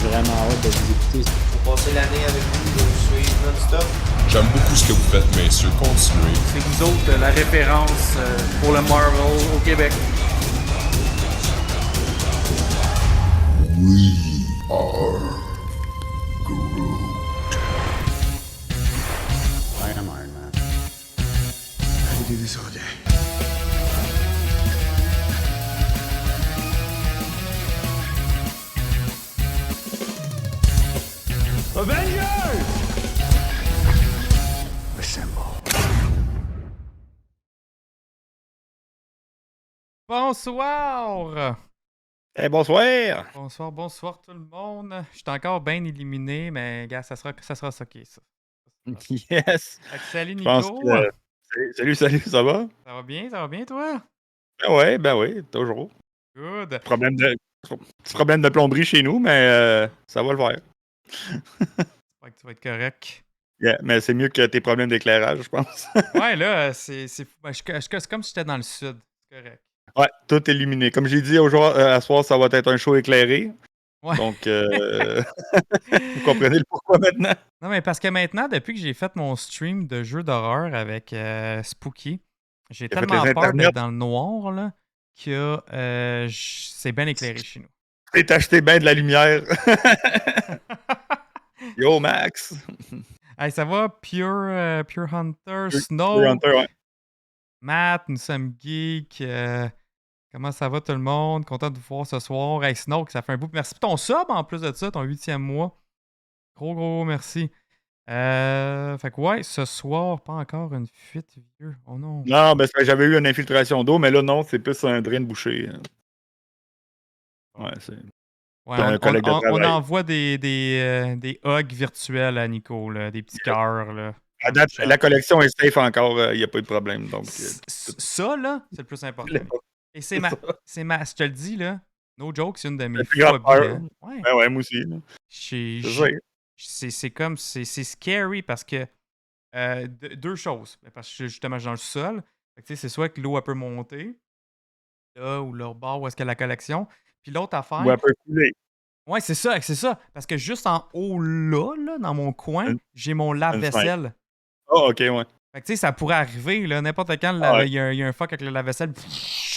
vraiment hâte de vous écouter. Pour passer l'année avec vous, de vous suivre non-stop. J'aime beaucoup ce que vous faites, messieurs. Continuez. C'est vous autres la référence pour le Marvel au Québec. We are Groot. I am Iron Man. I could do this all day. Avengers! Assemble. Bonsoir! Bonsoir! Bonsoir tout le monde. Je suis encore bien éliminé, mais gars, ça sera ça qui est ça. Yes! Fait que salut Je pense Nico! que... Salut, ça va? Ça va bien toi? Ben oui, toujours. Good! Petit problème de plomberie chez nous, mais ça va le faire. J'espère que tu vas être correct. Yeah, mais c'est mieux que tes problèmes d'éclairage, je pense. Ouais, là, c'est comme si j'étais dans le sud. C'est correct. Ouais, tout illuminé. Comme j'ai dit à soir, ça va être un show éclairé. Ouais. Donc, vous comprenez le pourquoi maintenant? Non, mais parce que maintenant, depuis que j'ai fait mon stream de jeux d'horreur avec Spooky, j'ai T'as fait tellement les peur internets? d'être dans le noir là, que c'est bien éclairé chez nous. T'es acheté bien de la lumière. Yo, Max! Hey, ça va? Pure Hunter, Snow, Pure Hunter, ouais. Matt, nous sommes geeks. Comment ça va tout le monde? Content de vous voir ce soir. Hey, Snow, ça fait un bout. Merci pour ton sub en plus de ça, ton 8e mois. Gros merci. Fait que ouais, ce soir, pas encore une fuite, vieux. Oh non. Non, ben j'avais eu une infiltration d'eau, mais là, non, c'est plus un drain de boucher. Ouais, c'est... Ouais, un collègue de on travail. envoie des hugs virtuels à Nico, là, des petits cœurs. Là. À date, la collection est safe encore, il n'y a pas eu de problème. Donc, Ça, là, c'est le plus important. Et c'est ma, je te le dis, là, no joke, c'est une de mes la plus grande phobies. peur. Hein. Ouais. Ben ouais, moi aussi. là. C'est scary parce que deux choses. Parce que justement, je suis dans le sol. Fait que, c'est soit que l'eau elle peut monter, là, ou le bord où est-ce qu'il y a la collection. Puis l'autre affaire. Ou un peu couler. Ouais, c'est ça. Parce que juste en haut là, dans mon coin, j'ai mon lave-vaisselle. Ah, ok, ouais. Fait que tu sais, ça pourrait arriver, là, n'importe quand, il y a un fuck avec le lave-vaisselle.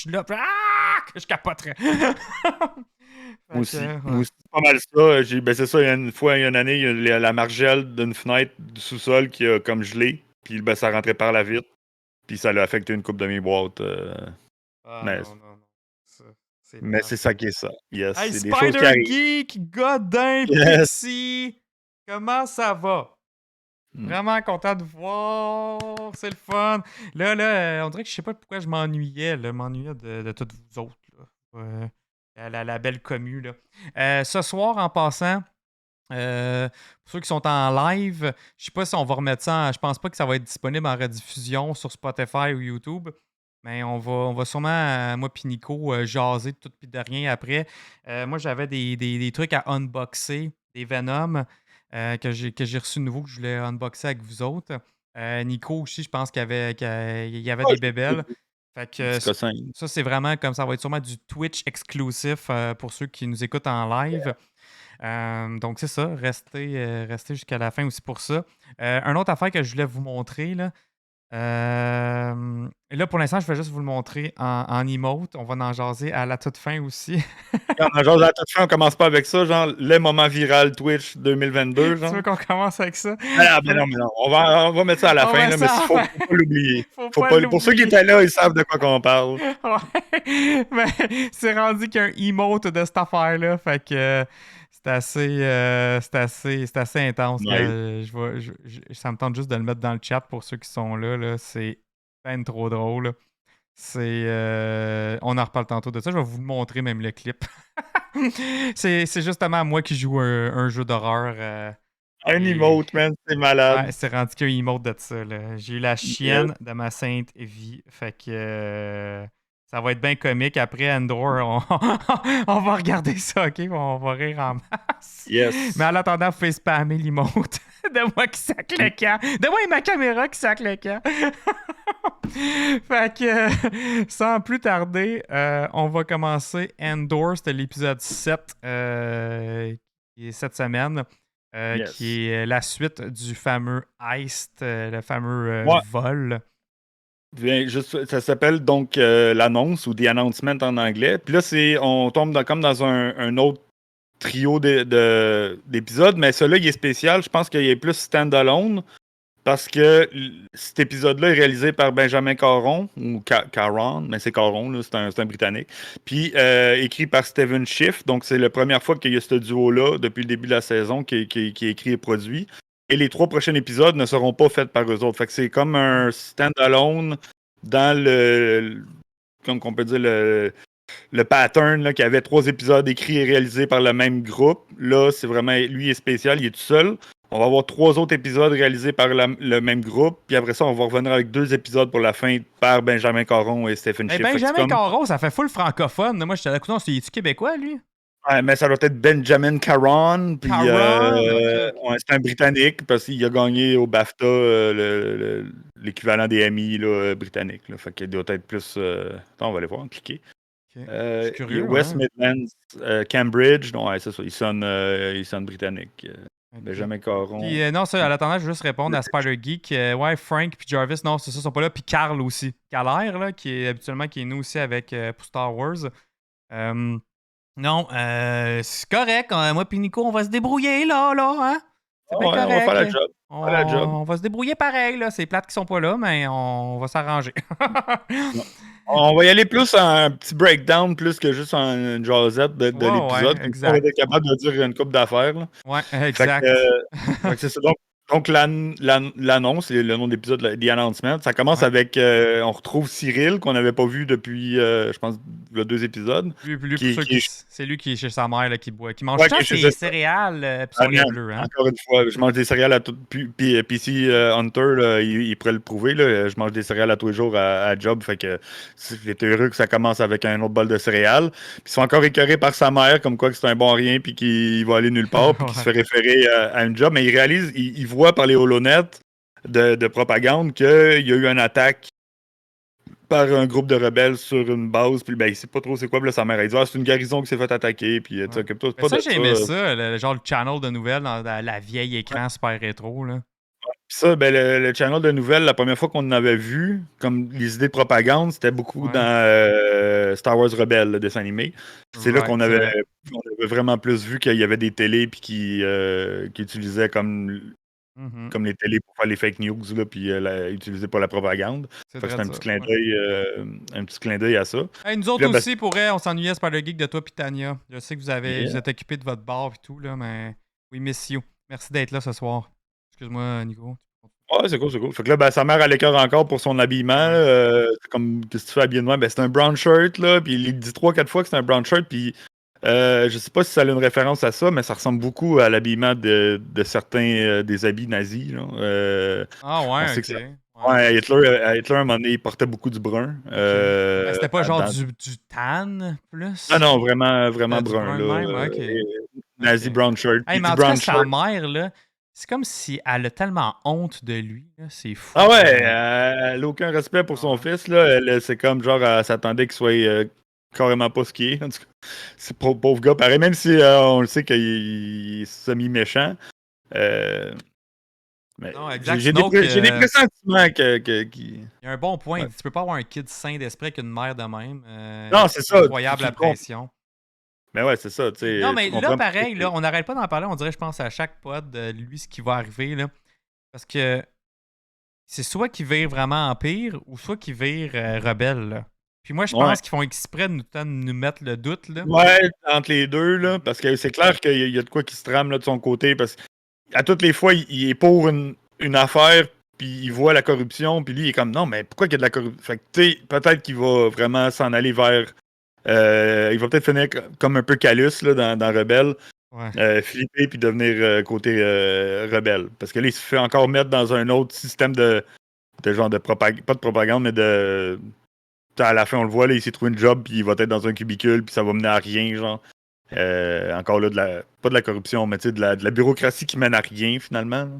Là, que je capoterais. Moi aussi, c'est pas mal ça. Ben c'est ça, il y a une année, il y a la margelle d'une fenêtre du sous-sol qui a comme gelé. Puis ben, ça rentrait par la vitre. Puis ça l'a affecté une coupe de mes boîtes. Mais, non. Mais c'est ça qui est ça. Yes, hey, c'est des choses qui arrivent. Geek, Godin, Yes. Pixie, comment ça va? Vraiment content de voir, c'est le fun. Là, on dirait que je sais pas pourquoi je m'ennuyais, de toutes vous autres. Là. La belle commu. Là. Ce soir, en passant, pour ceux qui sont en live, je sais pas si on va remettre ça, je pense pas que ça va être disponible en rediffusion sur Spotify ou YouTube. Mais on va sûrement, moi puis Nico, jaser de tout puis de rien après. Moi, j'avais des trucs à unboxer, des Venom que j'ai reçus de nouveau, que je voulais unboxer avec vous autres. Nico aussi, je pense qu'il y avait des bébelles. Fait que ça, c'est vraiment comme ça va être sûrement du Twitch exclusif pour ceux qui nous écoutent en live. Donc, c'est ça. Restez jusqu'à la fin aussi pour ça. Une autre affaire que je voulais vous montrer, là. Là, pour l'instant, je vais juste vous le montrer en emote. On va en jaser à la toute fin aussi. On en jase à la toute fin, on commence pas avec ça, genre le moment viral Twitch 2022. Genre. Tu veux qu'on commence avec ça? Mais non. On va mettre ça à la fin, là, mais il faut pas l'oublier. Pour ceux qui étaient là, ils savent de quoi qu'on parle. Ouais. Mais c'est rendu qu'il y a un emote de cette affaire-là. Fait que c'est assez intense. Ouais. Ça me tente juste de le mettre dans le chat pour ceux qui sont là. C'est ben trop drôle. On en reparle tantôt de ça. Je vais vous montrer même le clip. c'est justement moi qui joue un jeu d'horreur. Un emote, man, c'est malade. Ouais, c'est rendu qu'un emote de ça. Là. J'ai eu la chienne de ma sainte vie. Fait que ça va être bien comique. Après Endor, on va regarder ça, OK? On va rire en masse. Yes. Mais en attendant, vous faites spammer l'emote de moi qui sac le camp. De moi et ma caméra qui sac le camp. Fait que, sans plus tarder, on va commencer Endor. C'était l'épisode 7 qui est cette semaine, Yes. qui est la suite du fameux heist, le fameux Ouais. vol. Ça s'appelle donc l'annonce ou The Announcement en anglais. Puis là, on tombe comme dans un autre trio d'épisodes, mais celui-là, il est spécial. Je pense qu'il est plus stand-alone parce que cet épisode-là est réalisé par Benjamin Caron, ou Caron, mais c'est Caron, là, c'est un Britannique. Puis écrit par Stephen Schiff. Donc, c'est la première fois qu'il y a ce duo-là depuis le début de la saison qui est écrit et produit. Et les 3 prochains épisodes ne seront pas faits par eux autres. Fait que c'est comme un stand-alone dans comme on peut dire, le pattern là, qu'il y avait 3 épisodes écrits et réalisés par le même groupe. Là, c'est vraiment, lui est spécial, il est tout seul. On va avoir 3 autres épisodes réalisés par le même groupe. Puis après ça, on va revenir avec 2 épisodes pour la fin par Benjamin Caron et Stephen Schiff. Benjamin Caron, ça fait full francophone. Moi, j'étais là, écoute, c'est québécois, lui? Ouais, mais ça doit être Benjamin Caron. Puis, c'est un Britannique parce qu'il a gagné au BAFTA l'équivalent des Emmy là, britanniques. Là. Fait qu'il doit être plus. Attends, on va aller voir, cliquer. Je suis curieux. West Midlands, Cambridge. Non, ouais, c'est ça. Il sonne britannique. Benjamin Caron. Puis, non, ça, à l'attendant, je vais juste répondre à Spider Geek. Ouais, Frank puis Jarvis, non, c'est ça, ils sont pas là. Puis Carl aussi. Carl là, qui est habituellement qui est nous aussi avec pour Star Wars. Non, c'est correct. Moi puis Nico, on va se débrouiller là, hein? C'est bien correct. On va faire la job. On va se débrouiller pareil, là. C'est plate qu'ils sont pas là, mais on va s'arranger. On va y aller plus en un petit breakdown, plus que juste en une jasette de l'épisode. Exact. On va être capable de dire une couple d'affaires. Là. Ouais, exact. Fait que c'est ça. Donc l'annonce, le nom de l'épisode, The Announcement, ça commence avec, on retrouve Cyril, qu'on n'avait pas vu depuis, je pense, le 2 épisodes. C'est lui qui est chez sa mère, là, qui mange ses céréales, puis son lait bleu. Hein? Encore une fois, je mange des céréales à tout. Puis PC Hunter, là, il pourrait le prouver, là, je mange des céréales à tous les jours à job, fait que j'étais heureux que ça commence avec un autre bol de céréales. Puis ils sont encore écœurés par sa mère, comme quoi que c'est un bon rien, puis qu'il va aller nulle part, puis qu'il se fait référer à un job, mais il réalise, il voit par les holonettes de propagande qu'il y a eu une attaque par un groupe de rebelles sur une base, puis il sait pas trop c'est quoi, puis là, sa mère elle dit c'est une garnison qui s'est fait attaquer, puis tu occupe-toi pas de ça. J'ai aimé ça, genre le channel de nouvelles dans la vieille écran super rétro, là. Puis ça, le channel de nouvelles, la première fois qu'on en avait vu, comme les idées de propagande, c'était beaucoup dans Star Wars Rebelle, le dessin animé. C'est là qu'on avait vraiment plus vu qu'il y avait des télés puis qui utilisaient comme les télés pour faire les fake news, là, puis utiliser pour la propagande. C'est un petit clin d'œil à ça. Hey, nous autres là, aussi, on s'ennuyait Spider Geek de toi puis Tania. Je sais que vous êtes occupés de votre bar et tout, là, mais oui, messieurs. Merci d'être là ce soir. Excuse-moi, Nico. Ouais, c'est cool. Fait que là, sa mère a l'écœur encore pour son habillement. C'est comme, qu'est-ce que tu fais habillé de moi? C'est un brown shirt, là, puis il dit 3-4 fois que c'est un brown shirt, puis je sais pas si ça a une référence à ça, mais ça ressemble beaucoup à l'habillement de certains des habits nazis. Là. Hitler, à un moment donné, il portait beaucoup du brun. C'était pas genre du tan plus? Ah non, vraiment brun. Là, nazi brown shirt. Hey, mais en tout cas, sa mère, là, c'est comme si elle a tellement honte de lui. Là. C'est fou. Ah ouais, elle n'a aucun respect pour son fils. Là. C'est comme genre, elle s'attendait qu'il soit carrément pas ce qu'il est. En tout cas, c'est pauvre gars. Pareil, même si on le sait qu'il est semi-méchant. Mais j'ai des pressentiments Il y a un bon point. Ouais. Tu peux pas avoir un kid sain d'esprit qu'une mère de même. Non, c'est ça. Incroyable la pression. Mais ouais, c'est ça. Non, mais là, pareil, là, on n'arrête pas d'en parler. On dirait, je pense, à chaque pod de lui, ce qui va arriver. Là, parce que c'est soit qu'il vire vraiment empire ou soit qu'il vire rebelle. Là. Puis moi, je pense qu'ils font exprès de nous mettre le doute. Là. Ouais, entre les deux. Là, parce que c'est clair qu'il y a de quoi qui se trame là, de son côté. Parce qu'à toutes les fois, il est pour une affaire. Puis il voit la corruption. Puis lui, il est comme non, mais pourquoi il y a de la corruption? Fait que tu sais, peut-être qu'il va vraiment s'en aller vers. Il va peut-être finir comme un peu Calus là, dans Rebelle, flipper puis devenir côté Rebelle. Parce que là, il se fait encore mettre dans un autre système de genre de propagande, pas de propagande, mais de. À la fin, on le voit, là, il s'est trouvé une job puis il va être dans un cubicule puis ça va mener à rien, genre. Encore là, pas de la corruption, mais de la bureaucratie qui mène à rien finalement. Là.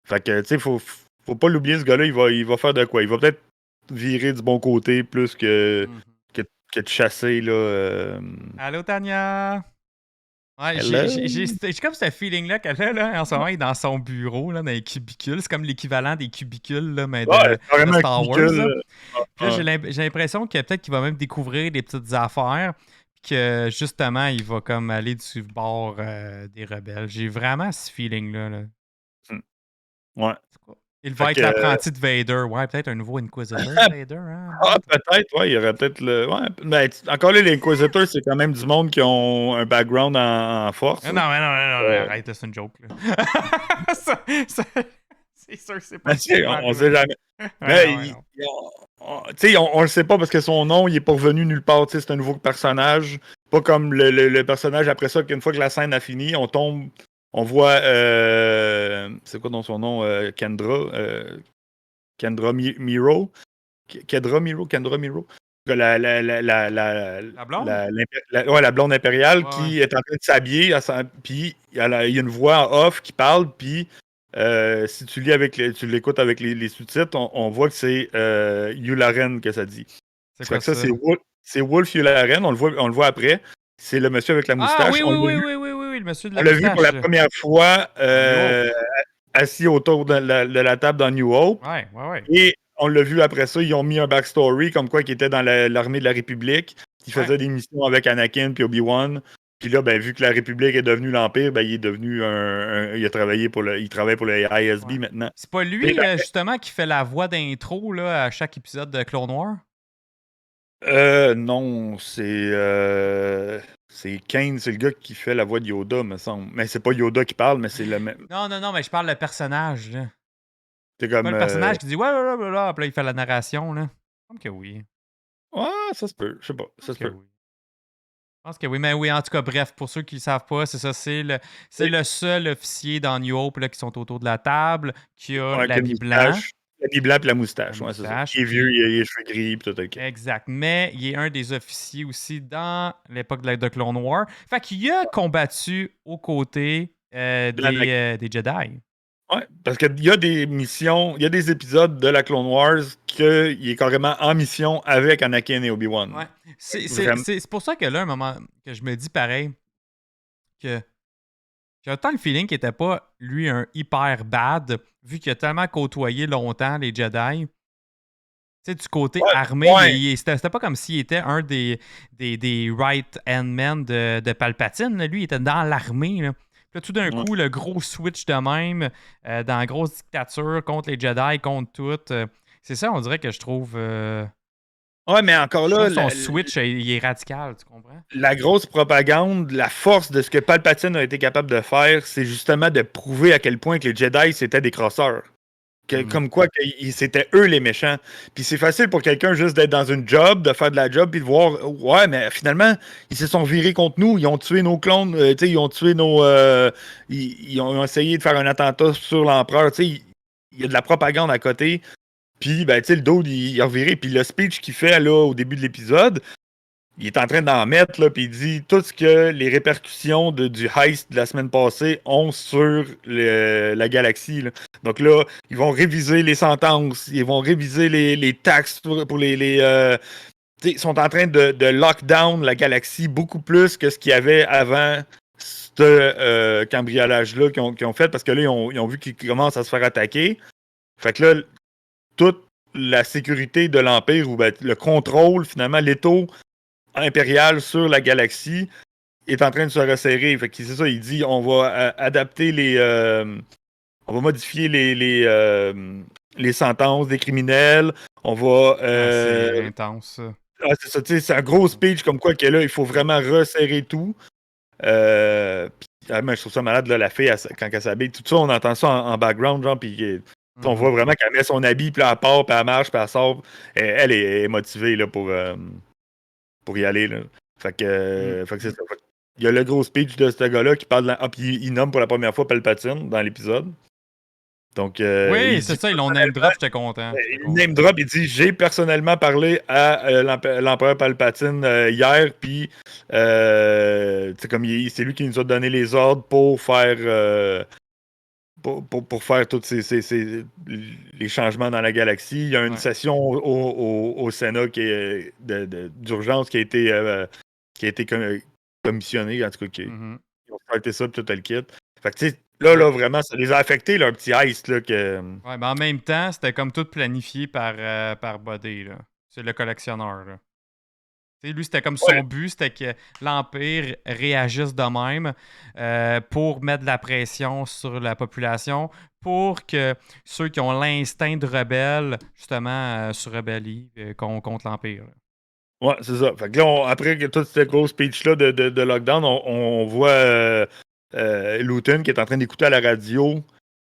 Fait que, tu sais, faut pas l'oublier, ce gars-là, il va faire de quoi? Il va peut-être virer du bon côté plus que de chasser, là. Allô, Tania! Ouais, Hello? j'ai comme ce feeling-là qu'elle a, là, en ce moment, il est dans son bureau, là, dans les cubicules. C'est comme l'équivalent des cubicules, là, mais Ouais, de c'est carrément Star un Wars. cubicule, Là. ah, Puis là, ah. j'ai l'impression que peut-être qu'il va même découvrir des petites affaires, puis que justement, il va comme aller du bord des rebelles. J'ai vraiment ce feeling-là. Là. Ouais. Il va Fait être que, l'apprenti de Vader. Ouais, peut-être un nouveau Inquisitor de Vader. Hein? peut-être, ouais, il y aurait peut-être le. Ouais, mais encore là, les Inquisitors, c'est quand même du monde qui ont un background en force. Non, là. arrête, c'est une joke. Là. C'est sûr que c'est pas Mais tu sais, ça. on sait jamais. Mais tu sais, on le sait pas parce que son nom, il est pas revenu nulle part. Tu sais, c'est un nouveau personnage. Pas comme le personnage après ça, qu'une fois que la scène a fini, on tombe. On voit. C'est quoi dans son nom Kendra. Kendra Miro. Kendra Miro. La blonde? Ouais, la blonde impériale Ouais, qui est en train de s'habiller. Puis il y a une voix en off qui parle. Puis si tu lis tu l'écoutes avec les sous-titres, on voit que c'est Yularen que ça dit. C'est quoi ça? C'est Wolf Yularen. On le voit après. C'est le monsieur avec la Ah moustache. oui, le monsieur de la On l'a moustache. vu pour la première fois assis autour de la table dans New Hope. Ouais. Et on l'a vu après ça, ils ont mis un backstory comme quoi qu'il était dans l'armée de la République, qui faisait des missions avec Anakin puis Obi-Wan. Puis là, ben, vu que la République est devenue l'Empire, ben, il est devenu il travaille pour le ISB maintenant. C'est pas lui, justement, qui fait la voix d'intro là, à chaque épisode de Clone Wars? Non, c'est Kane, c'est le gars qui fait la voix de Yoda, me semble. Mais c'est pas Yoda qui parle, mais c'est le même. Non, mais je parle le personnage, là. C'est comme. Pas le personnage qui dit ouais, puis là, il fait la narration, là. Comme que oui. Ouais, ça se peut. Je sais pas. Ça se peut. Oui. Je pense que oui, mais oui, en tout cas, bref, pour ceux qui ne le savent pas, c'est ça, c'est le seul officier dans New Hope là, qui sont autour de la table, qui a l'habit blanc. L'habit blanc et la moustache, ouais, c'est ça. Il est vieux, il a les cheveux gris, puis tout OK. Exact, mais il est un des officiers aussi dans l'époque de Clone Wars. Fait qu'il a combattu aux côtés des Jedi. Ouais, parce qu'il y a des missions, il y a des épisodes de la Clone Wars qu'il est carrément en mission avec Anakin et Obi-Wan. Ouais. C'est pour ça que là, un moment que je me dis pareil, que j'ai autant le feeling qu'il n'était pas, lui, un hyper bad, vu qu'il a tellement côtoyé longtemps les Jedi. Tu sais, du côté armé, c'était pas comme s'il était un des right-hand men de Palpatine. Là. Lui, il était dans l'armée. Là. Puis là, tout d'un coup, le gros switch de même, dans la grosse dictature, contre les Jedi, contre tout. C'est ça, on dirait que je trouve... Ouais, mais encore là... Son switch, il est radical, tu comprends? La grosse propagande, la force de ce que Palpatine a été capable de faire, c'est justement de prouver à quel point que les Jedi, c'était des crosseurs. Comme quoi, c'était eux les méchants. Puis c'est facile pour quelqu'un juste d'être dans une job, de faire de la job, puis de voir, ouais, mais finalement, ils se sont virés contre nous, ils ont tué nos clones, ils ont tué nos... ils ont essayé de faire un attentat sur l'empereur, il y a de la propagande à côté. Puis, ben, tu sais, le dude, il a reviré. Puis le speech qu'il fait, là, au début de l'épisode, il est en train d'en mettre, là, puis il dit tout ce que les répercussions du heist de la semaine passée ont sur la galaxie, là. Donc là, ils vont réviser les sentences, ils vont réviser les taxes pour ils sont en train de lock down la galaxie beaucoup plus que ce qu'il y avait avant ce cambriolage-là qu'ils ont fait, parce que là, ils ont vu qu'ils commencent à se faire attaquer. Fait que là, toute la sécurité de l'Empire, ou ben, le contrôle, finalement, l'étau impérial sur la galaxie est en train de se resserrer. Fait que c'est ça, il dit on va adapter on va modifier les sentences des criminels. On va. C'est intense, ça. C'est ça, tu sais, c'est un gros speech comme quoi que là, il faut vraiment resserrer tout. Je trouve ça malade, là, la fille, quand elle s'habille. Tout ça, on entend ça en background, genre, puis on voit vraiment qu'elle met son habit, puis elle part, puis elle marche, puis elle sort. Elle est motivée là, pour y aller. Là. Fait que c'est ça. Il y a le gros speech de ce gars-là qui parle puis il nomme pour la première fois Palpatine dans l'épisode. Donc, oui, c'est ça, ils l'ont name drop, j'étais content. Il name drop, il dit j'ai personnellement parlé à l'empereur Palpatine hier, puis comme c'est lui qui nous a donné les ordres pour faire pour faire tous les changements dans la galaxie. Il y a une session au Sénat qui est d'urgence qui a été commissionnée, en tout cas, ils restarter ça, puis tout le kit. Fait que, tu sais, là, vraiment, ça les a affectés, leur petit ice, là, que... Ouais, mais en même temps, c'était comme tout planifié par Buddy, là. C'est le collectionneur, là. T'sais, lui, c'était comme son but, c'était que l'Empire réagisse de même pour mettre de la pression sur la population, pour que ceux qui ont l'instinct de rebelle, justement, se rebellient contre l'Empire. Ouais, c'est ça. Fait que là, après que tout ce gros speech-là de lockdown, on voit Luton qui est en train d'écouter à la radio.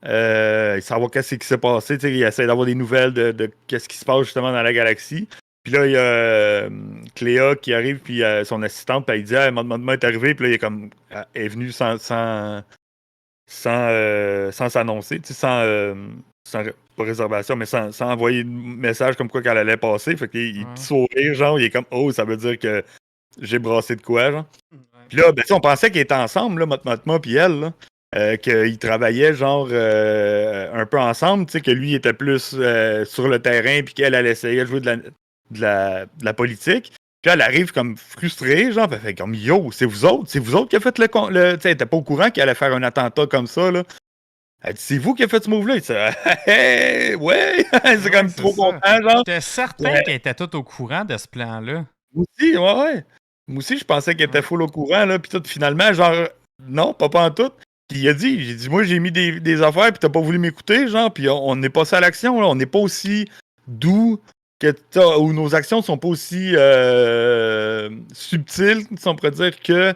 Il savoir qu'est-ce qui s'est passé. Il essaie d'avoir des nouvelles de qu'est-ce qui se passe justement dans la galaxie. Puis là, il y a Cléa qui arrive, puis son assistante, puis elle dit Maman est arrivée, puis là, elle est venue sans s'annoncer, sans pas réservation, mais sans envoyer de message comme quoi qu'elle allait passer. Fait qu'il petit sourire, genre, il est comme oh, ça veut dire que j'ai brassé de quoi, genre. Puis là, on pensait qu'ils étaient ensemble, là, Motma puis elle, là. Qu'ils travaillaient genre un peu ensemble, tu sais, que lui était plus sur le terrain, puis qu'elle essayait de jouer de la politique. Puis elle arrive comme frustrée, genre, elle fait comme yo, c'est vous autres qui avez fait le tu sais, elle était pas au courant qu'elle allait faire un attentat comme ça, là. Elle dit, c'est vous qui avez fait ce move-là? Il dit, hey, ouais, c'est quand même trop content, genre. J'étais certain qu'elle était toute au courant de ce plan-là. Moi aussi, ouais. Moi aussi, je pensais qu'elle était full au courant, là, puis tout, finalement, genre, non, pas en tout. Puis j'ai dit, moi, j'ai mis des affaires, puis t'as pas voulu m'écouter, genre, puis on est passé à l'action, là, on n'est pas aussi doux, où nos actions sont pas aussi subtiles, si on pourrait dire, que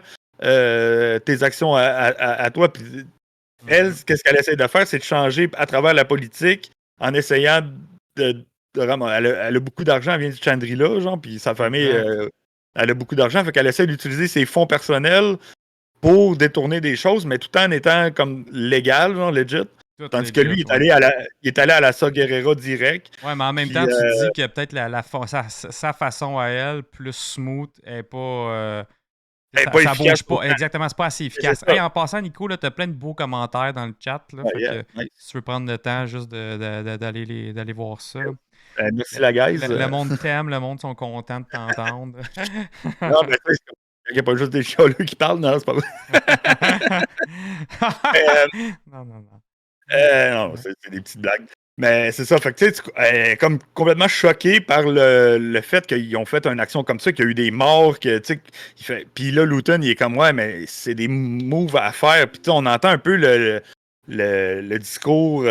tes actions à toi. Puis elle, qu'est-ce qu'elle essaie de faire, c'est de changer à travers la politique en essayant de elle a beaucoup d'argent, elle vient de Chandrila, genre, puis sa famille, elle a beaucoup d'argent, fait qu'elle essaie d'utiliser ses fonds personnels pour détourner des choses, mais tout en étant comme légal, genre legit. Tandis que lui, il est allé à la Saw Gerrera direct. Ouais, mais en même temps, tu dis que peut-être sa façon à elle, plus smooth, est pas. Ça bouge pas. Exactement, c'est pas assez efficace. Hey, en passant, Nico, t'as plein de beaux commentaires dans le chat. Là, si tu veux prendre le temps juste d'aller voir ça. Merci la guys. Le monde t'aime, le monde sont contents de t'entendre. Non, mais il n'y a pas juste des chialeux qui parlent, non, c'est pas vrai. Non. Non, c'est des petites blagues. Mais c'est ça, fait que tu sais, comme complètement choqué par le fait qu'ils ont fait une action comme ça, qu'il y a eu des morts, que tu sais, puis là, Luton, il est comme ouais, mais c'est des moves à faire. Puis on entend un peu le discours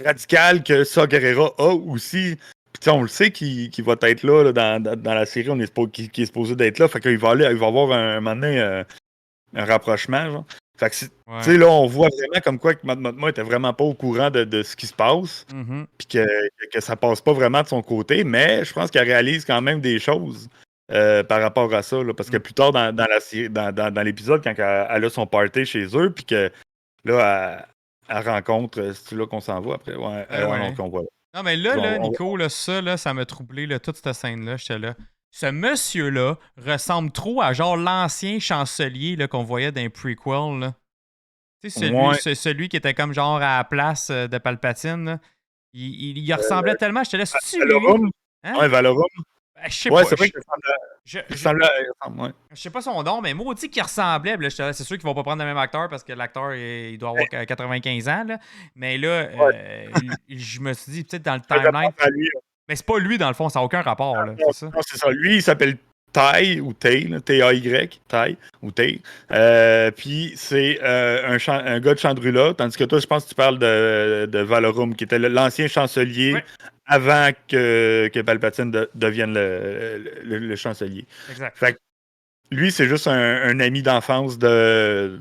radical que Saw Gerrera a aussi. Puis on le sait qu'il va être là, dans la série, qu'il est supposé d'être là. Fait qu'il va avoir un moment donné un rapprochement, genre. Fait que, tu sais, là, on voit vraiment comme quoi que Motma était vraiment pas au courant de ce qui se passe, puis que ça passe pas vraiment de son côté, mais je pense qu'elle réalise quand même des choses par rapport à ça, là, parce que plus tard dans l'épisode, quand elle a son party chez eux, puis que là, elle rencontre, c'est là qu'on s'en va après, qu'on voit. Non, mais là, Nico, là, ça m'a troublé, là, toute cette scène-là, j'étais là. Ce monsieur-là ressemble trop à genre l'ancien chancelier là, qu'on voyait dans les prequels. Là. Tu sais, celui qui était comme genre à la place de Palpatine. Là. Il ressemblait tellement. J'étais là, c'est-tu lui? Hein? Ouais, Valorum. Je sais pas. C'est vrai qu'il ressemblait. Je sais pas son nom, mais moi, dit qu'il ressemblait. Là, c'est sûr qu'ils vont pas prendre le même acteur parce que l'acteur, il doit avoir 95 ans. Là. Mais là, je me suis dit, peut-être dans le timeline. Mais c'est pas lui, dans le fond, ça n'a aucun rapport. Là, c'est ça? Non, c'est ça. Lui, il s'appelle Tai ou Tay, T-A-Y, Tai ou Tay. Puis c'est un gars de Chandrila, tandis que toi, je pense que tu parles de Valorum, qui était l'ancien chancelier avant que Palpatine devienne le chancelier. Exact. Fait que lui, c'est juste un ami d'enfance de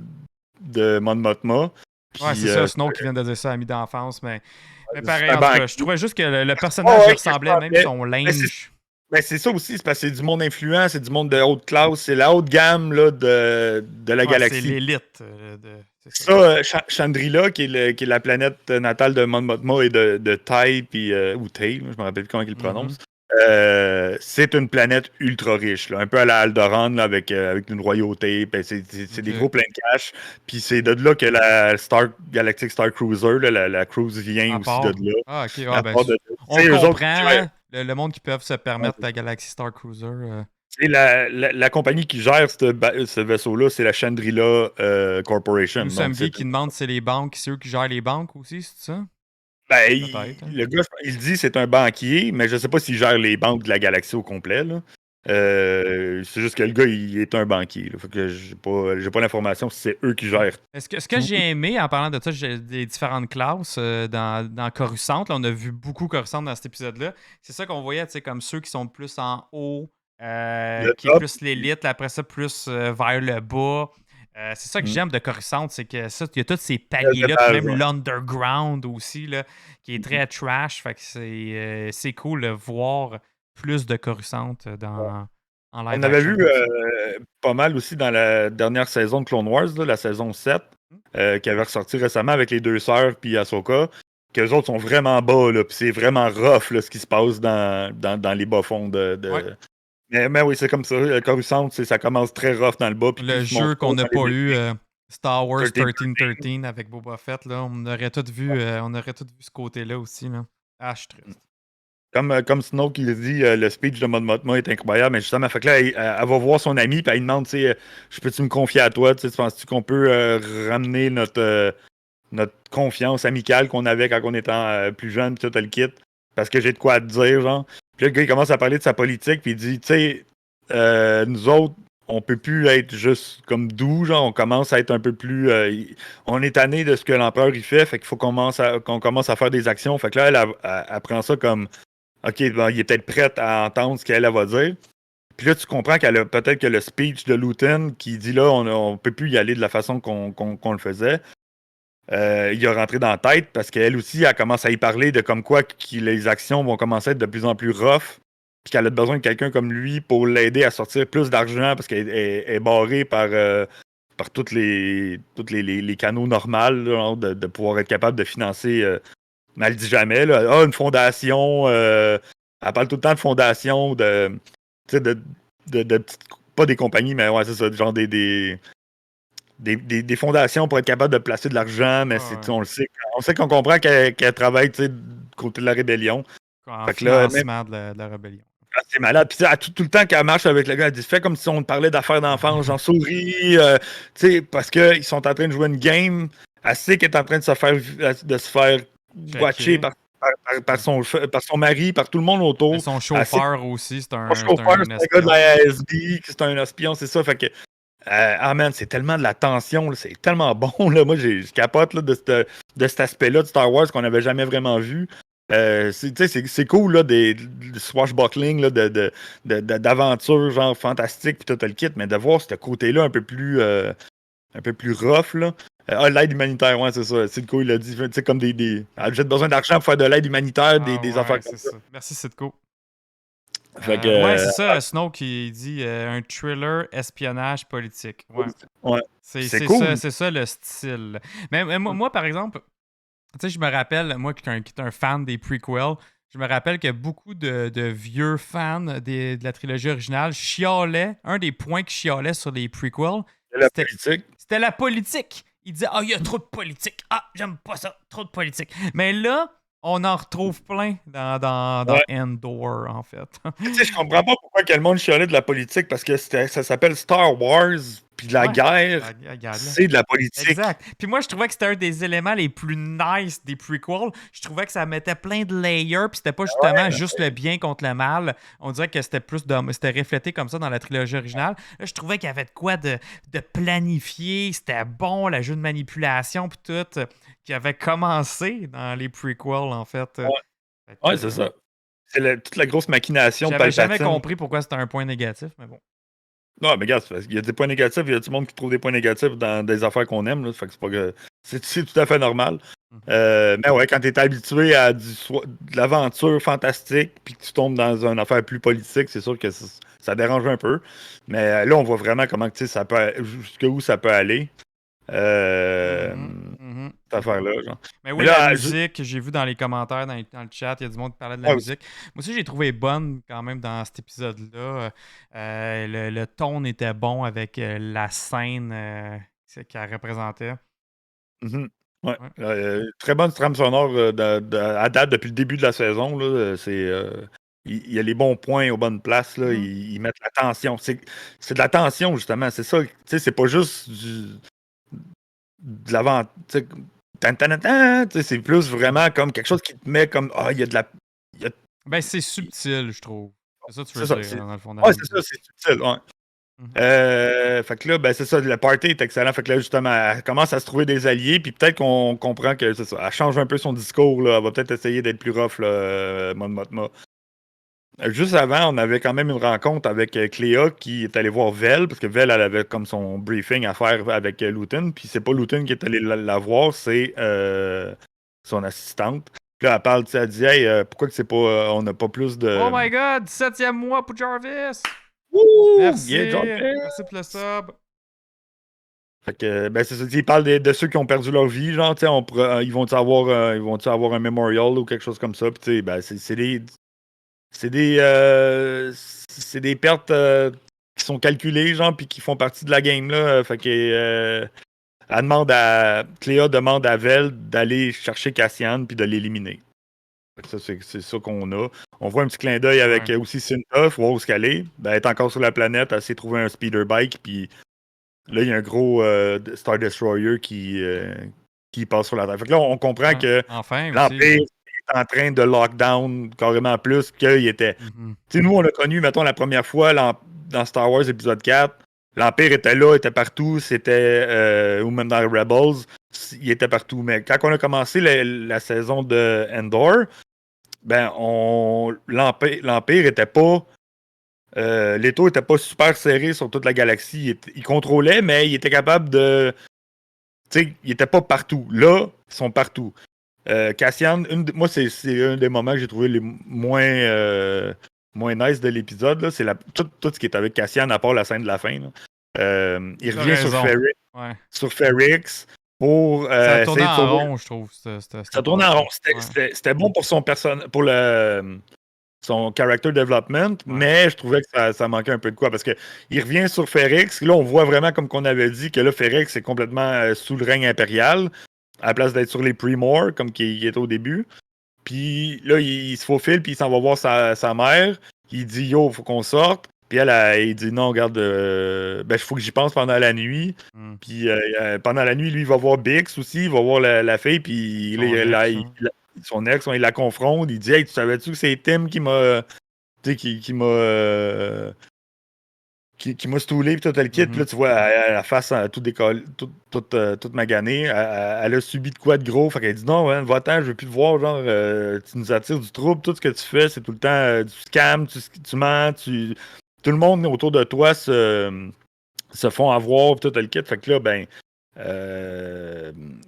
Mon Mothma. Ouais, c'est ça, Snow qui vient de dire ça, ami d'enfance, mais pareil, en tout cas, je trouvais juste que le personnage ressemblait, même son linge. Mais c'est ça aussi, c'est parce que c'est du monde influent, c'est du monde de haute classe, c'est la haute gamme là, de la galaxie. C'est l'élite. Chandrila, qui est la planète natale de Mon Mothma et de Tai, ou Tai, je me rappelle plus comment il le prononce. C'est une planète ultra riche, là, un peu à la Alderaan, là, avec une royauté. C'est des gros pleins de cash. Puis c'est de là que la Galactic Star Cruiser, là, la cruise vient aussi de là. Ah, ok. On comprend le monde qui peuvent se permettre la Galaxy Star Cruiser. Et la compagnie qui gère ce vaisseau-là, c'est la Chandrila Corporation. Nous sommes qui demande c'est les banques, c'est eux qui gèrent les banques aussi, c'est ça? Ben, Peut-être, hein. le gars, il dit que c'est un banquier, mais je sais pas s'il gère les banques de la galaxie au complet. Là. C'est juste que le gars, il est un banquier. Là. Fait que j'ai pas l'information si c'est eux qui gèrent. Ce que j'ai aimé en parlant de ça, j'ai des différentes classes dans Coruscant. Là, on a vu beaucoup Coruscant dans cet épisode-là. C'est ça qu'on voyait, tu sais, comme ceux qui sont plus en haut, qui est plus l'élite, après ça, plus vers le bas. C'est ça que j'aime de Coruscant, c'est que ça, il y a tous ces paliers-là, puis même l'underground aussi, là, qui est très trash. Fait que c'est cool de voir plus de Coruscant en live On avait action. vu pas mal aussi dans la dernière saison de Clone Wars, là, la saison 7, qui avait ressorti récemment avec les deux sœurs puis Ahsoka, qu'eux autres sont vraiment bas, là, puis c'est vraiment rough là, ce qui se passe dans les bas-fonds de... Ouais. Mais oui, c'est comme ça. Coruscant, ça commence très rough dans le bas. Le jeu qu'on n'a pas eu, Star Wars 1313 avec Boba Fett, là, on aurait tout vu ce côté-là aussi. Là. Ah, je suis triste. Comme Snoke qui le dit, le speech de Mon Mothma est incroyable, mais justement, fait que là, elle va voir son ami, puis elle lui demande, tu sais, je peux-tu me confier à toi, tu penses-tu qu'on peut ramener notre confiance amicale qu'on avait quand on était plus jeune, puis tout le kit, parce que j'ai de quoi te dire, genre. Puis là, le gars, il commence à parler de sa politique, puis il dit, tu sais, nous autres, on peut plus être juste comme doux, genre, on commence à être un peu plus... on est tanné de ce que l'empereur il fait qu'il faut qu'on commence à faire des actions. Fait que là, elle prend ça comme... OK, ben, il est peut-être prêt à entendre ce qu'elle va dire. Puis là, tu comprends qu'elle a peut-être que le speech de Luton qui dit là, on peut plus y aller de la façon qu'on le faisait. Il a rentré dans la tête parce qu'elle aussi, elle commence à y parler de comme quoi les actions vont commencer à être de plus en plus rough. Puis qu'elle a besoin de quelqu'un comme lui pour l'aider à sortir plus d'argent parce qu'elle est barrée par tous les canaux normaux de pouvoir être capable de financer. Mais elle dit jamais, là, une fondation. Elle parle tout le temps de fondation, de petites. Pas des compagnies, mais ouais, c'est ça, genre des fondations pour être capable de placer de l'argent, mais on le sait. On sait qu'on comprend qu'elle travaille du côté de la rébellion. En fait que là, financement de la rébellion. C'est malade. Puis tout le temps qu'elle marche avec le gars, elle dit fais comme si on parlait d'affaires d'enfance, j'en souris, parce qu'ils sont en train de jouer une game. Elle sait qu'elle est en train de se faire watcher par son mari, par tout le monde autour. Et son chauffeur aussi, c'est un gars de la ASB, c'est un espion, c'est ça. Fait que, man, c'est tellement de la tension, là, c'est tellement bon. Là. Moi, je capote là, de cet aspect-là de Star Wars qu'on n'avait jamais vraiment vu. C'est cool là, des swashbuckling là, d'aventures genre fantastiques puis tout le kit, mais de voir ce côté-là un peu plus rough là. L'aide humanitaire, ouais, c'est ça. Sidco, il a dit, tu sais, comme j'ai besoin d'argent pour faire de l'aide humanitaire, des affaires comme ça. Merci, Sidco. Fait que, ouais, c'est ça, Snow qui dit un thriller espionnage politique. Ouais. C'est cool. C'est ça le style. Mais moi, par exemple, tu sais, je me rappelle, moi qui est un fan des prequels, je me rappelle que beaucoup de vieux fans de la trilogie originale chialaient. Un des points qui chialaient sur les prequels, c'était la politique. Ils disaient il y a trop de politique. Ah, j'aime pas ça, trop de politique. Mais là, on en retrouve plein dans Endor, en fait. Tu sais, je comprends pas pourquoi le monde chialait de la politique, parce que ça s'appelle Star Wars, puis la guerre, c'est de la politique. Exact. Puis moi, je trouvais que c'était un des éléments les plus nice des prequels. Je trouvais que ça mettait plein de layers, puis c'était pas justement juste le bien contre le mal. On dirait que c'était plus c'était reflété comme ça dans la trilogie originale. Là, je trouvais qu'il y avait de quoi de planifié. C'était bon, le jeu de manipulation, puis tout, qui avait commencé dans les prequels, en fait. Ouais, c'est ça. C'est toute la grosse machination de Palpatine. J'avais jamais compris pourquoi c'était un point négatif, mais bon. Non, mais regarde, il y a des points négatifs, il y a du monde qui trouve des points négatifs dans des affaires qu'on aime, là, fait que c'est tout à fait normal. Mais ouais, quand tu es habitué à de l'aventure fantastique, puis que tu tombes dans une affaire plus politique, c'est sûr que ça dérange un peu. Mais là, on voit vraiment comment jusqu'où ça peut aller. Cette affaire-là, genre. Mais oui, la musique, j'ai vu dans les commentaires, dans le chat, il y a du monde qui parlait de la musique. Moi aussi, j'ai trouvé bonne quand même dans cet épisode-là. Le ton était bon avec la scène qu'elle représentait. Ouais. Très bonne trame sonore à date depuis le début de la saison. Là, il y a les bons points aux bonnes places, là. Ils mettent la tension. C'est de la tension, justement. C'est ça. Tu sais, c'est pas juste de l'avant. Tu sais, c'est plus vraiment comme quelque chose qui te met comme. Ah, il y a de la. Ben, c'est subtil, je trouve. C'est ça que tu veux dire, dans le fond. Ouais, c'est ça, c'est subtil, ouais. Fait que là, ben c'est ça, le party est excellent. Fait que là, justement, elle commence à se trouver des alliés, puis peut-être qu'on comprend que c'est ça. Elle change un peu son discours, là. Elle va peut-être essayer d'être plus rough, là, Mon Mothma. Juste avant, on avait quand même une rencontre avec Cléa qui est allée voir Vel, parce que Vel, elle avait comme son briefing à faire avec Luton, puis c'est pas Luton qui est allé la voir, c'est son assistante. Puis là, elle parle, tu sais, elle dit, hey, pourquoi que c'est pas, on n'a pas plus de. Oh my god, 17e mois pour Jarvis! Wouh! Merci! Yeah, Jarvis! Merci pour le sub! Fait que, ben, c'est ça, il parle de ceux qui ont perdu leur vie, genre, tu sais, ils vont-tu avoir un memorial ou quelque chose comme ça, puis tu sais, ben, c'est des pertes qui sont calculées, genre, puis qui font partie de la game, là. Fait que, Cléa demande à Vel d'aller chercher Cassian puis de l'éliminer. Fait que ça, c'est ça qu'on a. On voit un petit clin d'œil avec aussi Cinta, voir où qu'elle est. Ben, elle est encore sur la planète, elle s'est trouvé un speeder bike, puis là, il y a un gros Star Destroyer qui passe sur la Terre. Fait que là, on comprend que l'Empire est en train de lockdown carrément plus qu'il était. Tu sais, nous, on l'a connu, mettons, la première fois dans Star Wars épisode 4. L'Empire était là, était partout, c'était ou même dans Rebels, il était partout. Mais quand on a commencé la saison de Endor, ben l'Empire était pas. L'étau était pas super serré sur toute la galaxie. Il contrôlait, mais il était capable de. Tu sais, il était pas partout. Là, ils sont partout. Cassian, moi, c'est un des moments que j'ai trouvé les moins nice de l'épisode. Là. C'est tout ce qui est avec Cassian, à part la scène de la fin. Là. Il revient sur Ferrix pour. Ça tourne en rond, je trouve. Ça tourne en rond. C'était bon pour son personnage. Pour son character development, mais je trouvais que ça manquait un peu de quoi, parce que il revient sur Ferrix, là on voit vraiment comme qu'on avait dit que là Ferrix est complètement sous le règne impérial, à la place d'être sur les Pre-More, comme qu'il était au début, puis là il se faufile, puis il s'en va voir sa mère, il dit « Yo, faut qu'on sorte », puis il dit « Non, regarde, il faut que j'y pense pendant la nuit », puis pendant la nuit, lui, il va voir Bix aussi, il va voir la fille, puis son ex, il la confronte, il dit « Hey, tu savais-tu que c'est Tim qui m'a qui m'a stoulé pis tout le kit, puis là tu vois la face tout décollée, toute maganée, elle a subi de quoi de gros, fait qu'elle dit non, ouais, va-t'en, je veux plus te voir, genre tu nous attires du trouble, tout ce que tu fais, c'est tout le temps du scam, tu mens, tout le monde autour de toi se font avoir pis tout le kit, fait que là, ben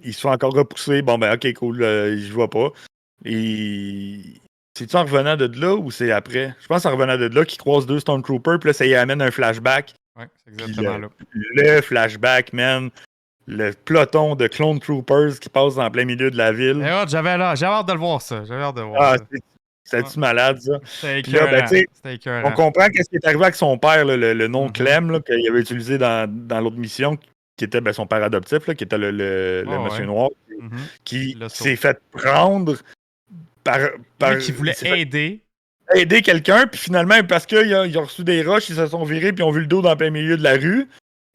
ils se font encore repousser, bon ben ok cool, je vois pas. Et c'est-tu en revenant de là ou c'est après? Je pense en revenant de là qu'ils croisent 2 Stormtroopers, puis là, ça y amène un flashback. Ouais, c'est exactement là. Le flashback, man. Le peloton de Clone Troopers qui passe en plein milieu de la ville. J'avais hâte de le voir, ça. C'est-tu malade, ça? Puis là, ben, on comprend qu'est-ce qui est arrivé avec son père, là, le nom de Clem, qu'il avait utilisé dans l'autre mission, qui était son père adoptif, là, qui était le monsieur noir, qui s'est fait prendre par qui voulait aider quelqu'un, puis finalement, parce qu'ils ont reçu des rushs, ils se sont virés, puis ils ont vu le dos dans plein milieu de la rue,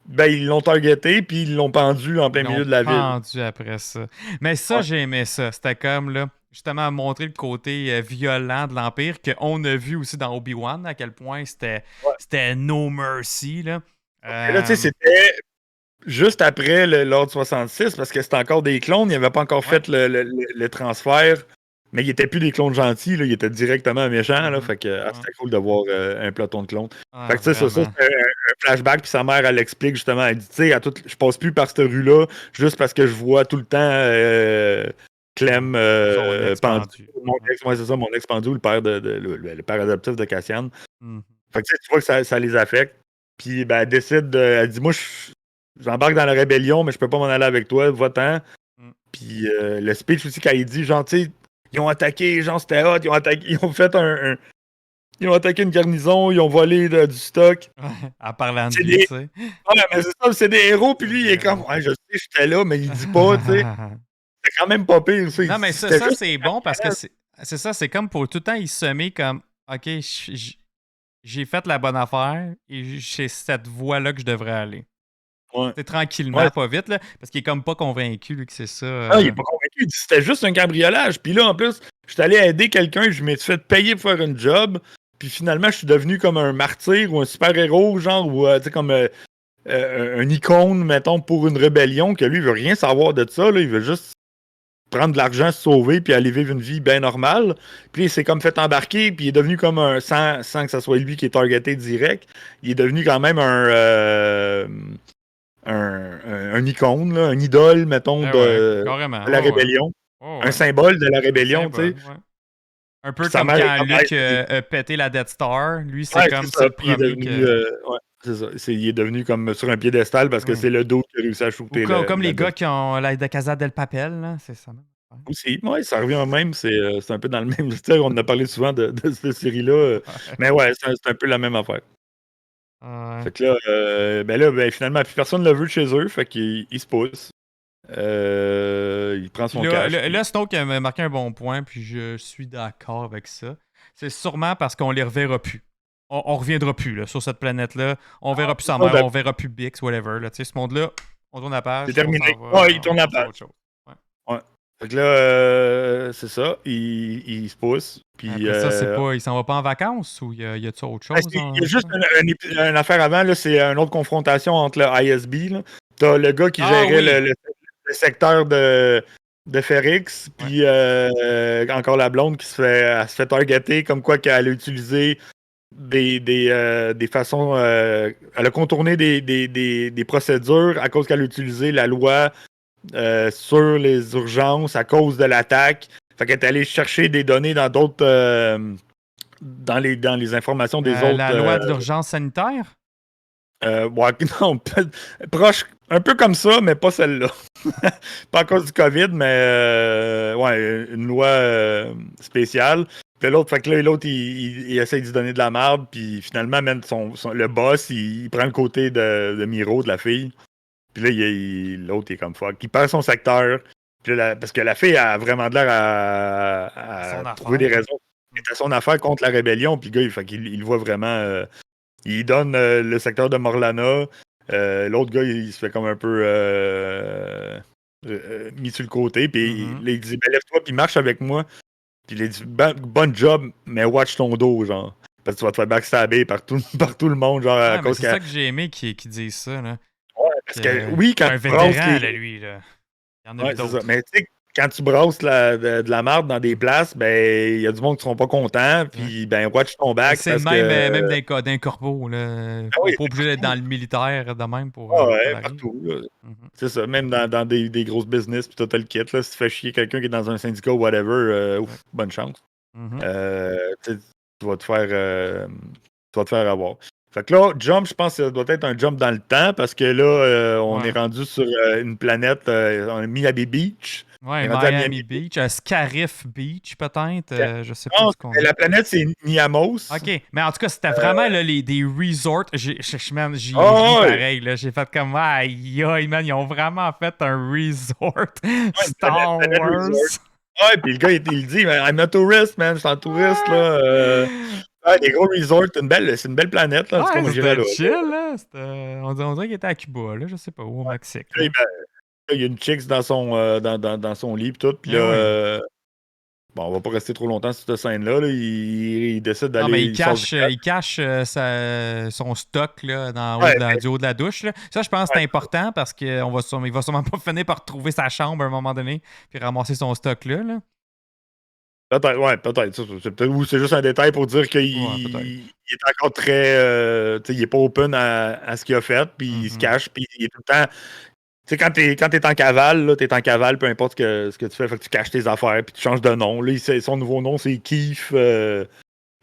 ben ils l'ont targeté, puis ils l'ont pendu en plein milieu de la ville. Pendu après ça. Mais ça, j'ai aimé ça. C'était comme, là, justement, montrer le côté violent de l'Empire, qu'on a vu aussi dans Obi-Wan, à quel point c'était no mercy, là. Là, tu sais, c'était juste après l'Ordre 66, parce que c'était encore des clones, ils n'avaient pas encore fait le transfert. Mais il était plus des clones gentils, là, il était directement méchant, là, fait que c'était cool de voir un peloton de clones. Fait que ça, c'est un flashback, puis sa mère, elle explique justement, elle dit, tu sais, je passe plus par cette rue-là, juste parce que je vois tout le temps Clem pendu. Mon ex pendu, le père adoptif de Cassian. Fait que tu vois que ça les affecte. Puis ben, elle décide, elle dit, moi, j'embarque dans la rébellion, mais je peux pas m'en aller avec toi, va-t'en. Puis le speech aussi, quand il dit, genre, tu sais, ils ont attaqué, genre c'était hot, ils ont fait ils ont attaqué une garnison, ils ont volé du stock. En parlant de lui, tu sais. Ouais, mais c'est ça, c'est des héros, puis lui, il est comme, ouais, je sais, j'étais là, mais il dit pas, tu sais. C'est quand même pas pire, ça. Non, mais ça c'est bon parce que c'est ça, c'est comme pour tout le temps, il se met comme, OK, j'ai fait la bonne affaire et c'est cette voie-là que je devrais aller. Ouais. C'est tranquillement, Ouais. pas vite, là, parce qu'il est comme pas convaincu lui, que c'est ça. Ah, il est pas convaincu. Il dit c'était juste un cambriolage. Puis là, en plus, je suis allé aider quelqu'un, je m'étais fait payer pour faire une job. Puis finalement, je suis devenu comme un martyr ou un super-héros, genre, ou tu sais, comme un icône, mettons, pour une rébellion, que lui, il veut rien savoir de ça. Là, il veut juste prendre de l'argent, se sauver, puis aller vivre une vie bien normale. Puis il s'est comme fait embarquer, puis il est devenu comme un, sans que ce soit lui qui est targeté direct, il est devenu quand même un icône, là, un idole, mettons, carrément. de la rébellion. Un symbole de la rébellion, tu sais. Ouais. Un peu Sa comme mère quand est Luke a pété la Death Star. Lui, c'est Ouais, comme c'est ça. c'est le Puis il est premier devenu, que... ouais, c'est ça. Il est devenu comme sur un piédestal parce que Oui. c'est le dos qui a réussi à shooter. Comme les gars qui ont la de Casa del Papel, là, c'est ça. Aussi, ouais, ça revient au même. C'est un peu dans le même style. On en a parlé souvent de cette série-là. Mais ouais, c'est un peu la même affaire. Fait que là, finalement, plus personne ne le veut de chez eux. Fait qu'il se pousse. Il prend son cash. Là, Snoke m'a marqué un bon point, puis je suis d'accord avec ça. C'est sûrement parce qu'on les reverra plus. On reviendra plus là, sur cette planète-là. On verra plus sa mère, on verra plus Bix, whatever. Là. Ce monde-là, on tourne la page. C'est terminé. Il tourne la page. Ouais. Fait que là, c'est ça. Il se pousse. Puis, après ça, c'est pas. Il s'en va pas en vacances ou y a-tu autre chose? Il y a juste une affaire avant, là, c'est une autre confrontation entre le ISB. Là. T'as le gars qui gérait le secteur de Ferrix, puis encore la blonde qui se fait targeter, comme quoi qu'elle a utilisé des façons. Elle a contourné des procédures à cause qu'elle a utilisé la loi sur les urgences à cause de l'attaque. Fait qu'elle est allée chercher des données dans d'autres. Dans les informations des autres. La loi de l'urgence sanitaire? Ouais, non, proche, un peu comme ça, mais pas celle-là. Pas à cause du COVID, mais ouais, une loi spéciale. Puis l'autre, fait que là, l'autre, il essaie de lui donner de la merde, puis finalement, même le boss, il prend le côté de Miro, de la fille. Puis là, l'autre, il est comme fuck. Il perd son secteur. Puis là, parce que la fille a vraiment de l'air à trouver des raisons. C'est son affaire contre la rébellion, puis le gars, il voit vraiment. Il donne le secteur de Morlana. L'autre gars, il se fait comme un peu mis sur le côté. Puis là, il dit lève-toi, puis marche avec moi. Puis il dit bonne job, mais watch ton dos, genre. Parce que tu vas te faire backstabber par tout le monde, genre. À cause c'est ça que j'ai aimé qu'ils disent ça, là. Ouais, parce que oui, quand un tu brasses. vétéran, là, lui, là. Il y en a d'autres. Mais tu sais, quand tu brasses de la marde dans des places, ben il y a du monde qui seront pas contents, puis ben watch ton back. C'est même d'un corbeau, là. Pas obligé d'être dans le militaire de même pour. Partout. C'est ça, même dans des grosses business, puis t'as le kit, là, si tu fais chier quelqu'un qui est dans un syndicat ou whatever, bonne chance. Tu vas te faire avoir. Fait que là, jump, je pense que ça doit être un jump dans le temps, parce que là, on est rendu sur une planète, on est Miami Beach. Ouais, Miami Beach, Scarif Beach, peut-être. Je sais pas non, ce qu'on la planète, c'est Niamos. OK, mais en tout cas, c'était vraiment là, des resorts. J'ai pareil. Là, j'ai fait comme, aïe, man, ils ont vraiment fait un resort Star Wars. Ouais, puis le gars, il dit, I'm a tourist, man, je suis un touriste, là. Des gros resorts, c'est une belle planète, là. Ouais, c'était chill, là. On dirait qu'il était à Cuba, là, je sais pas, ou au Mexique. Il y a une chicks dans son lit, pis tout, puis là, bon, on va pas rester trop longtemps sur cette scène-là, là. Il décide d'aller... Non, mais il cache son stock, là, du haut de la douche, là. Ça, je pense que c'est important, parce qu'il va sûrement pas finir par trouver sa chambre à un moment donné, puis ramasser son stock là. Peut-être. Ou c'est juste un détail pour dire qu'il est encore très... il est pas open à ce qu'il a fait, puis il se cache, puis il est tout le temps... Tu sais, quand t'es en cavale, là, t'es en cavale, peu importe ce que tu fais, fait que tu caches tes affaires, puis tu changes de nom. Là, son nouveau nom, c'est Keith...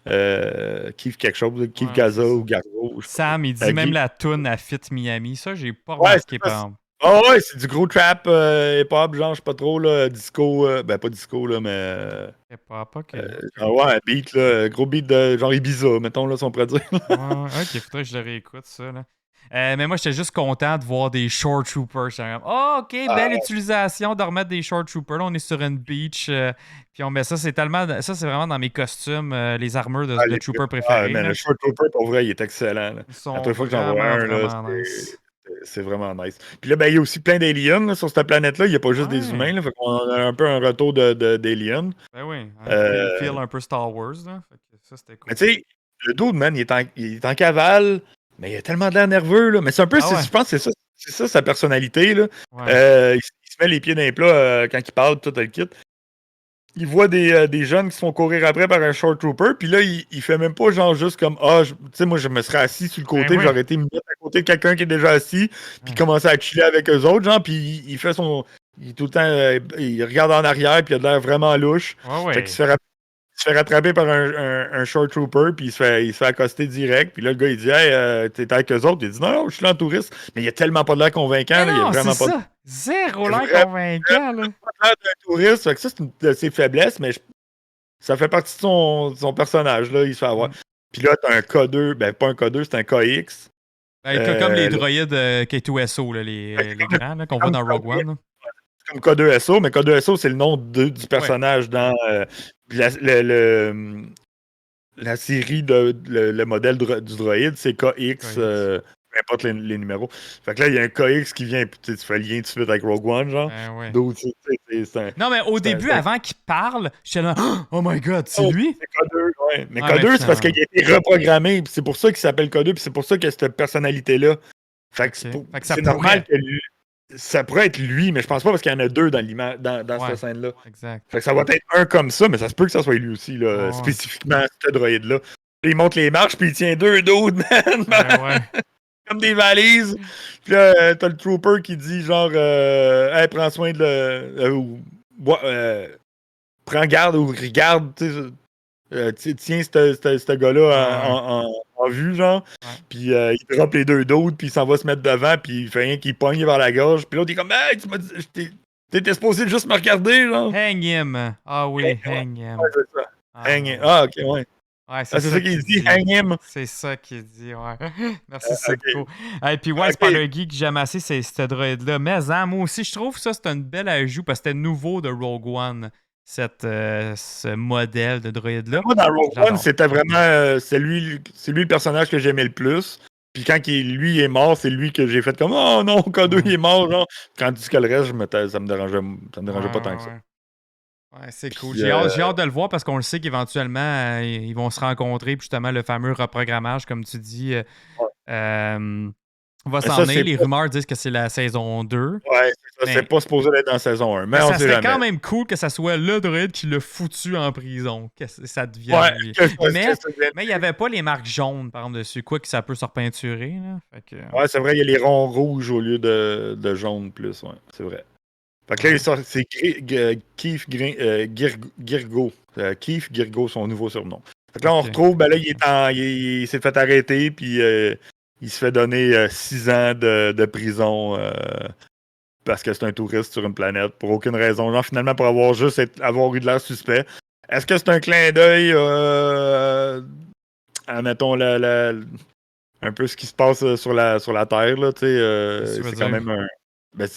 Keith quelque chose, Keith Gaza ou Garzo. Sam, il dit même la toune à Fit Miami. Ça, j'ai pas remarqué, par exemple. Ah ouais, c'est du gros trap hip-hop, genre, je sais pas trop, là, disco, ben pas disco, là, mais... Hip-hop, ok. Un beat, là, gros beat de genre Ibiza, mettons, là, si on pourrait dire. Ok, faudrait que je le réécoute, ça, là. Mais moi, j'étais juste content de voir des Shore Troopers. J'étais comme, oh, OK, belle utilisation de remettre des Shore Troopers. Là, on est sur une beach. Puis on met ça, c'est vraiment dans mes costumes, les armures de Trooper préférés. Mais le Short Trooper, pour vrai, il est excellent. Là. Ils sont À toute fois que j'en vois vraiment un, nice. c'est vraiment nice. Puis là, ben, il y a aussi plein d'aliens là, sur cette planète-là. Il n'y a pas juste des Ouais. humains. Là, fait qu'on a un peu un retour d'aliens. Ben oui, feel un peu Star Wars. Là. Fait que ça, c'était cool. Mais tu sais, le dude, man, il est en cavale, mais il a tellement de l'air nerveux. Là. Mais c'est un peu, je pense que c'est ça sa personnalité. Là. Ouais. Il se met les pieds dans les plats quand il parle, tout le kit. Il voit des jeunes qui se font courir après par un Short Trooper, puis là, il fait même pas genre juste comme tu sais, moi, je me serais assis sur le côté, Ben oui. j'aurais été me mettre à côté de quelqu'un qui est déjà assis, puis commencer à chiller avec eux autres, genre, puis il fait son. Il est tout le temps. Il regarde en arrière, puis il a de l'air vraiment louche. Ouais. Fait qu'il se fait rattraper par un Short Trooper, puis il se fait accoster direct, puis là, le gars, il dit, hey, t'es avec eux autres, il dit, non, je suis là en touriste, mais il a tellement pas de l'air convaincant, là, il a vraiment pas de ça. Zéro l'air Vraiment, convaincant, là. l'air d'un touriste, fait que ça, c'est une de ses faiblesses, mais ça fait partie de son personnage, là, il se fait avoir. Puis là, t'as un K2, ben pas un K2, c'est un KX. Comme les droïdes K2SO, là, les grands là, qu'on voit dans Rogue One. Là. C'est comme K2SO, mais K2SO, c'est le nom du personnage dans la série, le modèle du droïde, c'est KX, peu importe les numéros. Fait que là, il y a un KX qui vient, tu fais le lien tout de suite avec Rogue One, genre. Non, mais au début, avant qu'il parle, j'étais là, oh my god, c'est lui? C'est K2, ouais. Mais K2, c'est parce qu'il a été reprogrammé, puis c'est pour ça qu'il s'appelle K2, puis c'est pour ça qu'il a cette personnalité-là. Fait que c'est normal que ça pourrait être lui, mais je pense pas parce qu'il y en a deux dans cette scène-là. Exact. Fait que ça va être un comme ça, mais ça se peut que ça soit lui aussi, là, spécifiquement ce droïde-là. Il monte les marches, puis il tient deux d'autres, man! Comme des valises. Puis là, t'as le trooper qui dit genre hey, prends soin de prends garde ou regarde, tiens ce gars-là en vue, genre. Puis il drop les deux d'autres, puis il s'en va se mettre devant, puis il fait rien qu'il pogne vers la gorge. Puis l'autre, il est comme hey, tu m'as dit, t'étais supposé juste me regarder, genre. Hang him. Ah oui, hang him. Ouais, c'est ça. Hang him. Ah, ok, ouais. Ouais, c'est ça qu'il dit, hang him. C'est ça qu'il dit, ouais. Merci, c'est cool. Et puis, Spider Geek, j'aime assez ce droïde-là. Mais moi aussi, je trouve ça, c'est une belle ajout parce que c'était nouveau de Rogue One, ce modèle de droïde-là. Moi, dans Rogue One, c'était vraiment. C'est lui le personnage que j'aimais le plus. Puis quand lui est mort, c'est lui que j'ai fait comme oh non, K2 il est mort, genre. Quand tu dis que le reste, ça me dérangeait pas tant que ça. Ouais, c'est cool. J'ai hâte de le voir parce qu'on le sait qu'éventuellement, ils vont se rencontrer. Puis justement, le fameux reprogrammage, comme tu dis, va s'en venir. Les rumeurs disent que c'est la saison 2. Ouais, c'est ça. C'est pas supposé être dans la saison 1. Mais on ça sait serait jamais. quand même cool que ça soit le droïde qui l'a foutu en prison. Que ça devienne lui. Mais il n'y avait pas les marques jaunes, par exemple, dessus. Quoi que ça peut se repeinturer. Là. Fait que, ouais, c'est vrai, il y a les ronds rouges au lieu de jaune plus. Ouais, c'est vrai. Fait que là, c'est Keith Girgo. Keith Girgo, son nouveau surnom. Fait que là, on retrouve, ben là, il s'est fait arrêter, puis il se fait donner 6 ans de prison parce que c'est un touriste sur une planète, pour aucune raison. Genre, finalement, pour avoir eu de l'air suspect. Est-ce que c'est un clin d'œil à, mettons, un peu ce qui se passe sur la Terre, là, tu sais, c'est quand même un... Ben,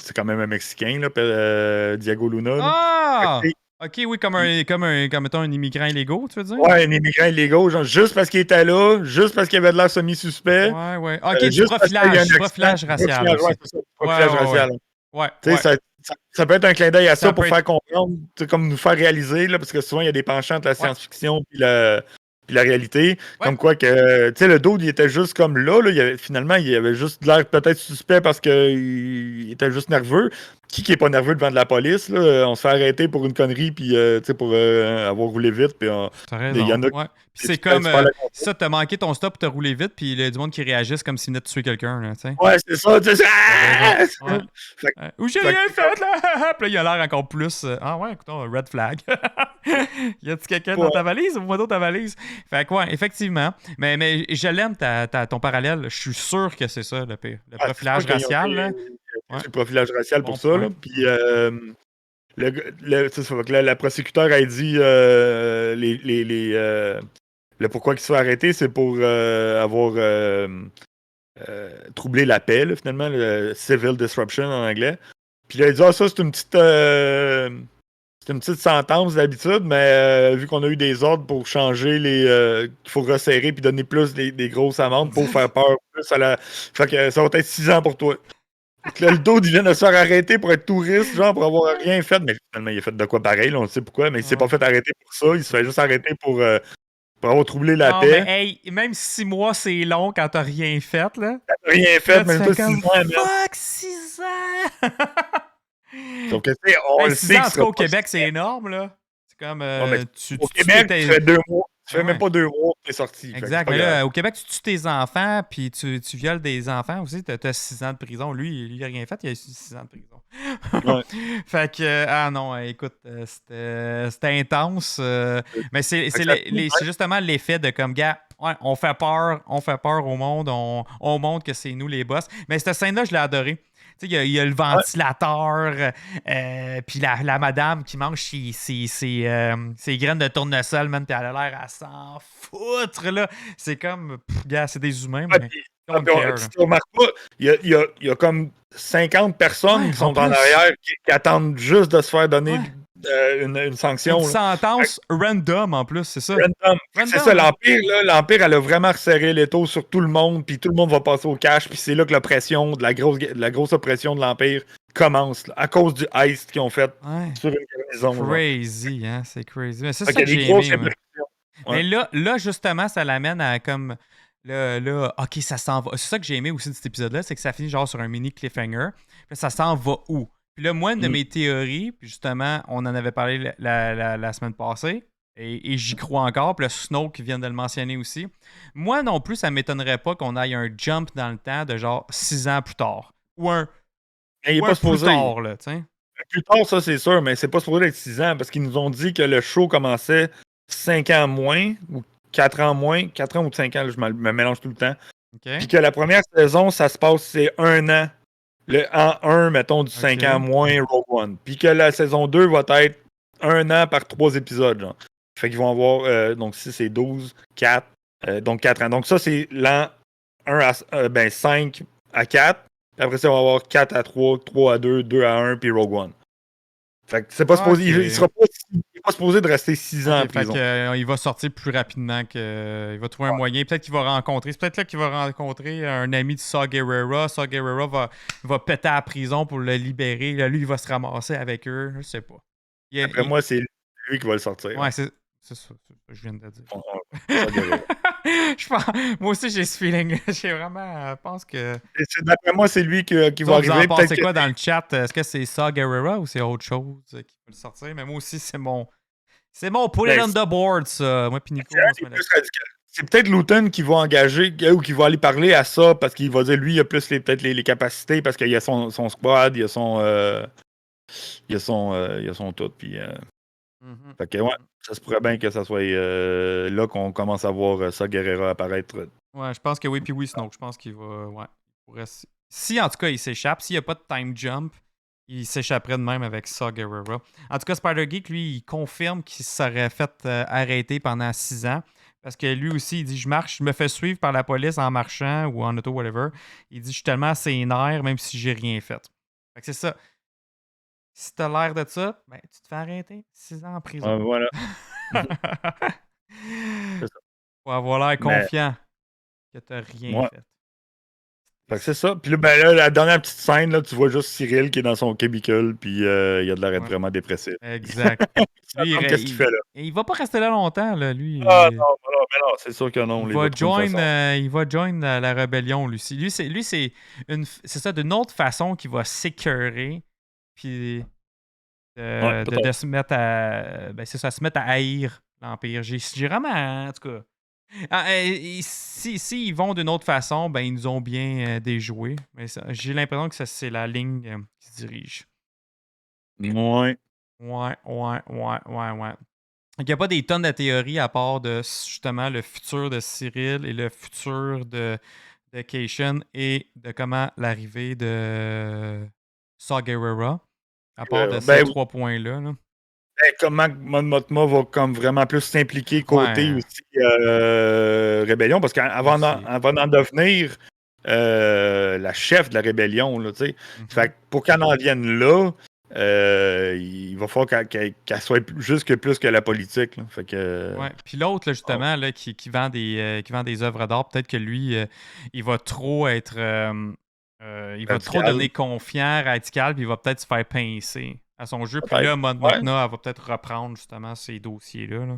c'est quand même un Mexicain, là, Diego Luna. Là. Ah! Ok, oui, comme mettons, un immigrant illégaux, tu veux dire? Ouais, un immigrant illégaux, genre, juste parce qu'il était là, juste parce qu'il avait de l'air semi-suspect. Ouais. Ok, du profilage racial. Ouais, c'est ça, profilage racial. Ouais. Tu sais, ça peut être un clin d'œil à ça pour faire comprendre, comme nous faire réaliser, là, parce que souvent, il y a des penchants entre la science-fiction et la réalité. Comme quoi que, tu sais, le dude, il était juste comme là, finalement, il avait juste l'air peut-être suspect parce qu'il était juste nerveux. Qui est pas nerveux devant de la police, là? On se fait arrêter pour une connerie, puis, tu sais, pour avoir roulé vite, puis il y en a Puis c'est comme ça, t'as manqué ton stop, t'as roulé vite, puis il y a du monde qui réagisse comme s'il venait de tuer quelqu'un, là, tu sais. Ouais, c'est ça, tu sais. Ou j'ai rien fait, là! Puis là, il a l'air encore plus. Ah ouais, écoute, red flag. Y a-tu quelqu'un dans ta valise? Ouvre-moi donc ta valise. Fait que, ouais, effectivement. Mais je l'aime, ton parallèle. Je suis sûr que c'est ça, le pire. Le profilage racial, là. Le profilage racial pour ça, là. Puis, c'est ça, que la prosécuteur a dit le pourquoi il se fait arrêter, c'est pour avoir troubler la paix, là, finalement, le civil disruption en anglais. Puis là, il dit ça, c'est une petite sentence d'habitude, mais vu qu'on a eu des ordres pour changer qu'il faut resserrer puis donner plus des grosses amendes pour faire peur plus à la. Fait que ça va être 6 ans pour toi. Donc là, le dude, il vient de se faire arrêter pour être touriste, genre pour avoir rien fait. Mais finalement, il a fait de quoi pareil, là, on sait pourquoi, mais il s'est pas fait arrêter pour ça. Il se fait juste arrêter pour avoir troublé la non, paix. Mais hey, même 6 mois, c'est long quand t'as rien fait, là. T'as rien fait, Là, même tu pas fais 6 comme, mois, mais. fuck, 6 ans! Donc, tu sais, on Hey, le 6 sait ans, que en tout cas, au Québec, c'est énorme, là. C'est comme. mais Tu au tues Québec, tes- tu fais 2 mois. Tu fais Ouais. même pas 2 mois que t'es sorti. Fait que Exact. c'est pas Mais grave. là, au Québec, tu tues tes enfants, puis tu violes des enfants aussi, t'as 6 ans de prison. Lui, il a rien fait, il a eu 6 ans de prison. Ouais. Fait que, ah non, écoute, c'était intense. Mais c'est Fait que ça c'est justement l'effet de comme, gars, ouais, on fait peur au monde, on montre que c'est nous les boss. Mais cette scène-là, je l'ai adorée. Tu sais, il y a le ventilateur, puis la madame qui mange ses graines de tournesol, man, puis elle a l'air à s'en foutre, là. C'est comme, gars, c'est des humains, Ouais, mais puis, don't care, si là. tu remarques pas, il y a comme 50 personnes Ouais, qui sont en en plus. arrière qui attendent juste de se faire donner Ouais. une sanction. Une là. sentence random, en plus, c'est ça. Random. C'est Random. ça, l'Empire, là. L'Empire, elle a vraiment resserré l'étau sur tout le monde, puis tout le monde va passer au cash, puis c'est là que l'oppression, de la grosse oppression de l'Empire commence, là, à cause du heist qu'ils ont fait Ouais. sur une garnison. genre. Crazy, hein, c'est crazy. Mais c'est Fait ça que qu'il y a j'ai des grosses aimé, moi. répercussions. Ouais. Mais là, justement, ça l'amène à comme. Là, ok, ça s'en va. C'est ça que j'ai aimé aussi de cet épisode-là, c'est que ça finit genre sur un mini cliffhanger. Puis là, ça s'en va où? Puis là, moi, une de mes théories, puis justement, on en avait parlé la semaine passée, et j'y crois encore, puis le Snoke vient de le mentionner aussi. Moi non plus, ça m'étonnerait pas qu'on aille un jump dans le temps de genre 6 ans plus tard. Ou un, Mais il est ou pas un supposé. plus tard, là, tu sais. Plus tard, ça, c'est sûr, mais c'est pas supposé être 6 ans, parce qu'ils nous ont dit que le show commençait 5 ans moins, ou 4 ans moins, 4 ans ou 5 ans, là, je me mélange tout le temps. OK? Puis que la première saison, ça se passe, c'est 1 an. Le an 1, mettons, du 5 ans moins Rogue One. Puis que la saison 2 va être 1 an par 3 épisodes, genre. Fait qu'ils vont avoir, donc si c'est 12, 4, donc 4 ans. Donc ça, c'est l'an 5 à 4. Puis après ça, on va avoir 4 à 3, 3 à 2, 2 à 1, puis Rogue One. Fait que c'est pas supposé, il est pas supposé de rester 6 ans en Fait prison. que, il va sortir plus rapidement que. Il va trouver un moyen. Peut-être qu'il va rencontrer. C'est peut-être là qu'il va rencontrer un ami de Saw Gerrera. Saw Gerrera va péter à la prison pour le libérer. Là, lui, il va se ramasser avec eux. Je sais pas. Après moi, c'est lui qui va le sortir. Ouais, c'est ça que je viens de dire. Ça gueule. Moi aussi, j'ai ce feeling. J'ai vraiment. Je pense que. D'après moi, c'est lui qui va Vous en arriver. pensez Peut-être quoi que- dans le chat? Est-ce que c'est Saw Gerrera ou c'est autre chose qui peut le sortir? Mais moi aussi, c'est mon. C'est mon put it Ben, on the board, ça. Moi, puis Nico, C'est on un se des met plus radicaux. C'est peut-être Luton qui va engager ou qui va aller parler à ça parce qu'il va dire lui, il a plus peut-être les capacités parce qu'il y a son squad, il y a son. Il y a son tout. Puis, Mhm. fait que, ouais, ça se pourrait bien que ça soit là qu'on commence à voir ça Guerrera apparaître. Ouais, je pense que oui, puis oui, Snoke. Je pense qu'il va. Ouais. Il pourrait... Si en tout cas il s'échappe, s'il n'y a pas de time jump, il s'échapperait de même avec Saw Gerrera. En tout cas, Spider-Geek, lui, il confirme qu'il serait fait arrêter pendant 6 ans. Parce que lui aussi, il dit je marche, je me fais suivre par la police en marchant ou en auto, whatever. Il dit je suis tellement sénère, même si j'ai rien fait. Fait que c'est ça. Si t'as l'air de ça, ben tu te fais arrêter. 6 ans en prison. Voilà. Faut avoir l'air confiant que t'as rien fait. Fait que c'est ça. Puis là, ben là, la dernière petite scène, là, tu vois juste Cyril qui est dans son cubicule, puis il a de l'air d'être vraiment dépressif. Exact. Lui, Qu'est-ce qu'il fait là? Il va pas rester là longtemps, là, lui. Ah non, mais non, c'est sûr que non. Il va join la rébellion, lui. Lui, c'est ça, d'une autre façon qu'il va s'écœurer, puis de se mettre à... Ben, c'est ça, se mettre à haïr l'Empire. J'ai vraiment... En tout cas... Si ils vont d'une autre façon, ben ils nous ont bien déjoué. Mais j'ai l'impression que c'est la ligne qui se dirige. Ouais. Ouais. Il n'y a pas des tonnes de théories à part de justement le futur de Cyril et le futur de Caitian et de comment l'arrivée de Saw Gerrera. À part de ces 3 points-là. Là. Comment Mon Mothma va comme vraiment plus s'impliquer côté aussi rébellion, parce qu'avant d'en devenir, la chef de la rébellion, là, tu sais. Fait que pour qu'elle en vienne là, il va falloir qu'elle soit plus que la politique. Là. Fait que, Ouais. Puis l'autre, là, justement, là, qui vend des œuvres d'art, peut-être que lui, il va trop être. Il va trop devenir confiant, radical, puis il va peut-être se faire pincer à son jeu. Puis là, Modna, elle va peut-être reprendre justement ces dossiers-là. Là.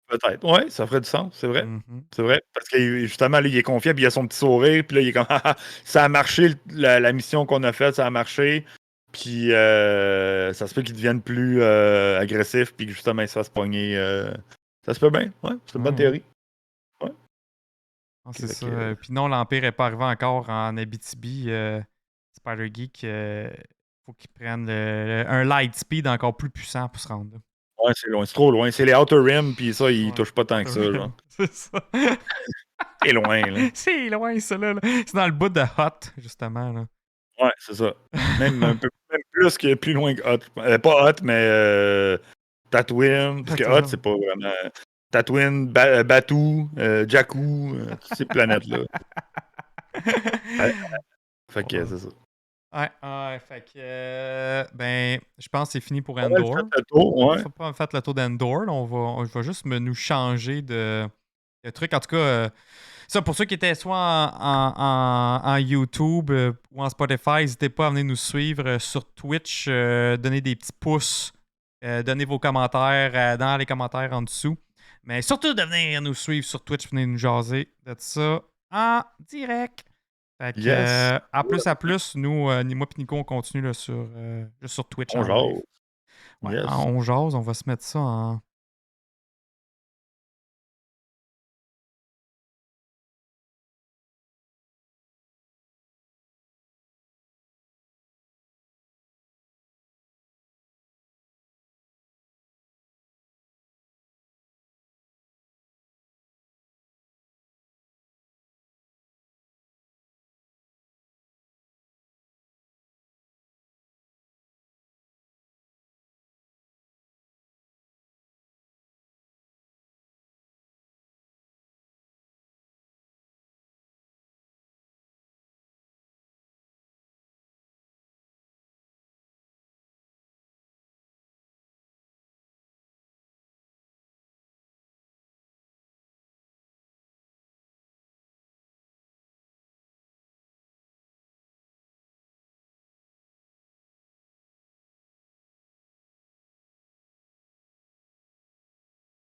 Peut-être. Ouais, ça ferait du sens, c'est vrai. C'est vrai. Parce que justement, là, il est confiant, puis il a son petit sourire, puis là, il est comme ça a marché, la mission qu'on a faite, ça a marché. Puis ça se peut qu'il devienne plus agressif, puis que justement, il se fasse pogner. Ça se peut bien, ouais, c'est une bonne théorie. Ouais. Non, c'est ça. Puis non, l'Empire n'est pas arrivé encore en Abitibi. Spider-Geek, faut qu'il prenne un light speed encore plus puissant pour se rendre là. Ouais, c'est loin, c'est trop loin. C'est les Outer Rim, puis ça, il touche pas tant que ça. Genre. C'est ça. C'est loin, là. C'est loin, ça, là. C'est dans le bout de Hot, justement, là. Ouais, c'est ça. Même un peu plus loin que Hot. Pas Hot, mais Tatooine. Parce que Hot, c'est pas vraiment. Tatooine, Batuu, Jakku, toutes ces planètes-là. Fait que c'est ça. Ouais, fait que. Ben, je pense que c'est fini pour Endor. On va faire le tour d'Endor. On va juste nous changer de truc. En tout cas, ça, pour ceux qui étaient soit en YouTube ou en Spotify, n'hésitez pas à venir nous suivre sur Twitch, donner des petits pouces, donner vos commentaires dans les commentaires en dessous. Mais surtout de venir nous suivre sur Twitch, venir nous jaser de ça en direct. Fait que, à plus, nous, moi et Nico, on continue là, juste sur Twitch. On jase. Ouais, on jase, on va se mettre ça en.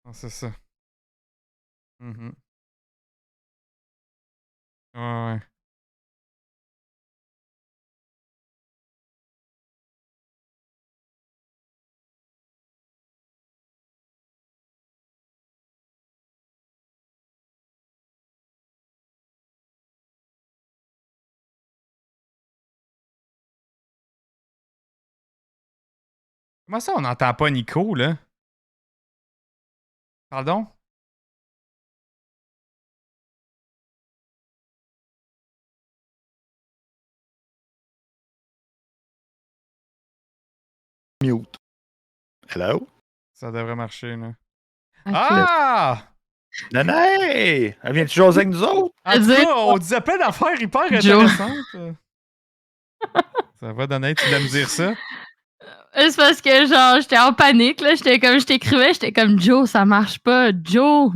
Ah, c'est ça. Ouais. Comment ça, on n'entend pas Nico, là? Pardon? Mute. Hello? Ça devrait marcher, là. Okay. Ah! Nanaï! Elle vient-tu jaser avec nous autres? En tout cas, on disait plein d'affaires hyper intéressantes. Ça va, Danae, tu voulais me dire ça? C'est parce que, genre, j'étais en panique, là. Je t'écrivais, j'étais comme, Joe, ça marche pas. Joe,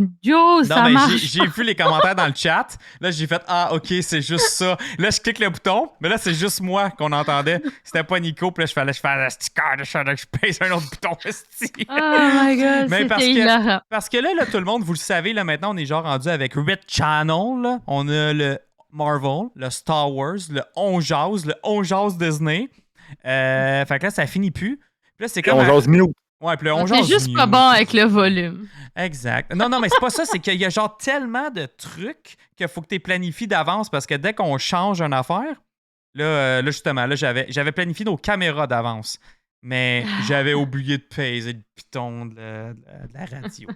ça marche j'ai vu les commentaires dans le chat. Là, j'ai fait, ok, c'est juste ça. Là, je clique le bouton, mais là, c'est juste moi qu'on entendait. C'était pas Nico, puis là, je fais un sticker, je pèse un autre bouton. Oh my god, mais c'était hilarant. Parce que là, tout le monde, vous le savez, là, maintenant, on est genre rendu avec Red Channel. Là. On a le Marvel, le Star Wars, le On Jase Disney. Fait que là, ça finit plus. Puis là, c'est comme. On jase mute. Ouais, puis là, on jase mute. C'est juste pas bon avec le volume. Exact. Non, mais c'est pas ça. C'est qu'il y a genre tellement de trucs qu'il faut que tu planifies d'avance parce que dès qu'on change une affaire, là justement, là, j'avais planifié nos caméras d'avance. Mais j'avais oublié de peser le piton de la radio.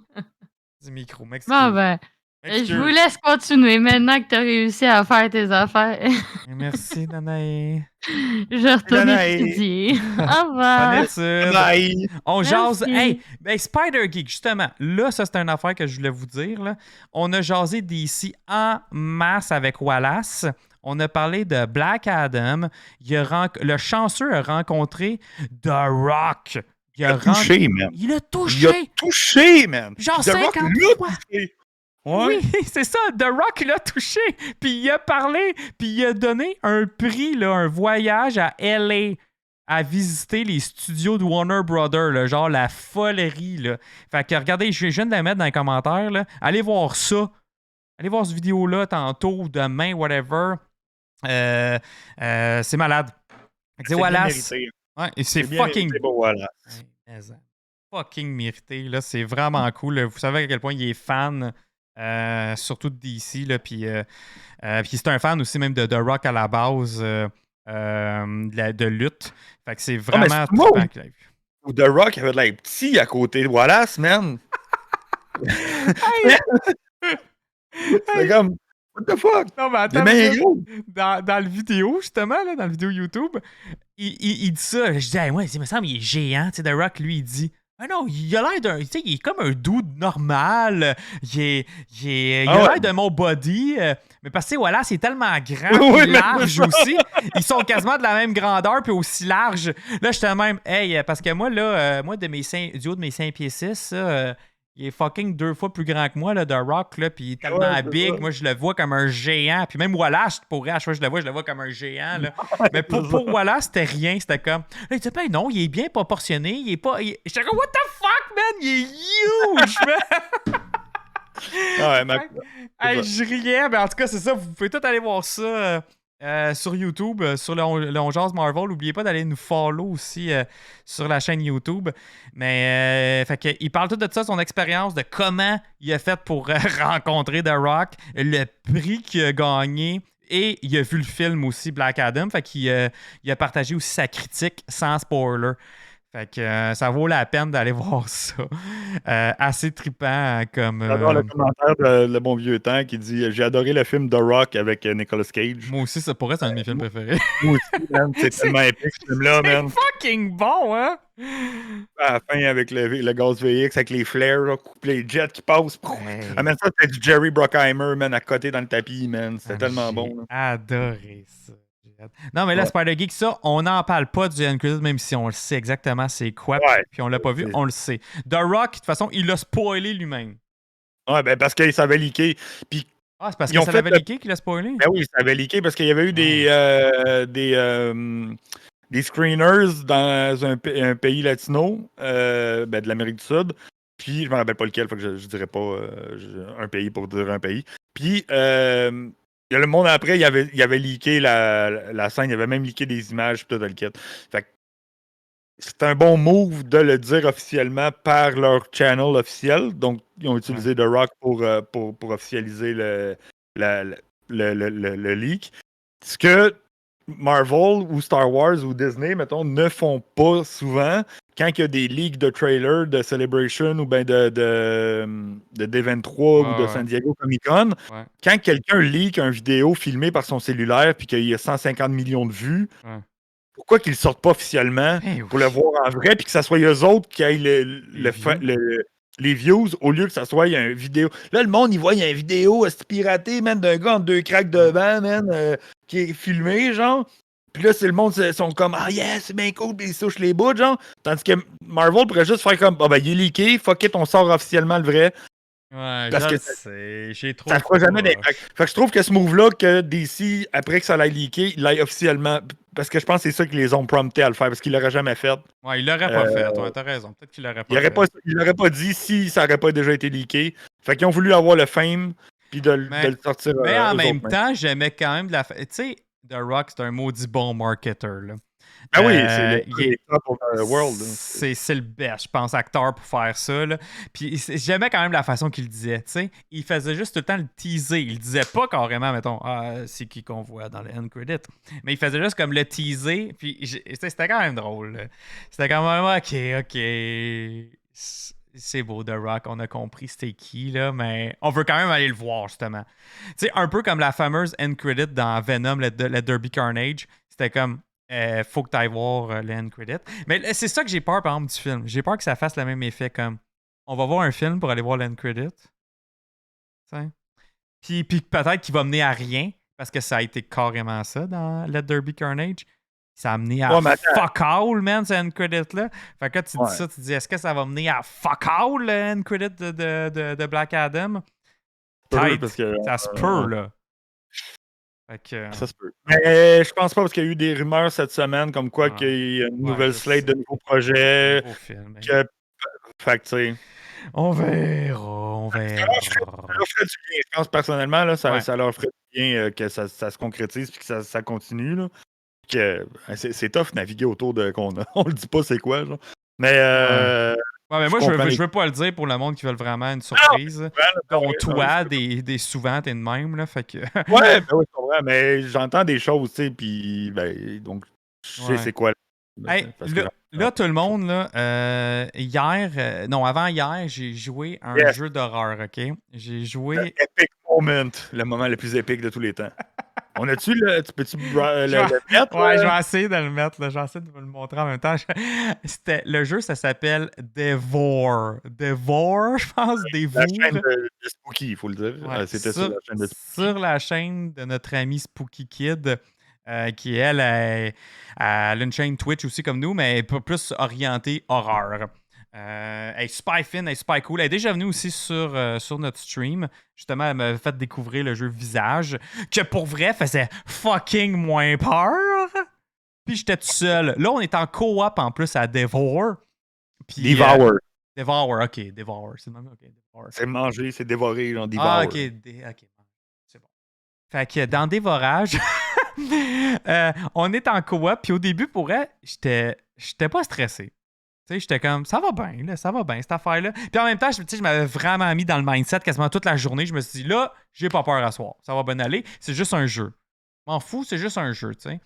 Du micro. Bon, ben. Je vous laisse continuer maintenant que tu as réussi à faire tes affaires. Merci, Danae. Je retourne étudier. Au revoir. Bye. On jase. Hey, ben Spider-Geek, justement. Là, ça, c'est une affaire que je voulais vous dire. Là. On a jasé d'ici en masse avec Wallace. on a parlé de Black Adam. Le chanceux a rencontré The Rock. Il a touché, man. Il a touché. Il a touché, man. Genre The 50 Rock l'a fois. touché. Ouais. Oui, c'est ça. The Rock l'a touché. Puis il a parlé. Puis il a donné un prix, là, un voyage à L.A. à visiter les studios de Warner Brothers, là, genre la folerie. Là. Fait que regardez, je viens de la mettre dans les commentaires. Là. Allez voir ça. Allez voir cette vidéo-là tantôt, demain, whatever. C'est malade. C'est Wallace. Mérité. Ouais, et c'est bien fucking. mérité pour Wallace. Ouais, fucking mérité. Là. C'est vraiment cool. Là. Vous savez à quel point il est fan. Surtout de DC. Là, puis c'est un fan aussi même de The Rock à la base. De lutte. Fait que c'est vraiment trippant qu'il a vu. Ou The Rock avait de l'air petit à côté de Wallace, man. C'est comme, what the fuck? Non, mais attends, dans la vidéo, justement, là, dans la vidéo YouTube, il dit ça. Je dis, hey, moi, il me semble qu'il est géant. Tu sais, The Rock, lui, il dit, ah non, il a l'air d'un. Tu sais, il est comme un dude normal. Il a l'air de mon body. Mais parce que, voilà, c'est tellement grand et large aussi. Ils sont quasiment de la même grandeur puis aussi large. Là, j'étais même, hey, parce que moi, là, du haut de mes 5 pieds 6, il est fucking 2 fois plus grand que moi, là, The Rock, là, puis il est tellement big. Moi, je le vois comme un géant. Puis même Wallace, pour à chaque fois que je le vois comme un géant, là. Mais pour Wallace, c'était rien. C'était comme, là, il disait, ben non, il est bien proportionné. Il est pas. J'étais comme, what the fuck, man? Il est huge, man! Hey, je riais, mais en tout cas, c'est ça. Vous pouvez tout aller voir ça sur YouTube, sur le On Jase Marvel. N'oubliez pas d'aller nous follow aussi sur la chaîne YouTube. Mais fait que, il parle tout de ça, son expérience, de comment il a fait pour rencontrer The Rock, le prix qu'il a gagné. Et il a vu le film aussi, Black Adam. Fait qu'il il a partagé aussi sa critique sans spoiler. Fait que ça vaut la peine d'aller voir ça. Assez trippant comme. J'adore le commentaire de Le Bon Vieux Temps qui dit j'ai adoré le film The Rock avec Nicolas Cage. Moi aussi, ça pourrait être un de mes films préférés. Moi aussi, man. C'est tellement épique ce film-là, man. C'est fucking bon, hein? À la fin, avec le gaz VX, avec les flares, là, les jets qui passent. Hey. Ah, man, ça, c'était du Jerry Bruckheimer, man, à côté dans le tapis, man. C'était tellement bon. Là. Adoré ça. Non, mais là, Spider-Geek, ça, on n'en parle pas du Uncredited, même si on le sait exactement c'est quoi. Puis on l'a pas vu, on le sait. The Rock, de toute façon, il l'a spoilé lui-même. Ouais, ben parce qu'il savait leaker. Puis c'est parce que ça l'avait leaké qu'il a spoilé? Ben oui, ça avait leaké parce qu'il y avait eu des screeners dans un pays latino, de l'Amérique du Sud. Puis, je me rappelle pas lequel, fait que je dirais pas un pays pour dire un pays. Puis, il y a le monde après, il avait leaké la scène, il avait même leaké des images, tout le kit. Fait que c'est un bon move de le dire officiellement par leur channel officiel. Donc, ils ont utilisé The Rock pour officialiser le leak. Ce que Marvel ou Star Wars ou Disney, mettons, ne font pas souvent quand il y a des leaks de trailers de Celebration ou bien de D23 ou de San Diego Comic-Con. Ouais. Quand quelqu'un leak une vidéo filmée par son cellulaire puis qu'il y a 150 millions de vues, pourquoi qu'ils ne sortent pas officiellement pour le voir en vrai puis que ça soit eux autres qui aient les views au lieu que ça soit une vidéo. Là, le monde, il voit, il y a une vidéo piratée, man, d'un gars en 2 cracks devant, man, qui est filmé, genre. Puis là, c'est le monde, ils sont comme, ah yeah, c'est bien cool, puis ils souchent les bouts, genre. Tandis que Marvel pourrait juste faire comme, il est leaké, fuck it, on sort officiellement le vrai. Ouais, parce que j'ai trop. Ça ne fera jamais d'impact. Fait que je trouve que ce move-là, que DC, après que ça l'ait leaké, il l'aille officiellement. Parce que je pense que c'est ça qui les ont promptés à le faire, parce qu'il l'aurait jamais fait. Ouais, il l'aurait pas fait, ouais, t'as raison. Peut-être qu'il l'aurait pas fait. Il l'aurait pas dit si ça n'aurait pas déjà été leaké. Fait qu'ils ont voulu avoir le fame, puis de le sortir. Mais en même temps, j'aimais quand même de la. Tu sais, The Rock, c'est un maudit bon marketer, là. Ah oui, c'est le top of the world. C'est le best, je pense, acteur pour faire ça. Là. Puis j'aimais quand même la façon qu'il le disait. T'sais. Il faisait juste tout le temps le teaser. Il disait pas carrément, mettons, c'est qui qu'on voit dans le end credit. Mais il faisait juste comme le teaser. Puis c'était quand même drôle. Là. C'était quand même OK. C'est beau, The Rock, on a compris c'était qui, là, mais on veut quand même aller le voir, justement. Tu sais, un peu comme la fameuse end credit dans Venom, le Derby Carnage. C'était comme. Faut que tu ailles voir l'end credit. Mais c'est ça que j'ai peur, par exemple, du film. J'ai peur que ça fasse le même effet comme on va voir un film pour aller voir l'end credit. Puis peut-être qu'il va mener à rien. Parce que ça a été carrément ça dans Let There Be Carnage. Ça a amené à Ouais, mais attends. fuck all, man, ce end credit-là. Fait que quand tu dis Ouais. ça, tu dis, est-ce que ça va mener à fuck all, le end credit de Black Adam? Tight. Parce que, Ça se peut, là. Fait que... ça se peut. Mais je pense pas parce qu'il y a eu des rumeurs cette semaine comme quoi Ouais. qu'il y a une Ouais, nouvelle je slate sais. de nouveaux projets. Beau film, mais- Fait que, tu sais. On verra. Ça leur ferait du bien, je pense personnellement, là, ça, Ouais. ça leur ferait du bien que ça se concrétise et que ça continue. Là. Que, c'est tough naviguer autour de qu'on on le dit pas c'est quoi. Genre. Mais Ouais, mais moi, je comprends veux, les- je veux pas le dire pour le monde qui veut vraiment une surprise. Dont ouais, toi, ouais, des souvent, t'es de même, là. Fait que. ouais, ben oui, je comprends, mais j'entends des choses, tu sais, puis ben, donc je sais Ouais. c'est quoi. Hey, Parce que là, tout le monde, là, hier, non, avant-hier, j'ai joué à un Yes. jeu d'horreur, OK? J'ai le joué... epic moment, le moment le plus épique de tous les temps. On a-tu le. Peux-tu le Je vais- mettre? Ouais, je là? vais essayer de le mettre, là. Je vais essayer de vous le montrer en même temps. Le jeu, ça s'appelle Devour. Devour, je pense, La Dévour. chaîne de Spooky, il faut le dire. Ouais, C'était sur la chaîne de Spooky. sur la chaîne de notre ami Spooky Kid, qui, elle a une chaîne Twitch aussi comme nous, mais plus orientée horreur. Elle est super fine, elle est super cool. Elle est déjà venue aussi sur notre stream. Justement, elle m'a fait découvrir le jeu Visage, que pour vrai faisait fucking moins peur. Puis j'étais tout seul. Là, on est en co-op en plus à Devour. Puis, Devour. Devour, ok, Devour. C'est le même, ok, Devour. C'est manger, c'est dévorer, genre Devour. Ah, ok, ok. C'est bon. Fait que dans Dévorage, on est en coop, puis au début, pour elle, j'étais pas stressé. Tu sais, j'étais comme, ça va bien, là, ça va bien, cette affaire-là. Puis en même temps, je m'avais vraiment mis dans le mindset quasiment toute la journée. Je me suis dit, là, j'ai pas peur à soir. Ça va bien aller. C'est juste un jeu. M'en fous, c'est juste un jeu, tu sais.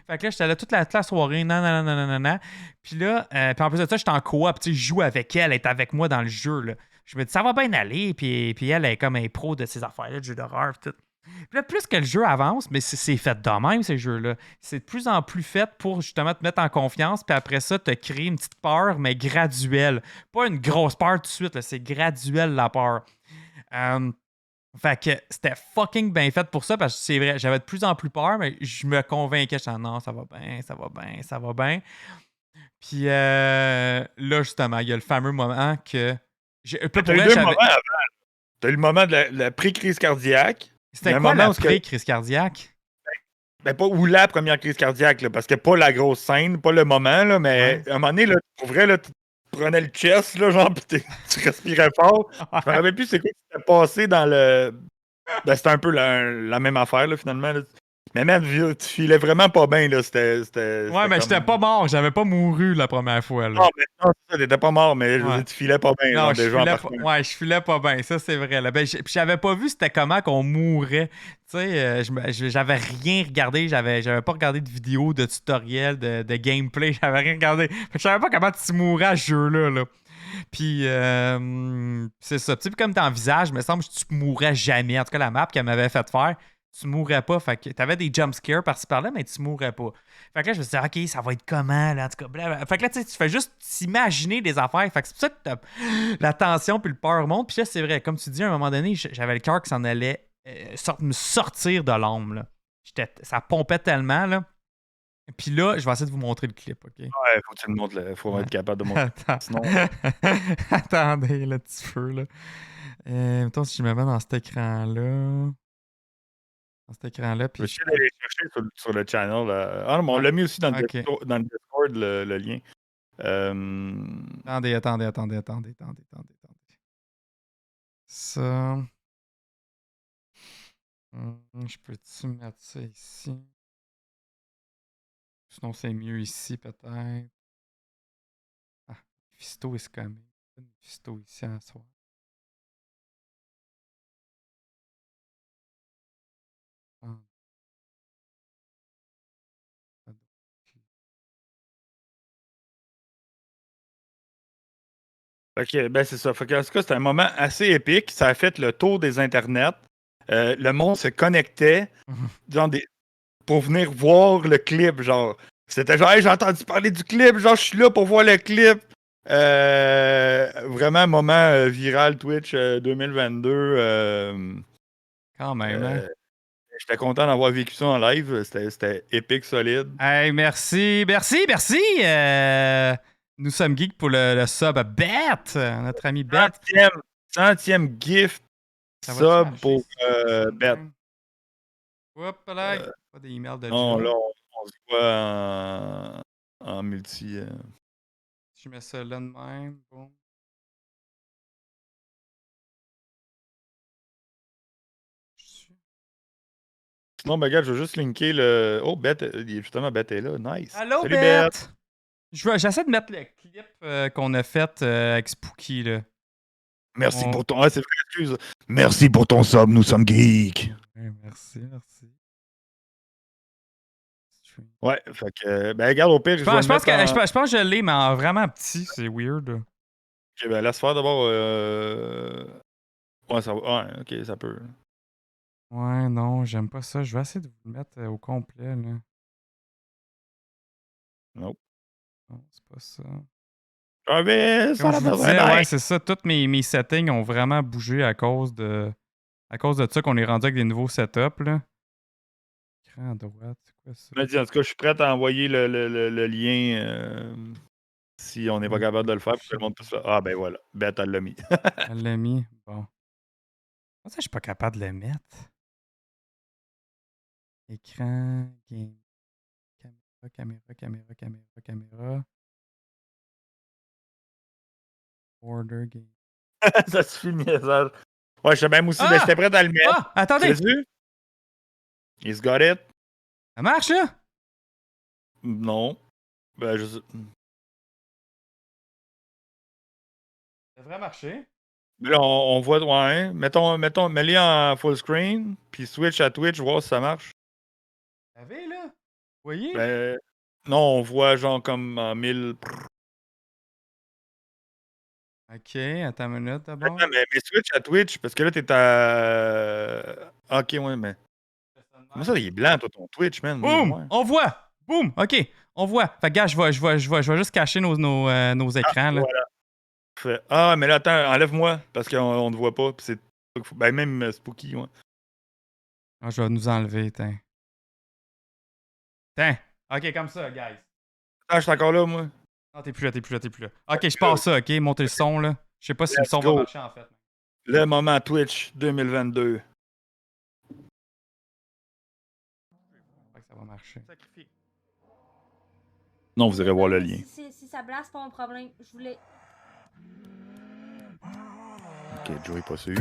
Fait que là, j'étais là toute la soirée, nanana. Puis là, puis en plus de ça, j'étais en coop, tu sais, je joue avec elle, elle est avec moi dans le jeu, là. Je me dis, ça va bien aller, puis elle est comme un pro de ces affaires-là, de jeux d'horreur, tout. Puis là, plus que le jeu avance, mais c'est fait de même, ces jeux-là. C'est de plus en plus fait pour justement te mettre en confiance, puis après ça, te créer une petite peur, mais graduelle. Pas une grosse peur tout de suite, là, c'est graduel la peur. Fait que c'était fucking bien fait pour ça, parce que c'est vrai, j'avais de plus en plus peur, mais je me convainquais, je disais, non, ça va bien, ça va bien, ça va bien. Puis là, justement, il y a le fameux moment que... T'as eu deux moments avant. T'as eu le moment de la pré-crise cardiaque. C'était quoi la pré-crise cardiaque? Ben, pas ou la première crise cardiaque, là, parce que pas la grosse scène, pas le moment, là, mais à un moment donné, là, pour vrai, là, tu prenais le chest, là, genre, pis tu respirais fort. Je me rappelle plus c'est quoi qui s'était passé dans le... Ben, c'était un peu la même affaire, là, finalement. Là. Mais même, tu filais vraiment pas bien, là. C'était ouais, mais comme... j'étais pas mort. J'avais pas mouru la première fois, là. Non, mais non, t'étais pas mort, mais tu filais pas bien. Non, genre, je filais pas bien. Ça, c'est vrai. Là. Ben, puis j'avais pas vu c'était comment qu'on mourait. Tu sais, j'avais rien regardé. J'avais pas regardé de vidéo, de tutoriel, de gameplay. J'avais rien regardé. Fait que je savais pas comment tu mourais à ce jeu-là, là. Puis, c'est ça. Tu sais, comme dans Visage, il me semble que tu mourrais jamais. En tout cas, la map qu'elle m'avait fait faire, tu mourrais pas. Fait que t'avais des jumpscares par-ci par-là, mais tu mourrais pas. Fait que là, je me suis dit, OK, ça va être comment, là? En tout cas, blablabla. Fait que là, tu sais, tu fais juste t'imaginer des affaires. Fait que c'est pour ça que la tension puis le peur monte. Puis là, c'est vrai, comme tu dis, à un moment donné, j'avais le cœur qui s'en allait me sortir de l'âme, là. Ça pompait tellement, là. Puis là, je vais essayer de vous montrer le clip, OK? Ouais, faut que tu le montres, là. Faut être capable de montrer. Sinon... Attendez, le petit feu, là. Mettons, si je me mets dans cet écran-là... Puis je vais aller chercher sur le channel. Ah non, mais on l'a mis aussi dans le Discord, le lien. Attendez. Ça... je peux-tu mettre ça ici? Sinon, c'est mieux ici, peut-être. Ah, Fisto is coming. Fisto ici à soir. Ok, ben c'est ça. Fait que, en tout cas, c'était un moment assez épique. Ça a fait le tour des internets. Le monde se connectait genre pour venir voir le clip. Genre, c'était genre, hey, j'ai entendu parler du clip. Genre, je suis là pour voir le clip. Vraiment, moment viral Twitch 2022. Quand même, hein? j'étais content d'avoir vécu ça en live. C'était épique, solide. Hey, merci. Nous sommes geeks pour le sub à Beth, notre ami Beth. Centième gift Ça va-tu sub marcher, pour ça? Beth. Hop là, pas des emails de Non, Joe. là, on se voit en multi. Je mets ça là de même. Bon. Sinon, ben, regarde, je vais juste linker le. Oh, Beth, justement, Beth est là. Nice. Allô, Salut, Beth! J'essaie de mettre le clip qu'on a fait avec Spooky, là. Merci pour ton. Ah, c'est vrai, excuse. Merci pour ton sub, nous sommes geeks. Ouais, merci. Ouais, fait que. Ben, regarde, au pire, Je pense que je l'ai, mais en vraiment petit, c'est weird. Ok, ben, laisse faire d'abord. Ouais, ça va. Ouais, ok, ça peut. Ouais, non, j'aime pas ça. Je vais essayer de vous le mettre au complet, là. Nope. Non, c'est pas ça. Jarvis, Comme je vous disais, ouais, c'est ça. Tous mes settings ont vraiment bougé à cause de ça qu'on est rendu avec des nouveaux setups, là. Écran à droite, c'est quoi ça? Je me dis, en tout cas, je suis prêt à envoyer le lien si on n'est pas capable de le faire pour que le monde puisse faire. Ah, ben voilà. Beth, elle l'a mis. Elle l'a mis. Bon. Comment ça, je suis pas capable de le mettre? Écran, game. Caméra. Order, game. Ça suffit le message. Ouais, je sais même aussi, ben, j'étais prêt à le mettre. Ah! Attendez! Tu l'as vu? He's got it. Ça marche, là? Non. Ben, je sais. Ça devrait marcher. Là, on voit, ouais. Mets-les en full screen, puis switch à Twitch, voir si ça marche. Vous avez, là? Vous voyez? Ben, non, on voit genre comme en 1000. Ok, attends une minute d'abord. Attends, mais switch à Twitch, parce que là, t'es à. Ok, ouais, mais. Comment ça, il est blanc, toi, ton Twitch, man? Boum! Ouais. On voit! Boum! Ok, on voit. Fait que, gars, je vais juste cacher nos écrans, là. Voilà. Fait, ah, mais là, attends, enlève-moi, parce qu'on ne te voit pas. Puis c'est. Ben, même Spooky, ouais. Ah, je vais nous enlever, tiens. Ok, comme ça, guys. Ah, je suis encore là, moi. Ah, t'es plus là. Ok, je pars ça, ok? Montez le son, là. Je sais pas si le son va marcher, en fait. Le moment Twitch 2022. Ça va marcher. Non, vous irez voir le lien. Si ça blast, pas mon problème. Je voulais. Ok, Joe est pas sûr.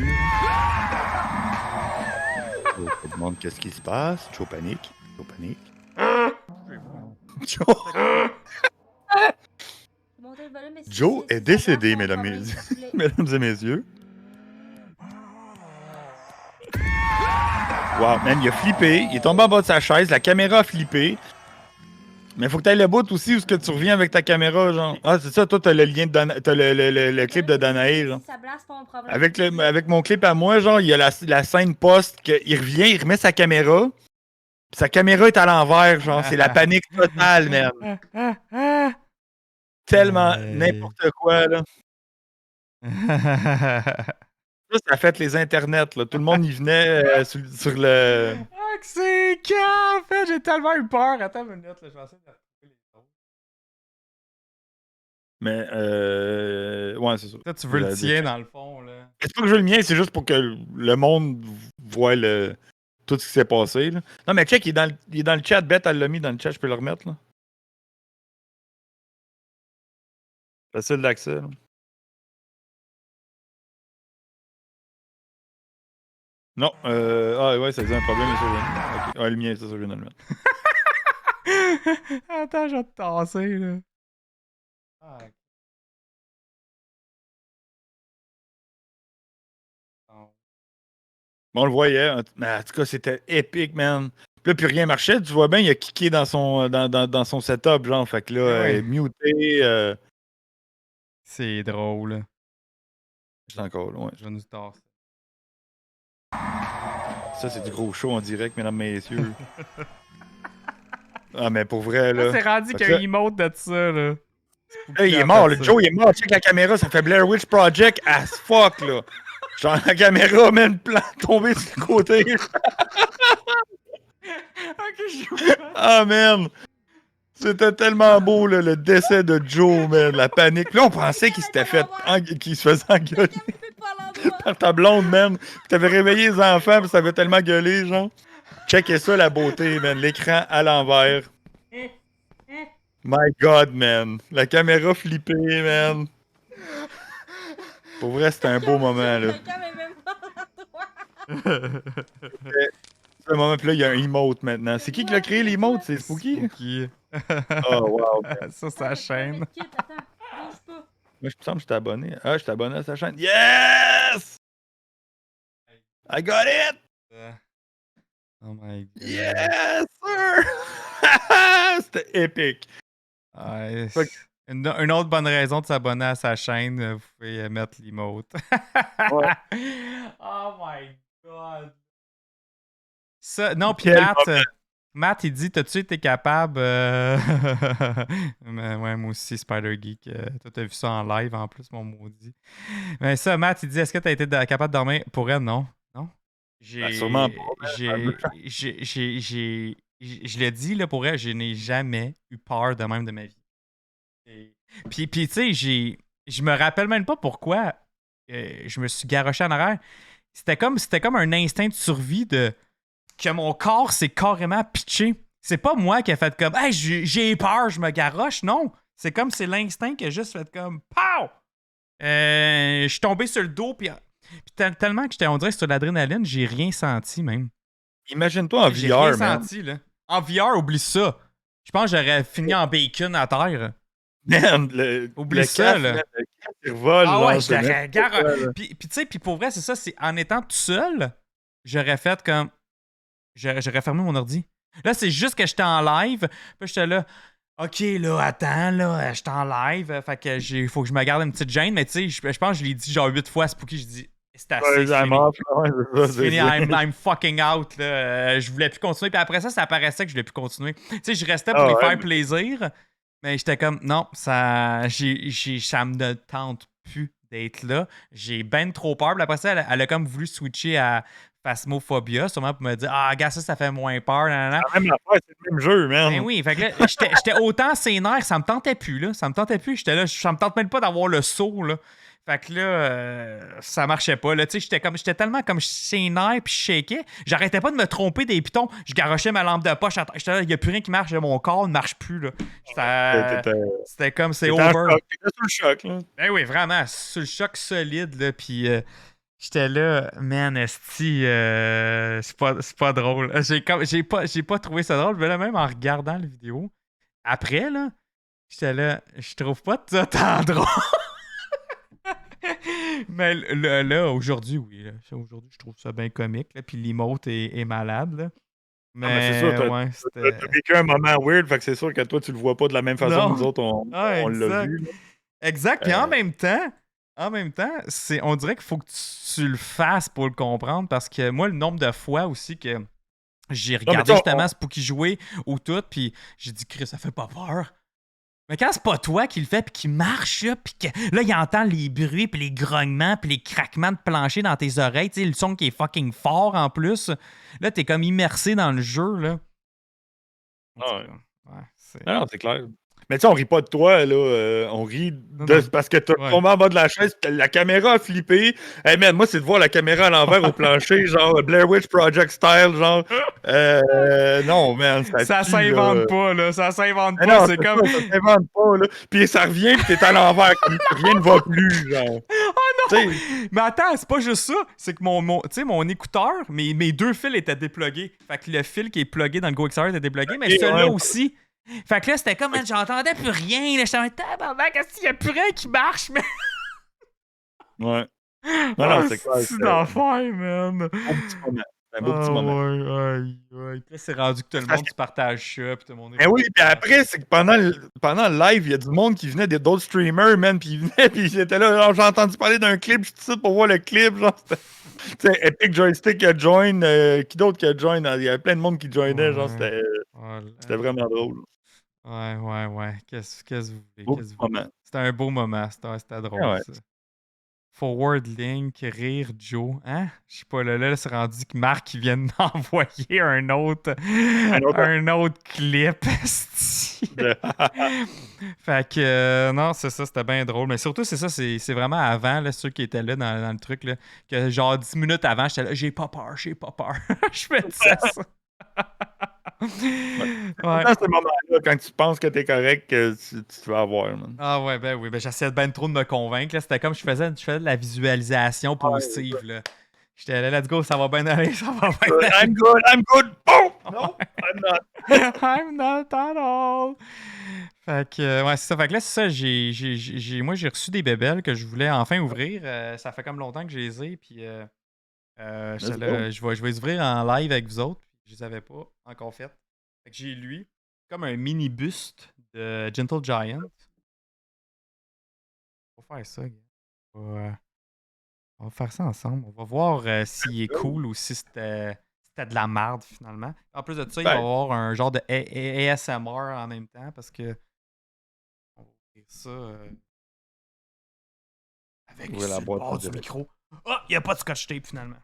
Joe se demande qu'est-ce qui se passe. Joe panique. Joe est décédé, mesdames et messieurs. Wow, man, il a flippé. Il est tombé en bas de sa chaise. La caméra a flippé. Mais faut que tu ailles le bout aussi où est-ce que tu reviens avec ta caméra, genre. Ah, c'est ça, toi, t'as le lien de t'as le clip de Danae, genre. Avec mon clip à moi, genre, il y a la scène post qu'il revient, il remet sa caméra. Puis sa caméra est à l'envers, genre. C'est la panique totale, man. Tellement n'importe quoi, là. Ça a fait les internets, là. Tout le monde y venait sur le. Ah, que c'est calme! En fait, j'ai tellement eu peur. Attends une minute, là. Je vais essayer de retrouver les autres. Mais, ouais, c'est ça. Toi, tu veux le tien, dans le fond, là. C'est pas que je veux le mien, c'est juste pour que le monde voit tout ce qui s'est passé, là. Non, mais check, il est dans le chat. Beth, elle l'a mis dans le chat. Je peux le remettre, là. Facile d'accès, là. Non, ah ouais, ça faisait un problème, mais ça, okay. Ah, le mien, c'est ça, je viens de le mettre. Attends, je vais te tasser, là. Ah, ok. Bon, on le voyait, mais en tout cas, c'était épique, man. Puis là, plus rien marchait, tu vois bien, il a kické dans son setup, genre, fait que là, Ouais. muté. C'est drôle. C'est encore, ouais. Je vais nous tasser. Ça, c'est du gros show en direct, mesdames, messieurs. Ah, mais pour vrai, là. Là, c'est rendu qu'il y a un emote de ça, là. Là, il est mort, le Joe, il est mort. Check la caméra, ça fait Blair Witch Project as fuck, là. Genre, la caméra, man, plan tombé sur le côté. Ok, j'ai Ah, man! C'était tellement beau, là, le décès de Joe, man, la panique. Là, on pensait qu'il s'était fait... qu'il se faisait engueuler par ta blonde, man. Puis t'avais réveillé les enfants, puis ça avait tellement gueulé, genre. Checkez ça, la beauté, man. L'écran à l'envers. My God, man. La caméra flippée, man. Pour vrai, c'était un beau moment, là. Quelqu'un mais même pas dans toi. C'est un moment, puis là, il y a un emote maintenant. C'est qui l'a créé, l'emote? C'est Spooky? Spooky. Oh, wow. Ça, sa chaîne. Attends, bouge pas. Moi, je me semble que j'étais abonné. Ah, je suis abonné à sa chaîne. Yes! I got it! Oh my god. Yes, sir! C'était épique. Ouais, Fait que- une autre bonne raison de s'abonner à sa chaîne, vous pouvez mettre l'emote. Ouais. Oh my god. Ça, non, puis Quel Matt, il dit, t'as-tu été capable... Mais ouais, moi aussi, Spider Geek. Toi, t'as vu ça en live en plus, mon maudit. Mais ça, Matt, il dit, est-ce que t'as été capable de dormir? Pour elle, non. Non? Ben, sûrement pas. Je l'ai dit, là, pour elle, je n'ai jamais eu peur de même de ma vie. Puis tu sais, je me rappelle même pas pourquoi je me suis garoché en arrière. C'était comme un instinct de survie de que mon corps s'est carrément pitché. C'est pas moi qui a fait comme hey, j'ai peur, je me garoche. Non, c'est comme c'est l'instinct qui a juste fait comme pow! Je suis tombé sur le dos puis tellement que j'étais on dirait sur l'adrénaline, j'ai rien senti même. Imagine-toi en J'ai VR, rien man. senti là. En VR, oublie ça. Je pense que j'aurais fini en bacon à terre. Man, Oublie le ça, casque, là. man, le casque, il revole. Ah ouais, genre, je c'est l'aurais n'importe quoi, là. Puis tu sais, puis pour vrai, c'est ça, c'est en étant tout seul, j'aurais fait comme. J'aurais fermé mon ordi. Là, c'est juste que j'étais en live. Puis j'étais là. OK, là, attends, là, j'étais en live. Fait que faut que je me garde une petite gêne. Mais tu sais, je pense que je l'ai dit genre 8 fois à Spooky. Je dis, c'est assez. Ouais, c'est I'm fini. off, là, ouais, c'est ça, C'est fini, c'est- I'm fucking out. Là. Je voulais plus continuer. Puis après ça, ça apparaissait que je voulais plus continuer. Tu sais, je restais pour Ah les ouais, faire mais- plaisir. Mais j'étais comme, non, ça me tente plus d'être là. J'ai ben trop peur. Puis après ça, elle a comme voulu switcher à Phasmophobia, sûrement pour me dire, ah, gars, ça fait moins peur. Nanana. La même affaire, c'est le même jeu, man. Ben oui, fait que là, j'étais autant sénère, ça me tentait plus, là. Ça me tentait plus. J'étais là, ça me tente même pas d'avoir le saut, là. Fait que là, ça marchait pas. Là, tu sais, j'étais tellement comme sénère puis je shakeais. J'arrêtais pas de me tromper des pitons. Je garochais ma lampe de poche. J'étais là, il y a plus rien qui marche. Mon corps ne marche plus, là. C'était comme, c'est T'étais en over. choc, t'étais sur le choc, là. Ben oui, vraiment, sur le choc solide, là. Puis j'étais là, man, esti, c'est pas drôle. J'ai pas trouvé ça drôle. Mais là, même en regardant la vidéo, après, là, j'étais là, je trouve pas ça tant drôle. Mais là, aujourd'hui, oui. Là, aujourd'hui, je trouve ça bien comique. Là, puis l'emote est malade. Là. Mais c'est sûr, ouais, t'as vécu un moment weird, fait que c'est sûr que toi, tu le vois pas de la même façon Non. que nous autres, on l'a exact. vu. Là. Exact. Puis en même temps, on dirait qu'il faut que tu le fasses pour le comprendre parce que moi, le nombre de fois aussi que j'ai regardé justement Spooky jouer ou tout, puis j'ai dit, Chris, ça fait pas peur. Mais quand c'est pas toi qui le fais puis qui marche, là, puis que là, il entend les bruits, puis les grognements, puis les craquements de plancher dans tes oreilles, tu sais, le son qui est fucking fort en plus. Là, t'es comme immersé dans le jeu, là. Ah ouais. Ouais, Non, c'est clair. Mais tu sais, on rit pas de toi, là. On rit parce que t'as tombé en bas de la chaise, pis la caméra a flippé. Hey man, moi, c'est de voir la caméra à l'envers au plancher, genre Blair Witch Project style, genre. Non, man. Ça s'invente pas, là. Ça s'invente pas. Non, c'est comme. Ça s'invente pas, là. Puis ça revient, pis t'es à l'envers, comme rien ne va plus, genre. Oh non! Mais attends, c'est pas juste ça. C'est que mon écouteur, mes deux fils étaient déplugués. Fait que le fil qui est plugué dans le GoXR était déplugué, mais celui-là aussi. Fait que là, c'était comme, j'entendais plus rien. J'étais en tabarnak, qu'est-ce qu'il y a plus rien qui marche, mais. Ouais. Non, c'est clair. C'est d'enfer, man. Un petit moment. Un beau petit moment. Ouais. Puis là, c'est rendu que tout le monde tu partages ça. Puis tout le monde Ben oui, puis après, c'est que pendant le live, il y a du monde qui venait d'autres streamers, man, puis ils venaient, puis ils étaient là, genre, j'ai entendu parler d'un clip, je suis ici pour voir le clip, genre, tu sais, Epic Joystick a join, qui d'autre qui a join, il y avait plein de monde qui joinait, genre, c'était vraiment drôle. Ouais. Qu'est-ce que vous voulez? Beau moment. C'était un beau moment, c'était drôle, Ouais. ça. Forward link, rire Joe. Hein? Je sais pas, là, c'est rendu que Marc il vient d'envoyer un autre clip. Fait que, non, c'est ça, c'était bien drôle. Mais surtout, c'est ça, c'est vraiment avant, là, ceux qui étaient là dans le truc, là, que genre 10 minutes avant, j'étais là, j'ai pas peur. Je fais ça. Dans ce moment-là, quand tu penses que t'es correct, que tu vas avoir, man. Ah ouais, ben oui, ben j'essayais ben trop de me convaincre. Là. C'était comme je faisais de la visualisation positive. Là. J'étais là, let's go, ça va bien aller, ça va bien aller. I'm good, boom! No, I'm not. I'm not at all. Fait que, ouais, c'est ça. Fait que là, c'est ça, moi, j'ai reçu des bébelles que je voulais enfin ouvrir. Ça fait comme longtemps que je les ai, puis j'étais là, je vais les ouvrir en live avec vous autres. Je les avais pas encore faites. Fait que j'ai lui, comme un mini buste de Gentle Giant. On va faire ça, gars. On va faire ça ensemble. On va voir s'il est cool ou si c'était de la merde finalement. En plus de ça, il va y avoir un genre de ASMR en même temps parce que on va ouvrir ça avec la boîte du micro. Ah, il n'y a pas de scotch tape finalement.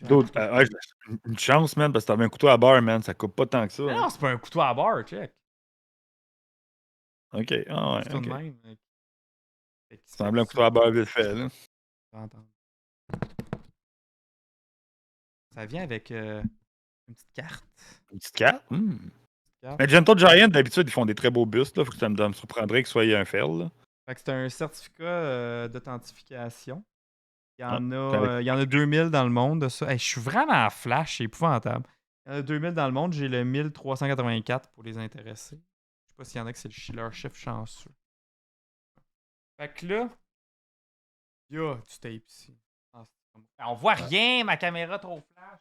Une chance, man, parce que t'avais un couteau à beurre, man. Ça coupe pas tant que ça. Non, c'est pas un couteau à beurre, check. Ok, ah ouais. C'est tout de même. Ça semble un couteau à beurre vite fait, là. Ça vient avec une petite carte. Une petite carte? Mais Gentle Giant, d'habitude, ils font des très beaux bustes. Là. Faut que ça me surprendrait que ce soit un fer. Là. Fait que c'est un certificat d'authentification. Il y en a 2000 dans le monde de ça. Hey, je suis vraiment flash, c'est épouvantable. Il y en a 2000 dans le monde, j'ai le 1384 pour les intéressés. Je sais pas s'il y en a que c'est leur chiffre chanceux. Fait que là, il y a du tape ici. On voit rien, ma caméra trop flash.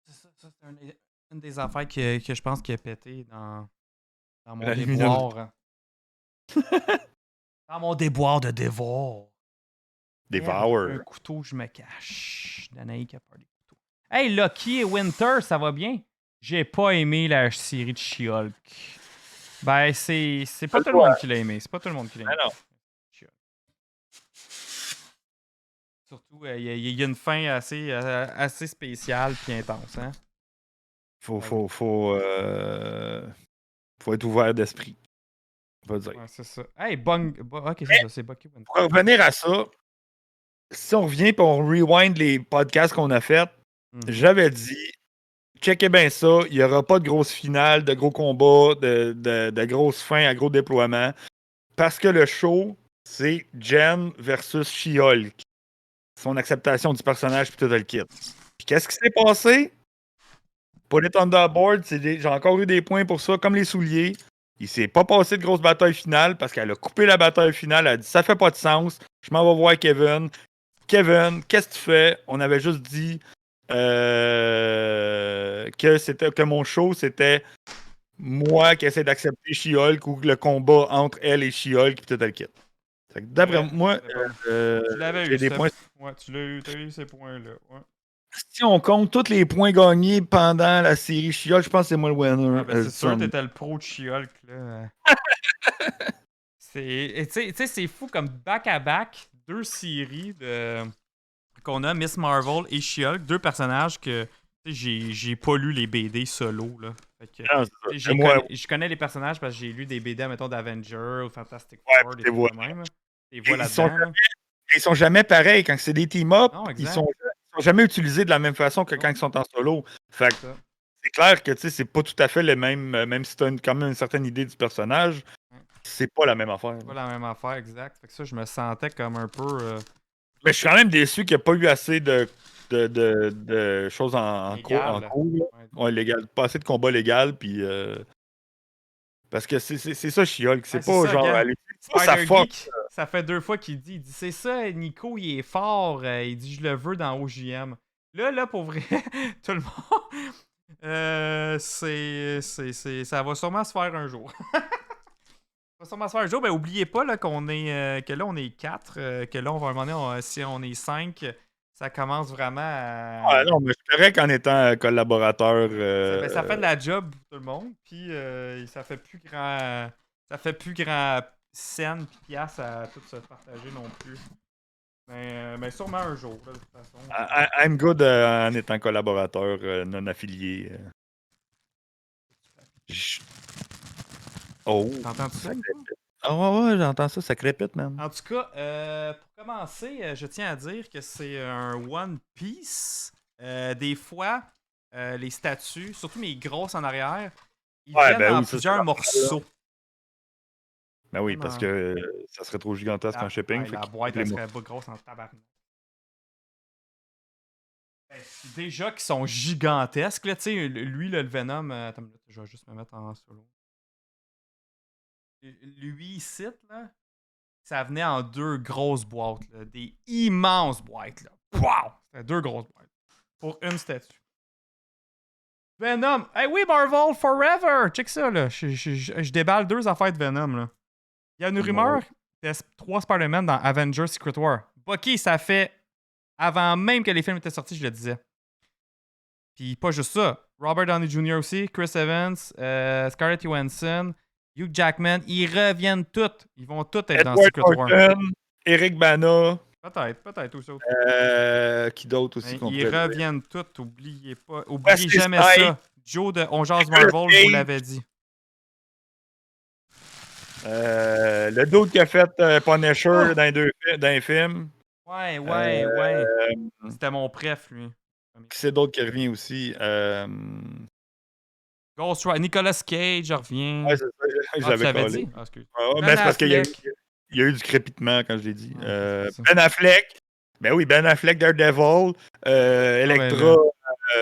Ça c'est une des affaires que je pense qui a pété dans mon déboire. Dans mon déboire de dévore. Devour. Un couteau, je me cache. Danaï qui a peur des couteaux. Hey, Lucky et Winter, ça va bien? J'ai pas aimé la série de She-Hulk. Ben, c'est pas tout le monde qui l'a aimé. C'est pas tout le monde qui l'a aimé. Ah non. Surtout, il y a une fin assez spéciale et intense. Hein? Faut être ouvert d'esprit. On va dire. Ouais, c'est ça. Hey, ok, c'est ça, c'est Bucky. Pour revenir à ça, si on revient et on rewind les podcasts qu'on a faits, j'avais dit, checkez bien ça, il n'y aura pas de grosse finale, de gros combats, de grosses fins à gros déploiements. Parce que le show, c'est Jen versus She-Hulk. Son acceptation du personnage puis tout le kit. Puis qu'est-ce qui s'est passé? Put it on the board, j'ai encore eu des points pour ça, comme les souliers. Il s'est pas passé de grosse bataille finale parce qu'elle a coupé la bataille finale. Elle a dit ça fait pas de sens. Je m'en vais voir Kevin. Kevin, qu'est-ce que tu fais? On avait juste dit que mon show c'était moi qui essaie d'accepter She-Hulk ou le combat entre elle et She-Hulk et tout le kit. D'après moi, j'ai des points. Ouais, tu as eu ces points-là. Ouais. Si on compte tous les points gagnés pendant la série She-Hulk, je pense que c'est moi le winner. Ah, ben c'est sûr que t'étais le pro de She-Hulk. Là. C'est fou comme back-à-back, deux séries qu'on a, Miss Marvel et She-Hulk, deux personnages que j'ai pas lu les BD solo. Là. Fait que, je connais les personnages parce que j'ai lu des BD, mettons, d'Avengers ou Fantastic Four, des trucs même. Ils sont jamais pareils quand c'est des team-up. Ils sont jamais utilisés de la même façon que quand ils sont en solo. Fait que c'est clair que c'est pas tout à fait le même si tu as quand même une certaine idée du personnage, c'est pas la même affaire. C'est pas la même affaire, exact. Fait que ça, je me sentais comme un peu. Mais je suis quand même déçu qu'il n'y a pas eu assez de choses en cours. Ouais, légal. Pas assez de combats légaux, puis. Parce que c'est ça, She-Hulk. C'est pas ça, genre. Ça fait 2 fois qu'il dit c'est ça, Nico, il est fort. Il dit je le veux dans OGM. Là, pour vrai, tout le monde. Ça va sûrement se faire un jour. Ça va sûrement se faire un jour. Ben, oubliez pas là, que là, on est 4. Que là, on va demander si on est 5. Ça commence vraiment à. Ah non, mais je dirais qu'en étant collaborateur. Ça fait de la job pour tout le monde. Puis ça fait plus grand. Ça fait plus grand. scène pis piastres à tout se partager non plus. Mais sûrement un jour, là, de toute façon. I'm good en étant collaborateur non affilié. Oh! T'entends ça? Ah ouais, j'entends ça, ça crépite, man. En tout cas, pour commencer, je tiens à dire que c'est un One Piece. Des fois, les statues, surtout mes grosses en arrière, ils viennent en plusieurs morceaux. Ben oui, parce que ça serait trop gigantesque en shipping. La boîte, elle serait pas grosse en tabarnak. Déjà qu'ils sont gigantesques, là, tu sais, lui, là, le Venom, attends une minute, je vais juste me mettre en solo. Lui, ici, là, ça venait en 2 grosses boîtes, là, des immenses boîtes, là. Wow! C'était 2 grosses boîtes pour une statue. Venom! Hey, oui, Marvel Forever! Check ça, là. Je déballe 2 affaires de Venom, là. Il y a une rumeur de 3 Spider-Man dans Avengers Secret War. Bucky, ça fait avant même que les films étaient sortis, je le disais. Puis pas juste ça. Robert Downey Jr. aussi, Chris Evans, Scarlett Johansson, Hugh Jackman, ils reviennent tous. Ils vont tous être dans Secret War. Eric Bana. Peut-être aussi. Qui d'autre aussi qu'on ils pourrait reviennent tous, oubliez pas. Oubliez jamais ça. Joe de On Jase Marvel vous l'avait dit. Le dude qui a fait Punisher dans les films. Ouais. C'était mon préf, lui. Qui c'est d'autre qui revient aussi? Ghost Rider, Nicolas Cage revient. Ouais, c'est ça, je l'avais l'avais dit. dit? Excuse. Mais c'est parce qu'il y a eu du crépitement quand je l'ai dit. Ben Affleck. Ben oui, Ben Affleck, Daredevil, Electra.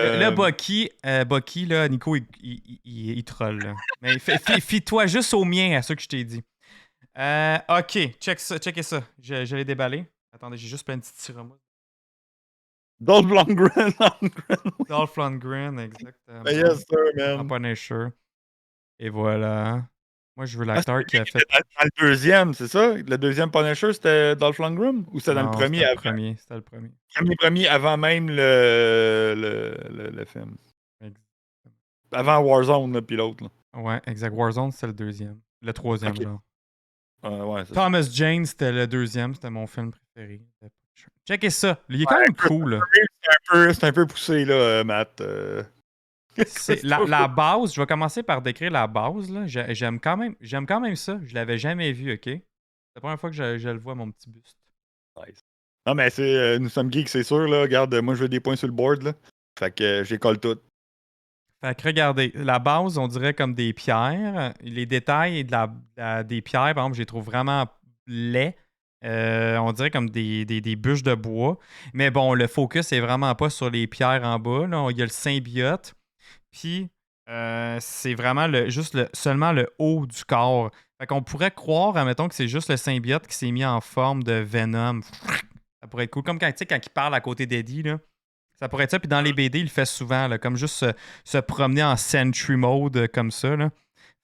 Là, Bucky, là, Nico, il troll. Là. Mais fie-toi juste au mien, à ce que je t'ai dit. Ok, checkez ça. Je l'ai déballé. Attendez, j'ai juste plein de petits tiramouses. Dolph Lundgren. Dolph Lundgren, exactement. Yes, sir, man. En Punisher. Et voilà. Moi, je veux l'acteur qui a fait... Dans le deuxième, c'est ça? Le deuxième Punisher, c'était Dolph Lundgren? Ou c'était dans le premier? C'était le premier. Premier avant même le film. Exactement. Avant Warzone, puis l'autre. Ouais, exact. Warzone, c'était le deuxième. Le troisième, okay. Genre. Ouais, Thomas Jane, c'était le deuxième. C'était mon film préféré. Checkez ça. Il est quand même cool. C'est un peu poussé, là, Matt. La base, je vais commencer par décrire la base. Là. J'aime quand même ça. Je l'avais jamais vu, OK? C'est la première fois que je le vois, mon petit buste. Nice. Non, mais nous sommes geeks, c'est sûr. Là. Regarde, moi, je veux des points sur le board. Là. Fait que j'école tout. Fait que regardez, la base, on dirait comme des pierres. Les détails des pierres, par exemple, je les trouve vraiment laids. On dirait comme des bûches de bois. Mais bon, le focus est vraiment pas sur les pierres en bas. Là. Il y a le symbiote. Puis, c'est vraiment seulement le haut du corps. Fait qu'on pourrait croire, admettons, que c'est juste le symbiote qui s'est mis en forme de Venom. Ça pourrait être cool. Comme quand il parle à côté d'Eddie, là. Ça pourrait être ça. Puis dans les BD, il le fait souvent, là, comme juste se promener en Sentry Mode comme ça. Là.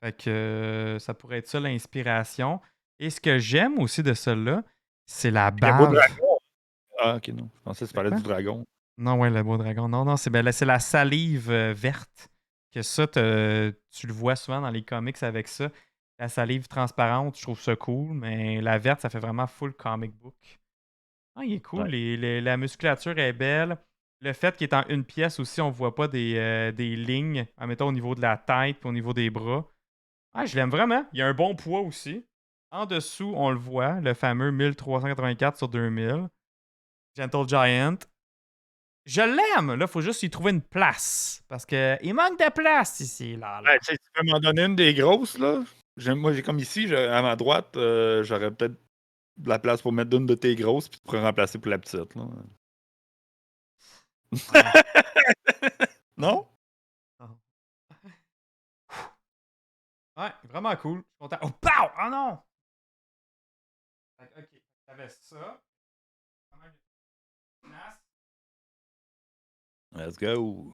Fait que ça pourrait être ça l'inspiration. Et ce que j'aime aussi de celle-là, c'est la bave. Le beau dragon. Ah, ok, non. Je pensais que tu parlais du dragon. Non, ouais, le beau dragon. Non, c'est la salive verte. Que ça, tu le vois souvent dans les comics avec ça. La salive transparente, je trouve ça cool, mais la verte, ça fait vraiment full comic book. Ah, il est cool. Ouais. La musculature est belle. Le fait qu'il est en une pièce aussi, on voit pas des lignes, admettons, au niveau de la tête et au niveau des bras. Ah, je l'aime vraiment. Il y a un bon poids aussi. En dessous, on le voit, le fameux 1384 sur 2000. Gentle Giant. Je l'aime! Là, il faut juste y trouver une place. Parce qu'il manque de place ici. Là. Ouais, tu peux m'en donner une des grosses, là? Moi, j'ai comme ici, à ma droite, j'aurais peut-être de la place pour mettre une de tes grosses, puis tu pourrais remplacer pour la petite, là. Non? Ouais, vraiment cool. Je suis content. Oh, pow! Oh non! Ok, t'avais ça. Let's go.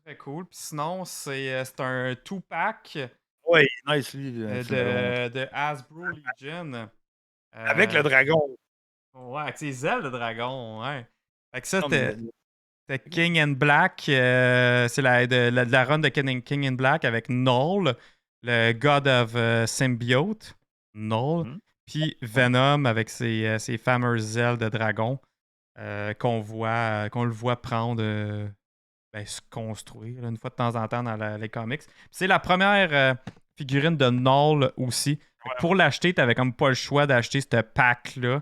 Très cool. Puis sinon, c'est un 2-pack. Oui, nice, lui. De Hasbro Legion. Avec le dragon. Ouais, avec ses ailes de dragon, ouais. Fait que ça, c'était King and Black. C'est la run de King and Black avec Null, le God of Symbiote. Null. Puis Venom avec ses fameuses ailes de dragon qu'on le voit prendre, se construire là, une fois de temps en temps dans les comics. Puis c'est la première figurine de Null aussi. Fait que pour l'acheter, t'avais comme pas le choix d'acheter ce pack-là,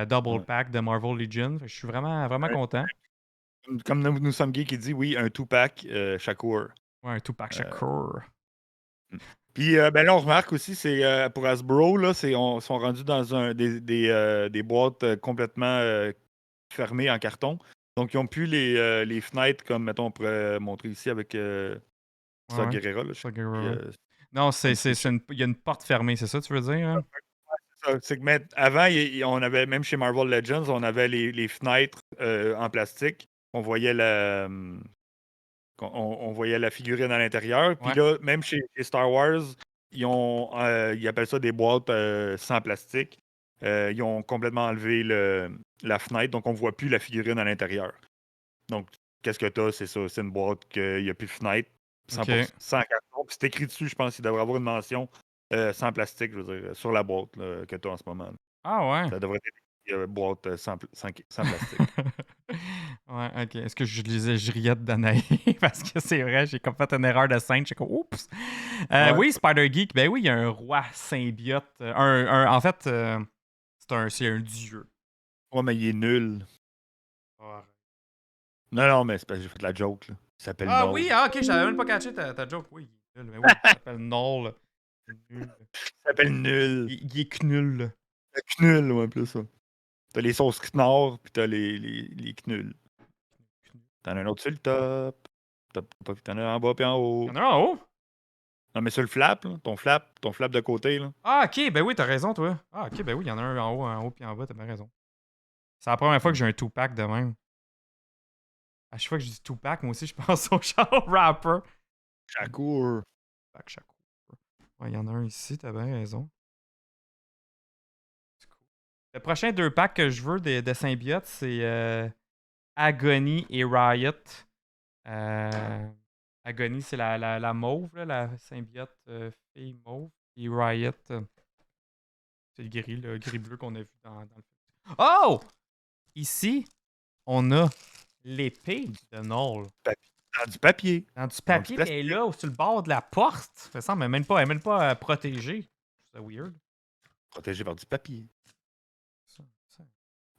Double Pack de Marvel Legion. Fait que je suis vraiment, vraiment content. Comme nous sommes gays qui dit, oui, un 2-pack Shakur. Ouais, un 2-pack Shakur. Puis là, on remarque aussi, c'est pour Hasbro, là, sont rendus dans des boîtes complètement fermées en carton. Donc, ils n'ont plus les fenêtres comme, mettons, on pourrait montrer ici avec Saw Gerrera. Non, il y a une porte fermée, c'est ça que tu veux dire? Hein? C'est que avant, on avait, même chez Marvel Legends, on avait les fenêtres en plastique. On voyait on voyait la figurine à l'intérieur. Puis là, même chez Star Wars, ils appellent ça des boîtes sans plastique. Ils ont complètement enlevé la fenêtre, donc on ne voit plus la figurine à l'intérieur. Donc, qu'est-ce que tu as? C'est ça, c'est une boîte qu'il n'y a plus de fenêtre, 100%, sans carton. Puis c'est écrit dessus, je pense qu'il devrait avoir une mention sans plastique, je veux dire, sur la boîte là, que tu as en ce moment. Ah ouais? Ça devrait être une boîte sans plastique. Ouais, ok. Est-ce que je lisais Juliette Danaï? Parce que c'est vrai, j'ai comme fait une erreur de scène. J'ai comme, oups! Oui, Spider-Geek, ben oui, il y a un roi symbiote. En fait, c'est un dieu. Ouais, mais il est nul. Oh. Non, mais c'est parce que j'ai fait de la joke. Là. Il s'appelle Ah Null. oui, ok, j'avais même pas catché ta joke. Oui, il est nul. Mais oui, il s'appelle Null. Il s'appelle Nul. Il est knull. Knull, ouais, plus ça. T'as les sauces Knorr, puis t'as les Knull. T'en as un autre sur le top. T'en as un en bas puis en haut. Y'en a un en haut? Non, mais sur le flap, là, ton flap de côté. Là. Ah, ok, ben oui, t'as raison, toi. Ah, ok, ben oui, il y en a un en haut puis en bas, t'as bien raison. C'est la première fois que j'ai un 2-pack de même. À chaque fois que je dis 2-pack, moi aussi, je pense au genre rapper. Shakur. Shakur. Ouais, il y en a un ici, t'as bien raison. C'est cool. Le prochain 2-pack que je veux de symbiotes, c'est Agony et Riot. Agony, c'est la mauve, là, la symbiote fille mauve. Et Riot, c'est le gris-bleu qu'on a vu dans le film. Oh! Ici, on a l'épée de Null. Dans du papier. Dans du papier, mais elle est là, sur le bord de la porte. Ça semble même pas protégée. C'est weird. Protégé par du papier.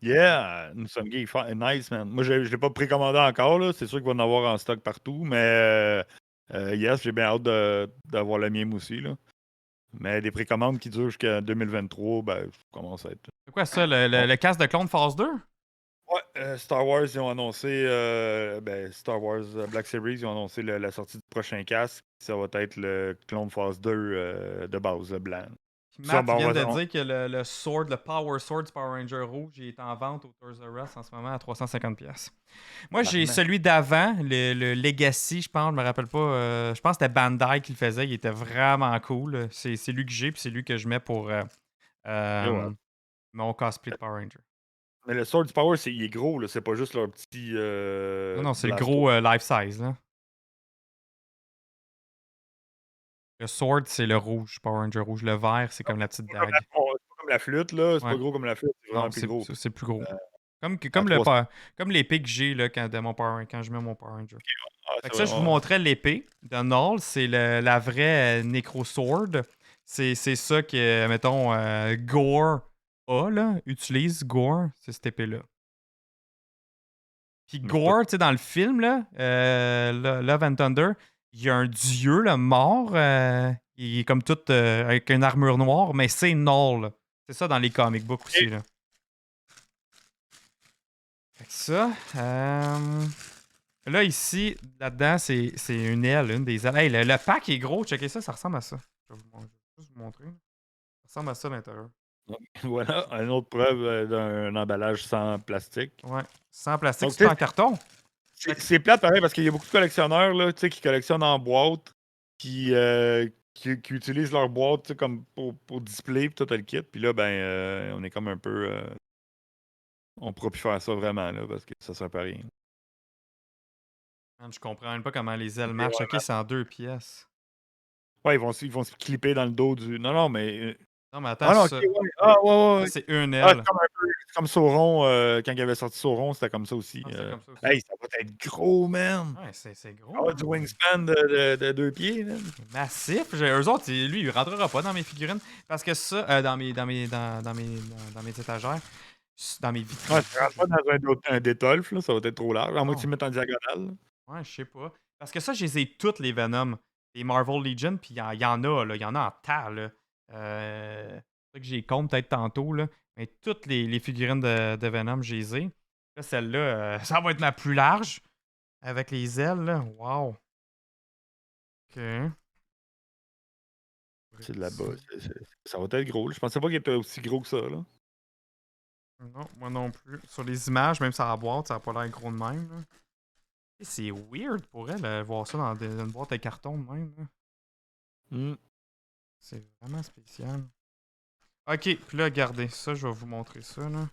Yeah! Nous sommes gays. Nice, man. Moi, je ne l'ai pas précommandé encore. Là. C'est sûr qu'il va en avoir en stock partout. Mais yes, j'ai bien hâte d'avoir le mien aussi. Là. Mais des précommandes qui durent jusqu'à 2023, ben, je commence à être. C'est quoi ça, le casque de clone phase 2? Ouais, Star Wars, ils ont annoncé. Star Wars Black Series, ils ont annoncé la sortie du prochain casque. Ça va être le clone phase 2 de base, le blanc. Matt vient de dire que le Power Sword du Power Ranger rouge il est en vente au Toys R Us en ce moment à 350$. Moi, j'ai celui d'avant, le Legacy, je pense, je me rappelle pas. Je pense que c'était Bandai qui le faisait. Il était vraiment cool. C'est lui que j'ai, puis c'est lui que je mets pour mon cosplay de Power Ranger. Mais le Sword du Power, il est gros, là. C'est pas juste leur petit. Non, c'est le gros life size. Là. Le Sword, c'est le rouge, Power Ranger rouge. Le vert, c'est comme la petite dague. C'est pas comme la flûte, là. C'est pas gros comme la flûte. C'est vraiment plus gros. C'est plus gros. Comme l'épée que j'ai là, quand je mets mon Power Ranger. Fait que ça, je vous montrais l'épée de Null. C'est la vraie Necro Sword. C'est ça que, mettons, Gore utilise Gore, c'est cette épée-là. Puis Gore, tu sais, dans le film, là, Love and Thunder, il y a un dieu là, mort. Il est comme tout avec une armure noire, mais c'est Null. C'est ça dans les comic books aussi. Là. Fait que ça. Là, ici, là-dedans, c'est une aile, une des ailes. Hey, le pack est gros. Checkez ça, ça ressemble à ça. Je vais juste vous montrer. Ça ressemble à ça à l'intérieur. Voilà, une autre preuve d'un emballage sans plastique. Ouais, sans plastique, c'est en carton. C'est plate pareil parce qu'il y a beaucoup de collectionneurs là, qui collectionnent en boîte, qui utilisent leur boîte comme pour display, puis tout le kit. Puis là, ben, on est comme un peu. On pourra plus faire ça vraiment là, parce que ça sert pas à rien. Je comprends même pas comment les ailes marchent. Ok, c'est en 2 pièces. Ouais, ils vont se clipper dans le dos du. Non, mais. Non, mais attends, Ah non, ok, ça, ouais. Ah, ouais. ça, c'est une Ah, aile. c'est comme Sauron, quand il avait sorti Sauron, c'était comme ça aussi. Ah, c'est comme ça aussi. Hey, ça va être gros, man! Ouais, c'est gros. Ah, du wingspan de 2 pieds, man. Massif. Eux autres, lui, il rentrera pas dans mes figurines. Parce que ça, dans mes étagères, dans mes vitrines. Ouais, tu rentres pas dans un Détolf, là, ça va être trop large. À moins que tu Non. le mettes en diagonale. Ouais, je sais pas. Parce que ça, je les ai toutes, les Venom. Les Marvel Legion, puis il y en a, là. Il y en a en tas, là. C'est ça que j'ai compte peut-être tantôt, là. Mais toutes les figurines de Venom, je les ai. Là, celle-là, ça va être ma plus large. Avec les ailes, là. Wow. OK. C'est de là-bas. Ça va être gros. Là. Je pensais pas qu'il était aussi gros que ça, là. Non, moi non plus. Sur les images, même sur la boîte, ça n'a pas l'air gros de même, là. Et c'est weird pour elle, voir ça dans une boîte à carton de même, là. C'est vraiment spécial. Ok, puis là, regardez, ça, je vais vous montrer ça, là.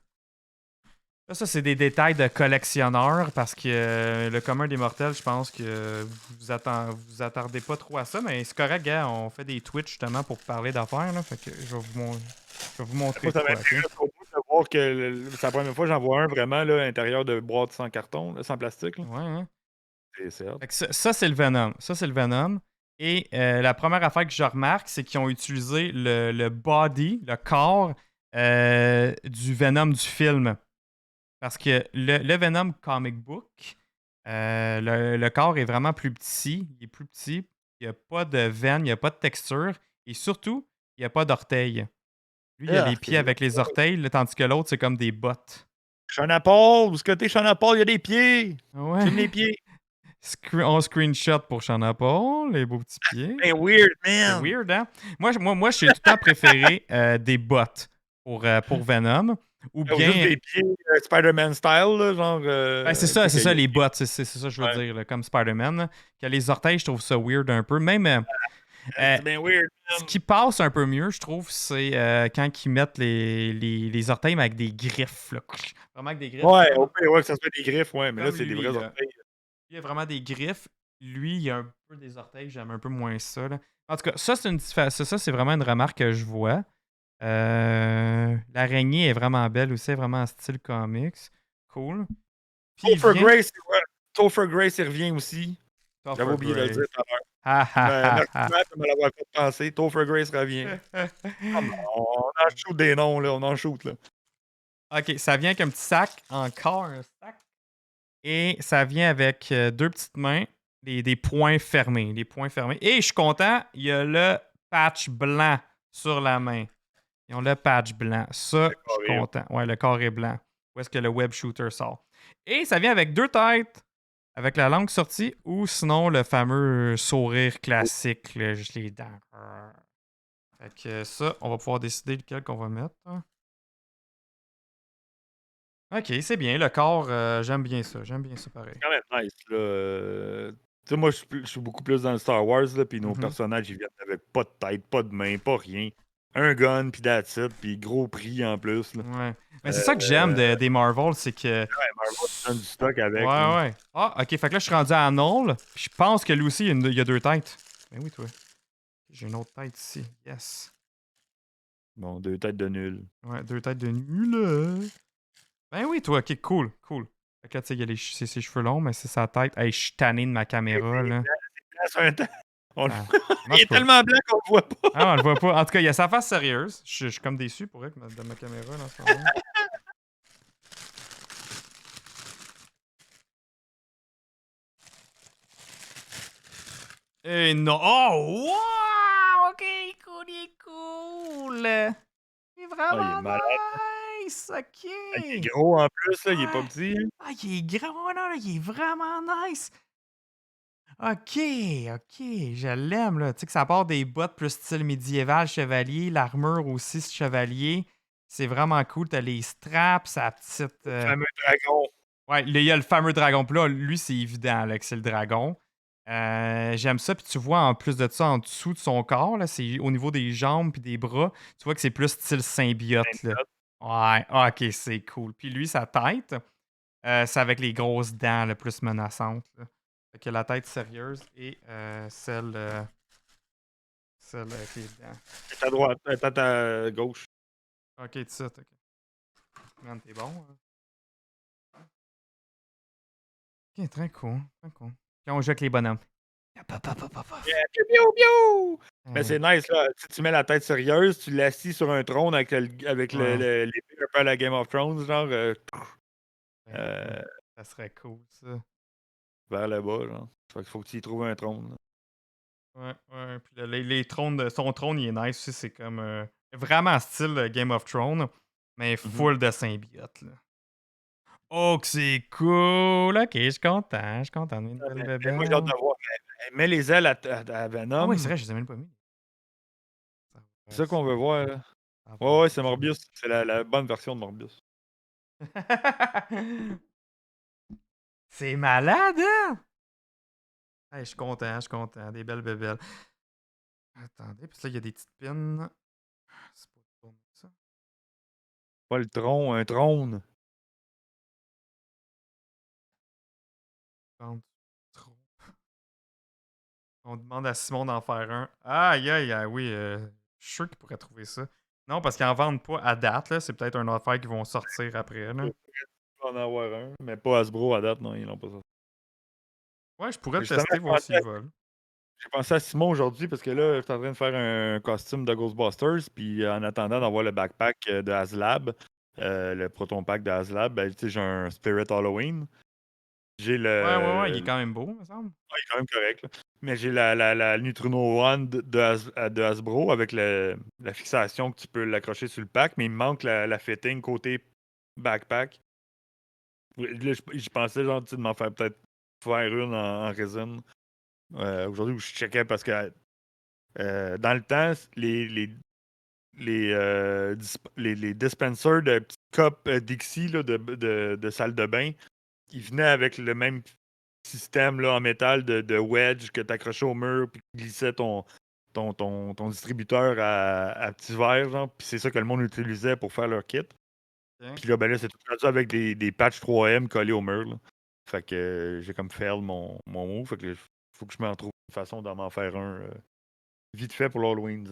Là, ça, c'est des détails de collectionneur parce que le commun des mortels, je pense que vous attardez pas trop à ça, mais c'est correct, gars, on fait des Twitch justement pour parler d'affaires, là. Fait que je vais vous montrer Ça quoi, m'intéresse ok? au bout de voir que c'est la première fois que j'en vois un vraiment là, à l'intérieur de boîte sans carton, là, sans plastique. Là. Ouais, hein? C'est certes. Fait que ça, c'est le Venom. Ça, c'est le Venom. Et la première affaire que je remarque, c'est qu'ils ont utilisé le body, le corps du Venom du film. Parce que le Venom comic book, le corps est vraiment plus petit. Il est plus petit. Il n'y a pas de veine, il n'y a pas de texture. Et surtout, il n'y a pas d'orteils. Lui, il a les pieds avec les orteils, là, tandis que l'autre, c'est comme des bottes. Shana Paul, où est-ce que t'es, Shana Paul? Il y a des pieds! Ouais. J'aime les pieds! On screenshot pour Shana Paul, les beaux petits pieds. C'est weird, C'est man! weird, hein? Moi j'ai tout le temps préféré des bottes pour Venom. Ou Juste bien. des pieds Spider-Man style, là, genre. Ben, c'est ça, les bottes, c'est ça que je veux dire, là, comme Spider-Man. Là. Que les orteils, je trouve ça weird un peu. Même. C'est bien weird, man. Ce qui passe un peu mieux, je trouve, c'est quand ils mettent les orteils, mais avec des griffes. Là. Vraiment avec des griffes. Ouais, ouais, que ça soit des griffes, ouais, mais là, Comme c'est des lui, vrais là. orteils. Il y a vraiment des griffes. Lui, il y a un peu des orteils. J'aime un peu moins ça. Là. En tout cas, ça, c'est vraiment une remarque que je vois. L'araignée est vraiment belle aussi, elle est vraiment en style comics. Cool. Puis Topher Grace, il revient aussi. J'avais oublié de le dire tout à l'heure. Merci Matt de me l'avoir fait penser. Topher Grace revient. On en shoot des noms, là. On en shoot, là. Ok, ça vient avec un petit sac. Encore un sac. Et ça vient avec deux petites mains. Des poings fermés. Des poings fermés. Et je suis content, il y a le patch blanc sur la main. Ils ont le patch blanc. Ça, je suis content. Ouais, le corps est blanc. Où est-ce que le web shooter sort? Et ça vient avec deux têtes. Avec la langue sortie ou sinon le fameux sourire classique, là, juste les dents. Fait que ça, on va pouvoir décider lequel qu'on va mettre. Ok, c'est bien. Le corps, j'aime bien ça. J'aime bien ça pareil. C'est quand même nice, là. Tu sais, moi, je suis beaucoup plus dans le Star Wars, là, puis nos personnages, ils viennent avec pas de tête, pas de main, pas rien. Un gun, puis that's it, puis gros prix en plus. Là. Ouais. Mais c'est ça que j'aime des Marvel, c'est que. Ouais, Marvel donne du stock avec. Ouais, là. ouais. Ah, ok, fait que là, je suis rendu à Arnold. Je pense que lui aussi, il y a deux têtes. Ben oui, toi. J'ai une autre tête ici. Yes. Bon, deux têtes de nul. Ouais, deux têtes de nul. Ben oui, toi, ok, cool, cool. Fait que là, tu sais, il y a ses cheveux longs, mais c'est sa tête. Hey, je suis tanné de ma caméra, là. Il est tellement blanc qu'on le voit pas. Ah, on le voit pas. En tout cas, il y a sa face sérieuse. Je suis comme déçu pour elle de ma caméra, là, en ce moment. Et non. Oh, wow! Ok, cool, il est cool. Il est vraiment nice. Ok. Il est gros en plus, là, il est pas petit. Hein. Ah, il est gros, là, il est vraiment nice. Ok, je l'aime, là. Tu sais que ça part des bottes plus style médiéval, chevalier, l'armure aussi, chevalier. C'est vraiment cool. T'as les straps, sa petite. Le fameux dragon. Ouais, il y a le fameux dragon. Puis là, lui, c'est évident là, que c'est le dragon. J'aime ça. Puis tu vois, en plus de ça, en dessous de son corps, là, c'est au niveau des jambes puis des bras, tu vois que c'est plus style symbiote. Là. Ouais, ok, c'est cool. Puis lui, sa tête, c'est avec les grosses dents là, plus menaçantes. Là. Fait que la tête sérieuse et celle celle-là avec les dents. Elle est à droite, elle est à ta gauche. Ok, tout ça, ok. Man, t'es bon. Hein? Ok, très cool. Très cool. Puis on joue avec les bonhommes. Mais c'est nice, là. Tu mets la tête sérieuse, tu l'assis sur un trône avec Ouais. l'épée un peu à la Game of Thrones, genre, Ça serait cool, ça. vers le bas, genre. Fait qu'il faut que tu y trouves un trône, là. Ouais. Puis les trônes son trône, il est nice aussi. C'est comme vraiment style Game of Thrones, mais full de symbiote, là. Oh, que c'est cool! Ok, je suis content. Je suis content. Une belle Moi, bébelle. j'ai hâte de voir. Mets les ailes à Ah Venom. oui, c'est vrai, je les ai même pas mis. C'est ça qu'on veut voir, là. Ça va Ouais, être c'est Morbius. C'est la bonne version de Morbius. C'est malade, hein? Hey, je suis content. Des belles bébelles. Attendez, puis là, il y a des petites pins. C'est pas pour ça. Pas le trône, un trône. Prendre trop. On demande à Simon d'en faire un. Aïe, oui. Je suis sûr qu'il pourrait trouver ça. Non, parce qu'ils en vendent pas à date, là. C'est peut-être une autre affaire qui vont sortir après, là. Je vais en avoir un, mais pas Hasbro à date, non, ils n'ont pas ça. Ouais, je pourrais le Justement, tester, voir s'ils veulent. J'ai pensé à Simon aujourd'hui parce que là, je suis en train de faire un costume de Ghostbusters. Puis en attendant d'avoir le backpack de HasLab, le Proton Pack de HasLab, ben, tu sais, j'ai un Spirit Halloween. J'ai Ouais, il est le. quand même beau, me semble. Ouais, il est quand même correct, là. Mais j'ai la Neutrino One de Hasbro avec la fixation que tu peux l'accrocher sur le pack, mais il me manque la fitting côté backpack. Là, je pensais genre, tu sais, de m'en faire peut-être faire une en résine. Aujourd'hui, où je checkais parce que dans le temps, les dispensers de petits cups Dixie là, de salle de bain, ils venaient avec le même système là, en métal de wedge que tu accrochais au mur puis tu glissais ton distributeur à petits verres. Genre, puis c'est ça que le monde utilisait pour faire leur kit. Ok. Puis là, ben là, c'est tout rendu avec des patchs 3M collés au mur. Là. Fait que j'ai comme fail mon move. Fait que faut que je m'en trouve une façon d'en faire un vite fait pour l'Halloween.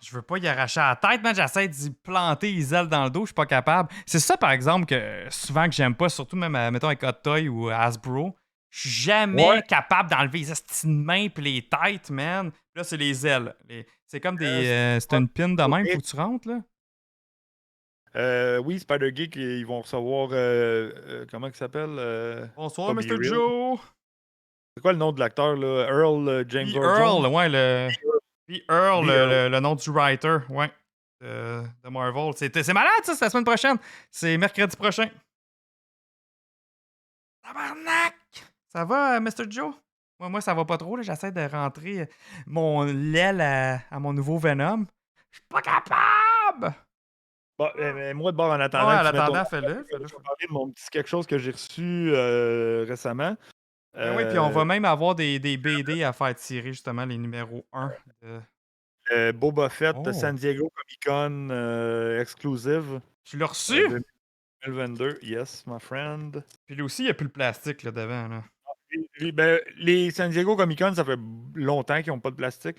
Je veux pas y arracher la tête, man. J'essaie d'y planter les ailes dans le dos, je suis pas capable. C'est ça, par exemple, que souvent que j'aime pas, surtout même, mettons, avec Hot Toy ou Hasbro. Je suis jamais capable d'enlever les esti de mains pis les têtes, man. Puis là, c'est les ailes. C'est comme des. C'est une pin de même, faut que tu rentres, là. Oui, Spider Geek, ils vont recevoir. Comment il s'appelle Bonsoir, Bobby Mr. Real. Joe. C'est quoi le nom de l'acteur, là Earl James Puis Earl Earl, Jones? ouais, Puis Earl, Puis Earl. le nom du writer, ouais. De Marvel. C'est malade, ça, c'est la semaine prochaine. C'est mercredi prochain. Tabarnak! Ça va, Mr. Joe? Moi, ça va pas trop, là. J'essaie de rentrer mon l'aile à mon nouveau Venom. Je suis pas capable! Bon, moi, de bord, en attendant. Ouais, que en tu mettes attendant, ton- fais-le. Je vais parler de mon petit quelque chose que j'ai reçu récemment. Ben oui, puis on va même avoir des BD à faire tirer, justement, les numéros 1 de... Boba Fett Oh. San Diego Comic-Con exclusive. Tu l'as reçu? 2022, yes, my friend. Puis lui aussi, il n'y a plus le plastique là devant. Là. Les San Diego Comic-Con, ça fait longtemps qu'ils n'ont pas de plastique.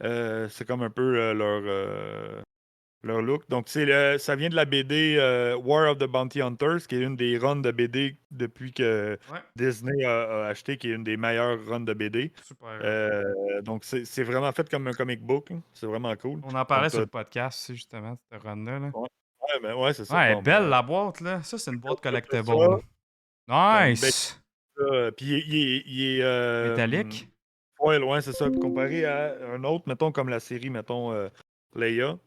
C'est comme un peu leur look. Donc, ça vient de la BD War of the Bounty Hunters, qui est une des runs de BD depuis que Disney a acheté, qui est une des meilleures runs de BD. Super. Donc, c'est vraiment fait comme un comic book. C'est vraiment cool. On en parlait sur le podcast, c'est justement, cette run-là. Là. Ouais, c'est ça. Ouais, elle est Bon, belle la boîte, là. Ça, c'est une boîte collectible. Nice! Puis il est métallique? Ouais, loin, c'est ça. Comparé à un autre, mettons, comme la série, mettons, Leia,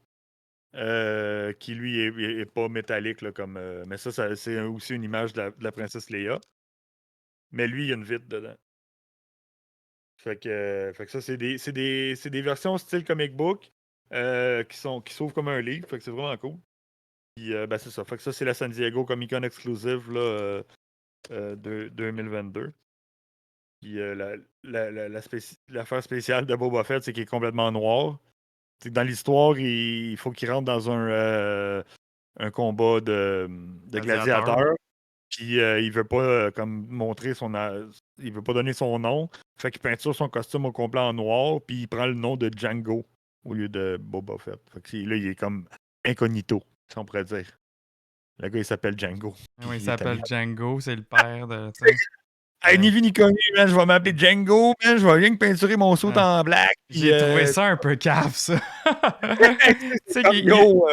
qui lui est pas métallique, là, comme. Mais ça c'est aussi une image de la princesse Leia. Mais lui, il y a une vitre dedans. Fait que ça, c'est des versions style comic book qui s'ouvrent comme un livre. Fait que c'est vraiment cool. Puis, ben, c'est ça. Fait que ça, c'est la San Diego Comic Con exclusive là, de 2022. Puis l'affaire spéciale de Boba Fett, c'est qu'il est complètement noir. C'est que dans l'histoire, il faut qu'il rentre dans un combat de gladiateurs. Puis il veut pas comme montrer il veut pas donner son nom. Fait qu'il peinture son costume au complet en noir, puis il prend le nom de Django au lieu de Boba Fett. Fait que là, il est comme incognito, si on pourrait dire. Le gars, il s'appelle Django. Oui, il est s'appelle habillé- Django, c'est le père de. tu sais. Hey, ni vu ni connu, man, je vais m'appeler Django, man, je vais rien que peinturer mon saut Ouais. en black. puis, J'ai trouvé ça un peu cave, ça. Tu sais qu'il Yo,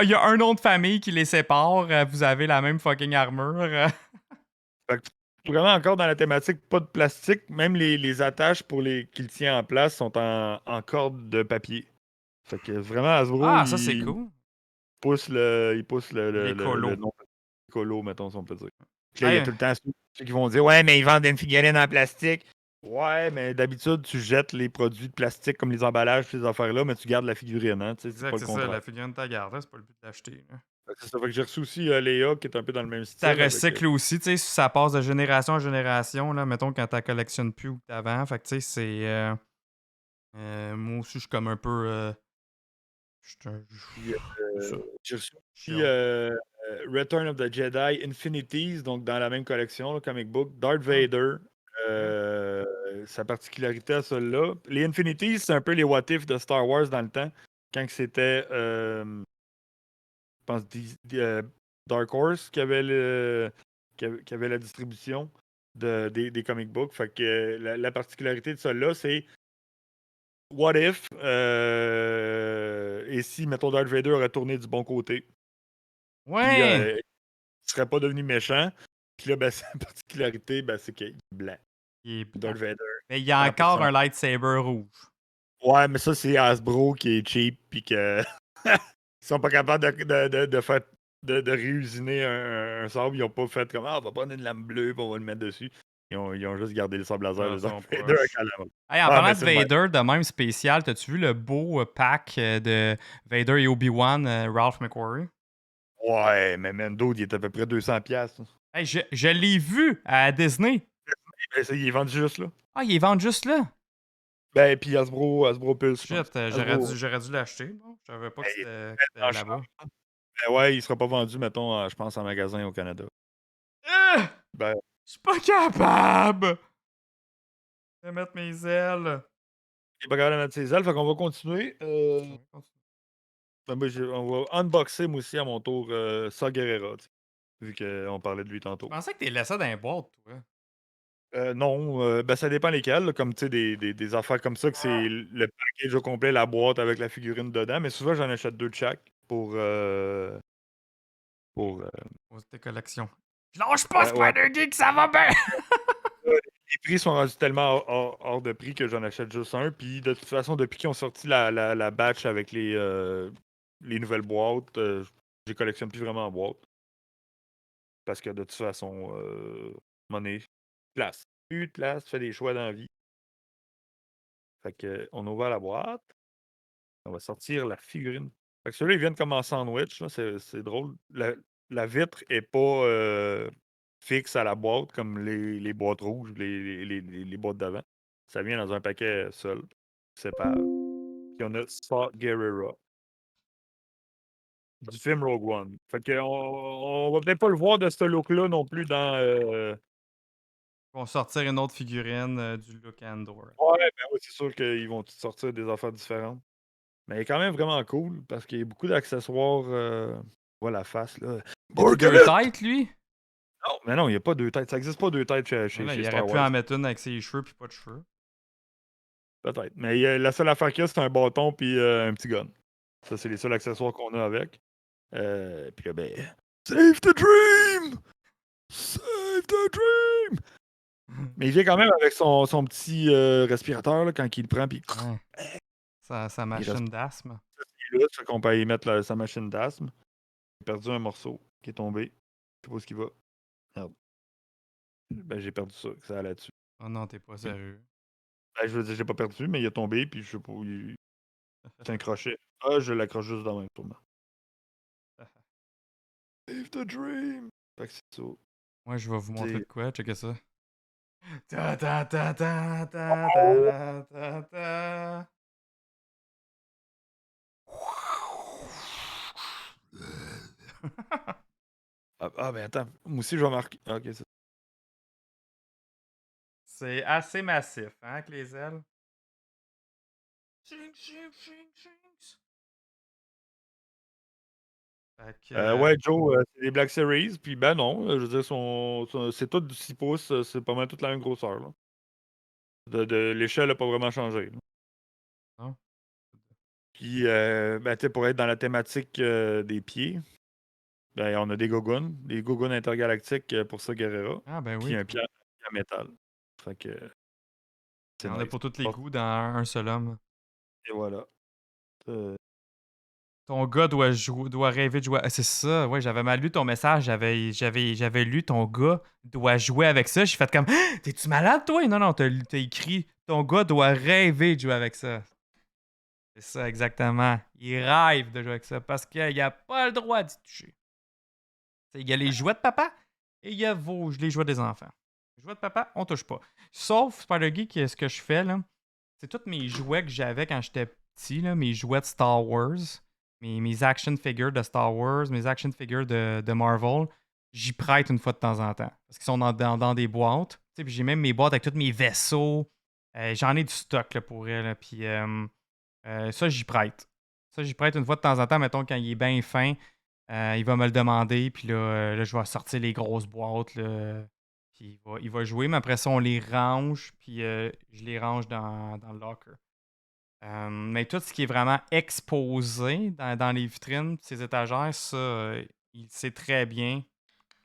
il y a un nom de famille qui les sépare. Vous avez la même fucking armure. Fait que vraiment encore dans la thématique, pas de plastique. Même les attaches pour qu'il tient en place sont en corde de papier. Fait que vraiment, Hasbro, Ah, ça c'est cool. il pousse le L'écolo. nom écolo, mettons, si on peut dire. Puis là, il y a Hey, tout le temps ceux qui vont dire ouais, mais ils vendent une figurine en plastique. Ouais, mais d'habitude, tu jettes les produits de plastique comme les emballages, ces affaires-là, mais tu gardes la figurine, hein. Tu sais, c'est exact, pas le c'est ça, contraire. la figurine ta garde, c'est pas le but de l'acheter. là. Fait que c'est ça. Fait que j'ai reçu aussi Léa, qui est un peu dans le même style. Ça avec, recycle aussi, tu sais, ça passe de génération en génération, là, mettons, quand tu collectionnes plus ou que t'avant. Fait que, tu sais, c'est... moi aussi, je suis comme un peu... Puis, ça. j'ai reçu aussi Chiant. Return of the Jedi Infinities, donc dans la même collection, le comic book. Darth Vader, sa particularité à celle-là. Les Infinities, c'est un peu les What If de Star Wars dans le temps, quand que c'était, je pense, Dark Horse qui avait, qui avait la distribution des comic books. Fait que la particularité de celle-là, c'est What if, et si, mettons, Darth Vader aurait tourné du bon côté, puis Ouais! il serait pas devenu méchant, puis là, ben, sa particularité, ben, c'est qu'il est blanc. Il est Darth blanc. Vader. Mais il y a 100%. encore un lightsaber rouge. Ouais, mais ça, c'est Hasbro qui est cheap, puis que ils sont pas capables de faire de réusiner un sabre. Ils ont pas fait comme on va prendre une lame bleue, puis on va le mettre dessus. Ils ont juste gardé le sabre laser Ah, de sont Darth Vader proches. avec la lame. Hey, en Ah, parlant mais de c'est le même. Vader, de même spécial, t'as-tu vu le beau pack de Vader et Obi-Wan, Ralph McQuarrie? Ouais, mais Mendo, il est à peu près 200$. Hey, je l'ai vu à Disney. Ben, ça, il est vendu juste là. Ah, ils vendent juste là. Ben, puis Hasbro Pulse. je pense. Shit, j'aurais dû l'acheter. Bon, je savais pas que Ben, c'était là-bas. Ben ouais, il sera pas vendu, mettons, je pense, en magasin au Canada. Ben, Je suis pas capable de mettre mes ailes. il est pas capable de mettre ses ailes, fait qu'on va continuer. Ben, moi, on va unboxer, moi aussi, à mon tour, Saw Gerrera, vu qu'on parlait de lui tantôt. Je pensais que t'es laissé dans les boîtes, toi. Non, ben ça dépend lesquels, là, comme tu sais, des affaires comme ça, que c'est le package au complet, la boîte avec la figurine dedans, mais souvent j'en achète 2 de chaque pour. Pour Tes collections. Je lâche pas ouais. Spider-Geek, ça va bien! Les prix sont rendus tellement hors de prix que j'en achète juste un. Puis de toute façon, depuis qu'ils ont sorti la batch avec les nouvelles boîtes, je les collectionne plus vraiment en boîte. Parce que de toute façon, monnaie, place. Plus de place, tu fais des choix dans la vie. Fait que on ouvre la boîte. On va sortir la figurine. Fait que ceux-là, ils viennent comme en sandwich. Là, c'est drôle. La vitre est pas fixe à la boîte comme les boîtes rouges, les boîtes d'avant. Ça vient dans un paquet seul, sépare. Puis on a Saw Gerrera du film Rogue One. Fait que on va peut-être pas le voir de ce look-là non plus dans. Ils vont sortir une autre figurine du Look Andor. Ouais, ben oui, c'est sûr qu'ils vont sortir des affaires différentes. Mais il est quand même vraiment cool parce qu'il y a beaucoup d'accessoires. Voilà la face là. Deux têtes, lui? Non, mais non, il n'y a pas deux têtes. Ça n'existe pas deux têtes chez Il Star aurait pu Wars. en mettre une avec ses cheveux puis pas de cheveux. Peut-être. Mais la seule affaire qu'il y a, c'est un bâton puis un petit gun. Ça, c'est les seuls accessoires qu'on a avec. Puis là, ben. Save the dream! Save the dream! Mais il vient quand même avec son petit respirateur là, quand il le prend. Puis. Ouais. Sa machine d'asthme. Il est là, ça qu'on peut y mettre sa machine d'asthme. J'ai perdu un morceau qui est tombé. Je sais pas où ce qu'il va. Merde. Ben, j'ai perdu ça. Ça allait là-dessus. Oh non, t'es pas sérieux. Ben, je veux dire, j'ai pas perdu, mais il a tombé, puis je sais pas où il. C'est un crochet. Ah, je l'accroche juste dans le même tournant. Save the dream! Fait que c'est ça. Moi, je vais vous montrer C'est- de quoi, checkez ça. Ta ta ta ta ta ta ta ta. Ah, ben attends. Moi aussi, je vais marquer. Ah, ok, c'est C'est assez massif, hein, avec les ailes. Jinx, jinx, jinx, jinx. Fait que, Ouais, Joe, c'est des Black Series, puis ben non, je veux dire, c'est tout du 6 pouces, c'est pas mal toute la même grosseur. Là. L'échelle n'a pas vraiment changé. Là. Non. Puis, ben, tu sais, pour être dans la thématique des pieds, ben, on a des Gogoons intergalactiques pour ça, Guerrera, Ah, ben puis oui. un pied en métal. Fait que Il y c'est en a nice. pour tous les Bon, goûts dans un seul homme. et voilà. Ton gars doit rêver de jouer. C'est ça, ouais, j'avais mal lu ton message. J'avais lu ton gars doit jouer avec ça. J'ai fait comme T'es-tu malade, toi? Non, non, t'as écrit ton gars doit rêver de jouer avec ça. C'est ça, exactement. Il rêve de jouer avec ça parce qu'il n'a pas le droit d'y toucher. Il y a les jouets de papa et il y a les jouets des enfants. Les jouets de papa, on touche pas. Sauf Spider-Geek, ce que je fais, là, c'est tous mes jouets que j'avais quand j'étais petit, là, mes jouets de Star Wars, mes action figures de Star Wars, mes action figures de Marvel, j'y prête une fois de temps en temps. Parce qu'ils sont dans des boîtes. Puis j'ai même mes boîtes avec tous mes vaisseaux. J'en ai du stock là, pour elle. Puis ça, j'y prête. Ça, j'y prête une fois de temps en temps. Mettons, quand il est bien fin, il va me le demander. Puis là, je vais sortir les grosses boîtes. Là, puis il va jouer. Mais après ça, on les range. Puis je les range dans le locker. Mais tout ce qui est vraiment exposé dans les vitrines, ces étagères, ça, il sait très bien.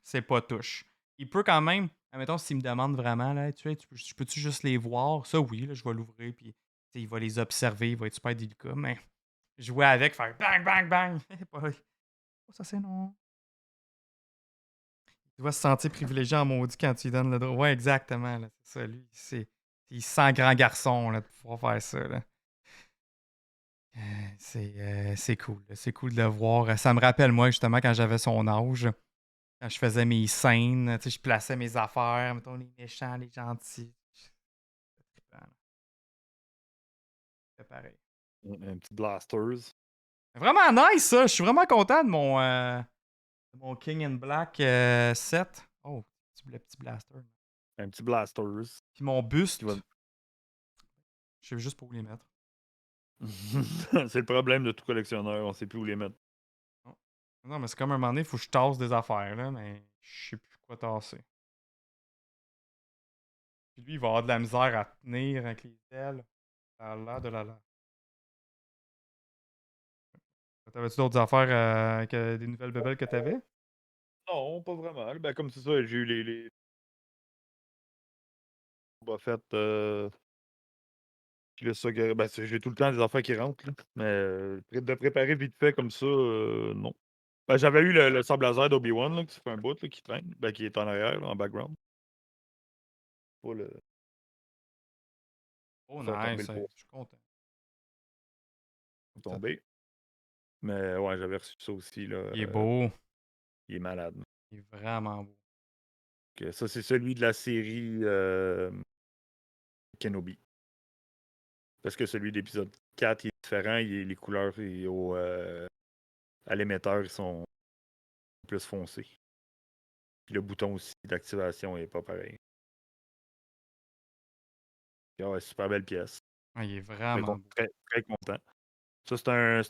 C'est pas touche. Il peut quand même, admettons, s'il me demande vraiment, là, peux-tu juste les voir? Ça, oui, là, je vais l'ouvrir, puis il va les observer, il va être super délicat, mais jouer avec, faire bang, bang, bang. Pas ça, c'est non. Il doit se sentir privilégié en maudit quand tu lui donnes le droit. Ouais, exactement, là, c'est ça, lui. Il se sent grand garçon là, de pouvoir faire ça. Là. C'est cool. C'est cool de le voir. Ça me rappelle, moi, justement, quand j'avais son âge, quand je faisais mes scènes, je plaçais mes affaires, mettons les méchants, les gentils. C'est pareil. Un petit Blasters. Vraiment nice, ça. Je suis vraiment content de mon King in Black set. Oh, le petit blaster. Un petit Blasters. Puis mon buste. Je sais juste pas où les mettre. C'est le problème de tout collectionneur, on sait plus où les mettre. Non, mais c'est comme un moment donné, il faut que je tasse des affaires, là, mais je sais plus quoi tasser. Puis lui, il va avoir de la misère à tenir avec les ailes. Là. T'avais-tu d'autres affaires, des nouvelles bébelles que t'avais? Non, pas vraiment. Ben, comme c'est ça, j'ai eu les... Buffett, puis là, ça, ben, j'ai tout le temps des affaires qui rentrent, là. Mais de préparer vite fait comme ça, non. Ben, j'avais eu le sable laser d'Obi-Wan, là, qui fait un bout, là, qui traîne, ben, qui est en arrière, là, en background. Pas le... Oh, faire tomber nice, le pot. je suis content. Tomber. Mais ouais, j'avais reçu ça aussi, là. Il est beau. Il est malade. Il est vraiment beau. Okay, ça, c'est celui de la série Kenobi. Parce que celui d'épisode 4 il est différent, les couleurs à l'émetteur ils sont plus foncés. Puis le bouton aussi d'activation n'est pas pareil. Okay, ouais, super belle pièce. Ah, il est vraiment beau. Très, très content. Ça, c'est un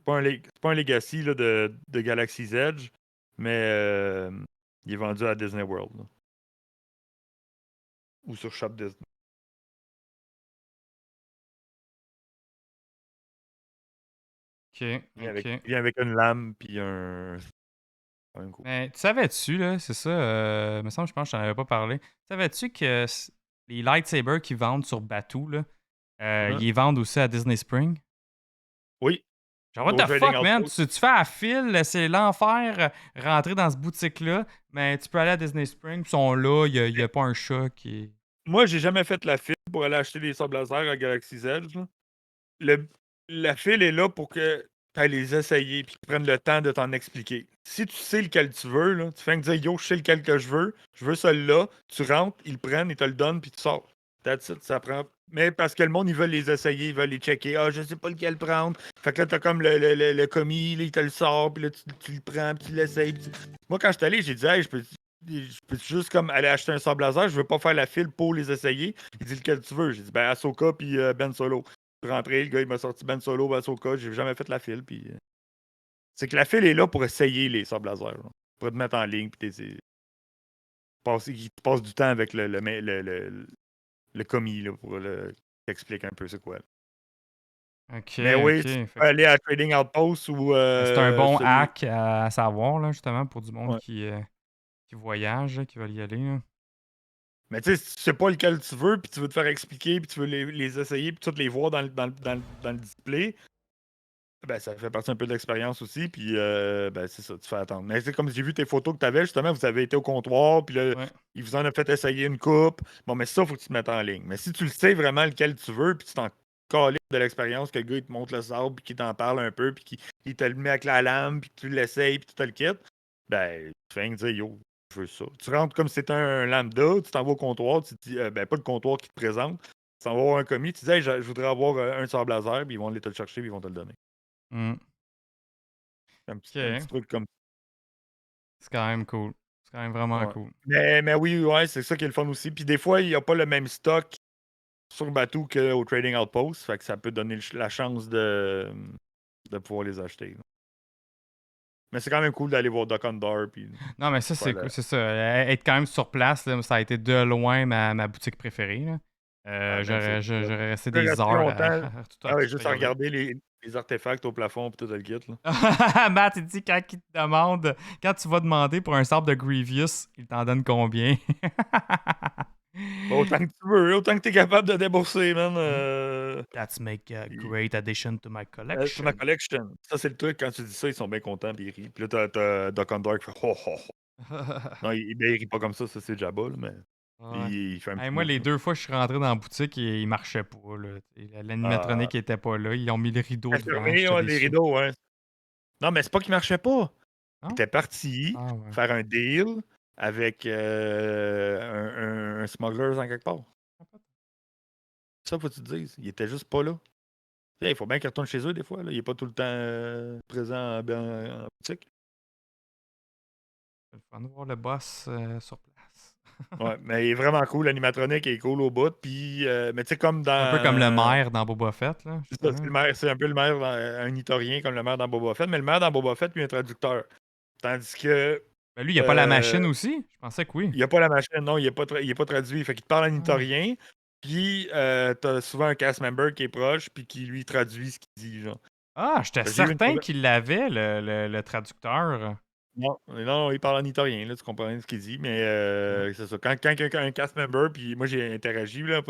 pas un Legacy là, de Galaxy's Edge, mais il est vendu à Disney World. Là. Ou sur Shop Disney. Ok. Il vient avec une lame puis un coup. Mais tu savais-tu, là, c'est ça, me semble, je pense que je t'en avais pas parlé. Savais-tu que les lightsabers qu'ils vendent sur Batuu, là, ils les vendent aussi à Disney Spring? Oui. Genre, what the fuck, man? Tu fais à fil, c'est l'enfer rentrer dans ce boutique-là, mais tu peux aller à Disney Spring, ils sont là, il n'y a pas un chat qui est... Moi, j'ai jamais fait la file pour aller acheter des sables laser à Galaxy's Edge. Là. La file est là pour que tu ailles les essayer et qu'ils prennent le temps de t'en expliquer. Si tu sais lequel tu veux, là, tu fais que dire yo, je sais lequel que je veux celui-là, tu rentres, ils le prennent, ils te le donnent, puis tu sors. That's it, ça prend. Mais parce que le monde, ils veulent les essayer, ils veulent les checker. Ah, je sais pas lequel prendre. Fait que là, t'as comme le commis, là, il te le sort, puis là, tu le prends, puis tu l'essayes. Moi, quand je suis allé, j'ai dit, hey, je peux juste comme aller acheter un sable laser, je veux pas faire la file pour les essayer. Il dit lequel tu veux. J'ai dit, ben, Ahsoka, puis Ben Solo. Je suis rentré, le gars, il m'a sorti Ben Solo, Ben Ahsoka, j'ai jamais fait la file, puis. C'est que la file est là pour essayer les sables laser, là. Pour te mettre en ligne, puis il te passe du temps avec le commis là, pour t'expliquer un peu c'est quoi. Ok, Mais oui, ok. tu peux aller à Trading Outpost ou. C'est un bon hack à savoir, là, justement, pour du monde Ouais. qui voyage, là, qui veulent y aller. Là. Mais tu sais, si tu sais pas lequel tu veux, puis tu veux te faire expliquer, puis tu veux les essayer, puis toutes les voir dans le display, ben ça fait partie un peu de l'expérience aussi, puis ben c'est ça, tu fais attendre. Mais c'est comme j'ai vu tes photos que tu avais, justement, vous avez été au comptoir, puis là, Ouais. ils vous en ont fait essayer une coupe. Bon, mais ça, il faut que tu te mettes en ligne. Mais si tu le sais vraiment lequel tu veux, puis tu t'en calisses de l'expérience, que le gars, il te montre le sable, puis qu'il t'en parle un peu, puis qu'il te le met avec la lame, puis que tu l'essayes, puis tu te le quittes, ben, tu fais dire, yo, je veux ça. Tu rentres comme si c'était un lambda, tu t'en vas au comptoir, tu te dis, ben, pas le comptoir qui te présente, tu t'en vas voir un commis, tu dis, hey, je voudrais avoir un sable laser, puis ils vont aller te le chercher, puis ils vont te le donner. Un petit truc comme C'est quand même cool. C'est quand même vraiment ouais. cool. Mais oui, ouais, c'est ça qui est le fun aussi. Puis des fois, il n'y a pas le même stock sur Batuu qu'au Trading Outpost. Fait que ça peut donner la chance de pouvoir les acheter. Là. Mais c'est quand même cool d'aller voir Duck Under. Puis Non, mais ça, c'est cool. C'est ça. Être quand même sur place, là, ça a été de loin ma boutique préférée. Là. J'aurais resté des heures tout juste à regarder les artefacts au plafond et tout le kit. Matt, il dit quand tu vas demander pour un sable de Grievous, il t'en donne combien? Autant que tu veux, autant que tu es capable de débourser, man. That's make a great addition to my collection. To my collection. Ça, c'est le truc, quand tu dis ça, ils sont bien contents et ils rient. Puis là, t'as Duck Under qui fait ho ho ho. Non, il rit pas comme ça c'est Jabba, mais. Ouais. Il fait un petit moi, move, les là. 2 fois que je suis rentré dans la boutique, il marchait pas. L'animatronique était pas là. Ils ont mis les rideaux devant. Les rideaux, ouais. Non, mais c'est pas qu'il marchait pas. Non? Il était parti faire un deal avec un smuggler en quelque part. Ça, faut que tu te dises. Il était juste pas là. Il faut bien qu'il retourne chez eux des fois. Là. Il est pas tout le temps présent en boutique. C'est le fun de voir le boss sur place. Ouais, mais il est vraiment cool. L'animatronique est cool au bout. Puis, mais tu sais, comme dans. Un peu comme le maire dans Boba Fett. Là, c'est un peu le maire, un Nitorien comme le maire dans Boba Fett. Mais le maire dans Boba Fett, lui, est un traducteur. Tandis que. Ben lui, il n'y a pas la machine aussi? Je pensais que oui. Il n'y a pas la machine, non, il n'est pas traduit. Fait qu'il te parle en Nitorien. Puis, t'as souvent un cast member qui est proche, puis qui lui traduit ce qu'il dit, genre. Ah, j'étais certain qu'il l'avait, le traducteur. Non, il parle en italien, là, tu comprends ce qu'il dit, mais c'est ça. Quand quelqu'un a un cast member, puis moi j'ai interagi là,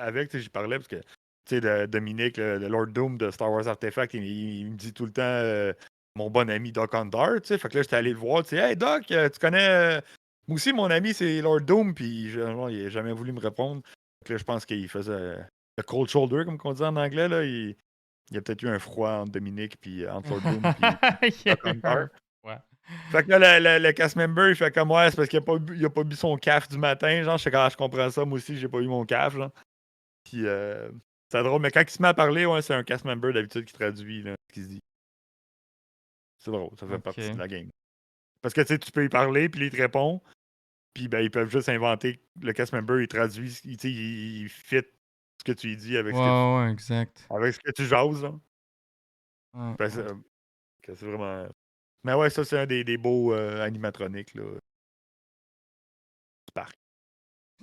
avec, j'y parlais, parce que, tu sais, Dominique, le Lord Doom de Star Wars Artifact, il me dit tout le temps mon bon ami Doc Under, tu sais, fait que là, j'étais allé le voir, tu sais, hey Doc, tu connais. Moi aussi, mon ami, c'est Lord Doom, puis il n'a jamais voulu me répondre. Fait que là, je pense qu'il faisait le cold shoulder, comme on dit en anglais, là. Il y a peut-être eu un froid entre Dominique, puis entre Lord Doom, puis Doc Under. Ouais. Fait que là, le cast member, il fait comme ouais, c'est parce qu'il a pas bu son caf du matin. Genre, je comprends ça, moi aussi, j'ai pas eu mon caf. Genre. Puis, c'est drôle, mais quand il se met à parler, ouais, c'est un cast member d'habitude qui traduit là, ce qu'il dit. C'est drôle, ça fait partie de la game. Parce que tu sais, tu peux y parler, puis il te répond. Puis, ben, ils peuvent juste inventer. Le cast member, il traduit, il fit ce que tu lui dis avec exact. Avec ce que tu jases. Là. Ben, c'est vraiment. Mais ouais, ça, c'est un des beaux animatroniques, là. Du parc.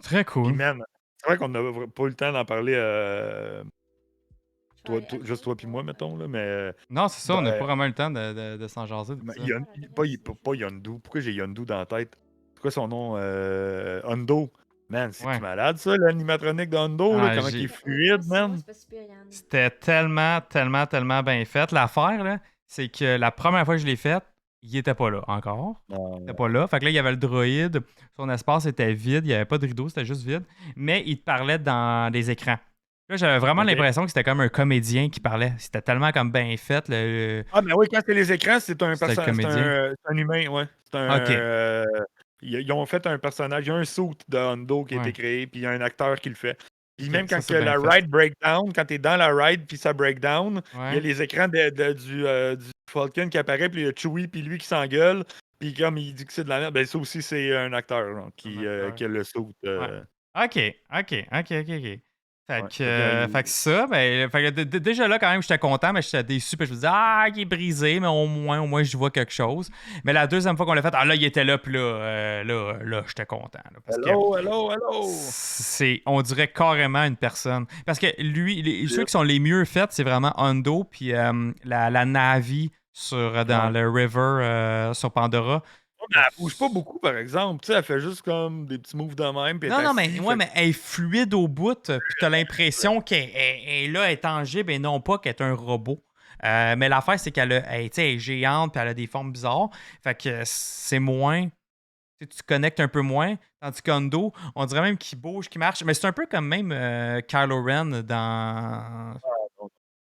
Très cool. Puis, man, c'est vrai qu'on n'a pas eu le temps d'en parler juste toi puis moi, mettons, là, mais... Non, c'est ça, on n'a pas vraiment eu le temps de s'en jaser. Pas Yondu. Pourquoi j'ai Yondu dans la tête? C'est quoi son nom? Hondo. Man, c'est malade, ça, l'animatronique d'Hondo, comment il est fluide, man. C'était tellement bien fait. L'affaire, là, c'est que la première fois que je l'ai fait, il était pas là encore. Il était pas là. Fait que là, il y avait le droïde. Son espace était vide. Il n'y avait pas de rideau, c'était juste vide. Mais il te parlait dans les écrans. Là, j'avais vraiment l'impression que c'était comme un comédien qui parlait. C'était tellement comme bien fait. Ah, mais oui, quand c'est les écrans, c'est un personnage. C'est un humain, ouais. C'est un. Ils ont fait un personnage. Il y a un suit de Hondo qui a été créé, puis il y a un acteur qui le fait. Puis même Ça, quand c'est que bien la fait. ride breakdown, quand t'es dans la ride puis ça breakdown, il y a Ouais. les écrans du Falcon qui apparaît, puis il y a Chewie puis lui qui s'engueule, puis comme il dit que c'est de la merde, ben ça aussi c'est un acteur genre, qui a le saut. Ouais. OK. Fait Ouais. que ça, ben, fait que déjà là, quand même, j'étais content, mais j'étais déçu. Puis je me disais, il est brisé, mais au moins, je vois quelque chose. Mais la deuxième fois qu'on l'a fait, là, il était là, puis là, j'étais content. Là, parce que Hello! on dirait carrément une personne. Parce que ceux qui sont les mieux faits, c'est vraiment Hondo, puis la Na'vi dans le River sur Pandora. Mais elle bouge pas beaucoup, par exemple. Tu sais, elle fait juste comme des petits moves de même. Puis Non, mais elle est fluide au bout, puis t'as l'impression qu'elle est là, elle est tangible, et non pas qu'elle est un robot. Mais l'affaire, c'est qu'elle est géante, puis elle a des formes bizarres. Fait que c'est moins. Tu connectes un peu moins. Tandis qu'Hondo, on dirait même qu'il bouge, qu'il marche. Mais c'est un peu comme même Kylo Ren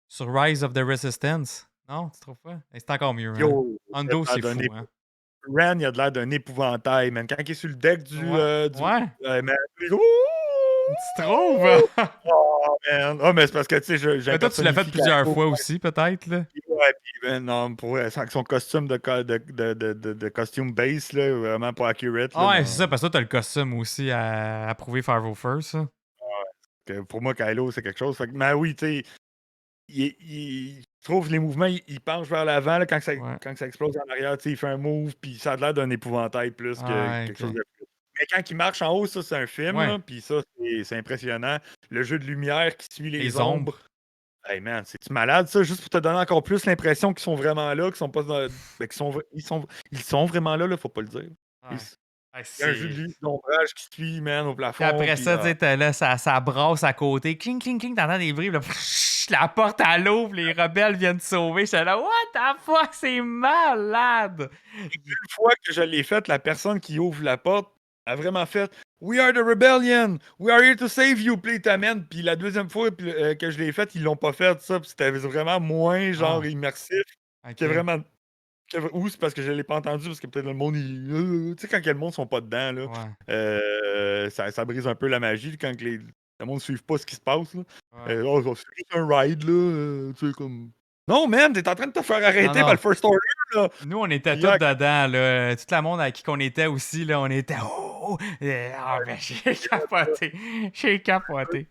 sur Rise of the Resistance. Non, tu trouves pas? C'est encore mieux. Hondo, c'est fou. Hein? Ren, il a de l'air d'un épouvantail, man. Quand il est sur le deck du. Man, tu trouves? Oh, man. Oh, mais c'est parce que, tu sais, j'ai. Mais toi, tu l'as fait plusieurs fois aussi, peut-être, là. Ouais, puis, non, avec son costume de costume base, là, vraiment pas accurate. Là, ouais, c'est ça, parce que toi, t'as le costume aussi à prouver 501st. Pour moi, Kylo, c'est quelque chose. Fait que, mais oui, tu sais. Il trouve les mouvements, il penche vers l'avant quand ça explose en arrière, il fait un move, puis ça a l'air d'un épouvantail plus que quelque chose de plus. Mais quand il marche en haut, ça c'est un film, puis ça c'est impressionnant. Le jeu de lumière qui suit les ombres. Hey man, c'est-tu malade ça? Juste pour te donner encore plus l'impression qu'ils sont vraiment là, qu'ils sont pas dans... ils sont vraiment là, faut pas le dire. Il y a un jeu d'ombrage qui suit, man, au plafond. Et après ça, tu sais, là, ça brasse à côté. Cling, cling, cling, t'entends des bruits. Là, la porte à l'ouvre, les rebelles viennent sauver. J'étais là, what the fuck, c'est malade! Une fois que je l'ai faite, la personne qui ouvre la porte a vraiment fait We are the rebellion! We are here to save you! Puis il t'amène. Puis la deuxième fois que je l'ai faite, ils l'ont pas fait, ça. Puis c'était vraiment moins, genre, immersif. Que vraiment. Ou c'est parce que je l'ai pas entendu, parce que peut-être le monde, tu sais, quand le monde sont pas dedans, là, ça brise un peu la magie quand le monde ne suit pas ce qui se passe. Là. C'est juste un ride, là, tu sais, comme... Non, man, t'es en train de te faire arrêter par le First Order, là! Nous, on était tous dedans, là. Toute la monde avec qui on était aussi, là, on était... ben, j'ai capoté.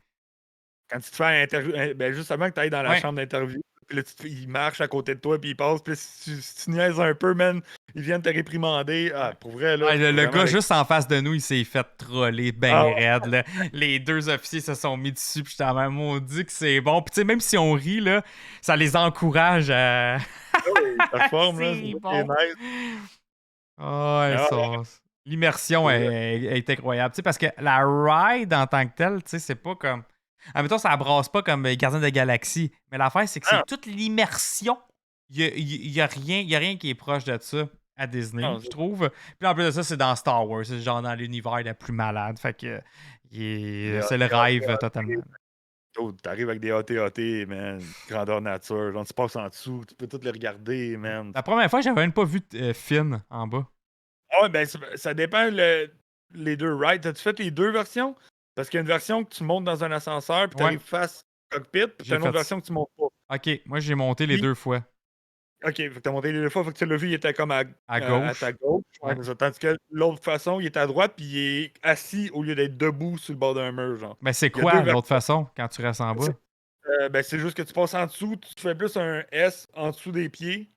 Quand tu te fais interview, ben juste avant que tu ailles dans la chambre d'interview, puis là, il marche à côté de toi, puis il passe, puis si tu niaises un peu, man, ils viennent te réprimander. Pour vrai, là. Le gars juste en face de nous, il s'est fait troller raide, là. Les deux officiers se sont mis dessus, puis j'étais en même maudit que c'est bon. Puis tu sais, même si on rit, là, ça les encourage à... ça forme, là, c'est bon. Nice. L'immersion est incroyable. Tu sais, parce que la ride en tant que telle, tu sais, c'est pas comme... Admettons, ça brasse pas comme Gardiens de la Galaxie. Mais l'affaire, c'est que c'est toute l'immersion. Il y a rien qui est proche de ça à Disney, je trouve. Puis en plus de ça, c'est dans Star Wars. C'est genre dans l'univers le plus malade. Fait que c'est le rêve totalement. T'arrives avec des AT-AT, man. Grandeur nature. Genre, tu passes en dessous. Tu peux tout les regarder, man. La première fois, j'avais même pas vu Finn en bas. Ah ouais, ben ça dépend les deux rides. T'as-tu fait les deux versions? Parce qu'il y a une version que tu montes dans un ascenseur, puis tu arrives face au cockpit, puis t'as une autre version que tu montes pas. Ok, moi j'ai monté les deux fois. Ok, fait que t'as monté les deux fois, fait que tu l'as vu, il était comme à gauche. À ta gauche. Ouais. Tandis que l'autre façon, il est à droite, puis il est assis au lieu d'être debout sur le bord d'un mur, genre. Mais c'est quoi l'autre façon quand tu restes en bas? Ben c'est juste que tu passes en dessous, tu fais plus un S en dessous des pieds,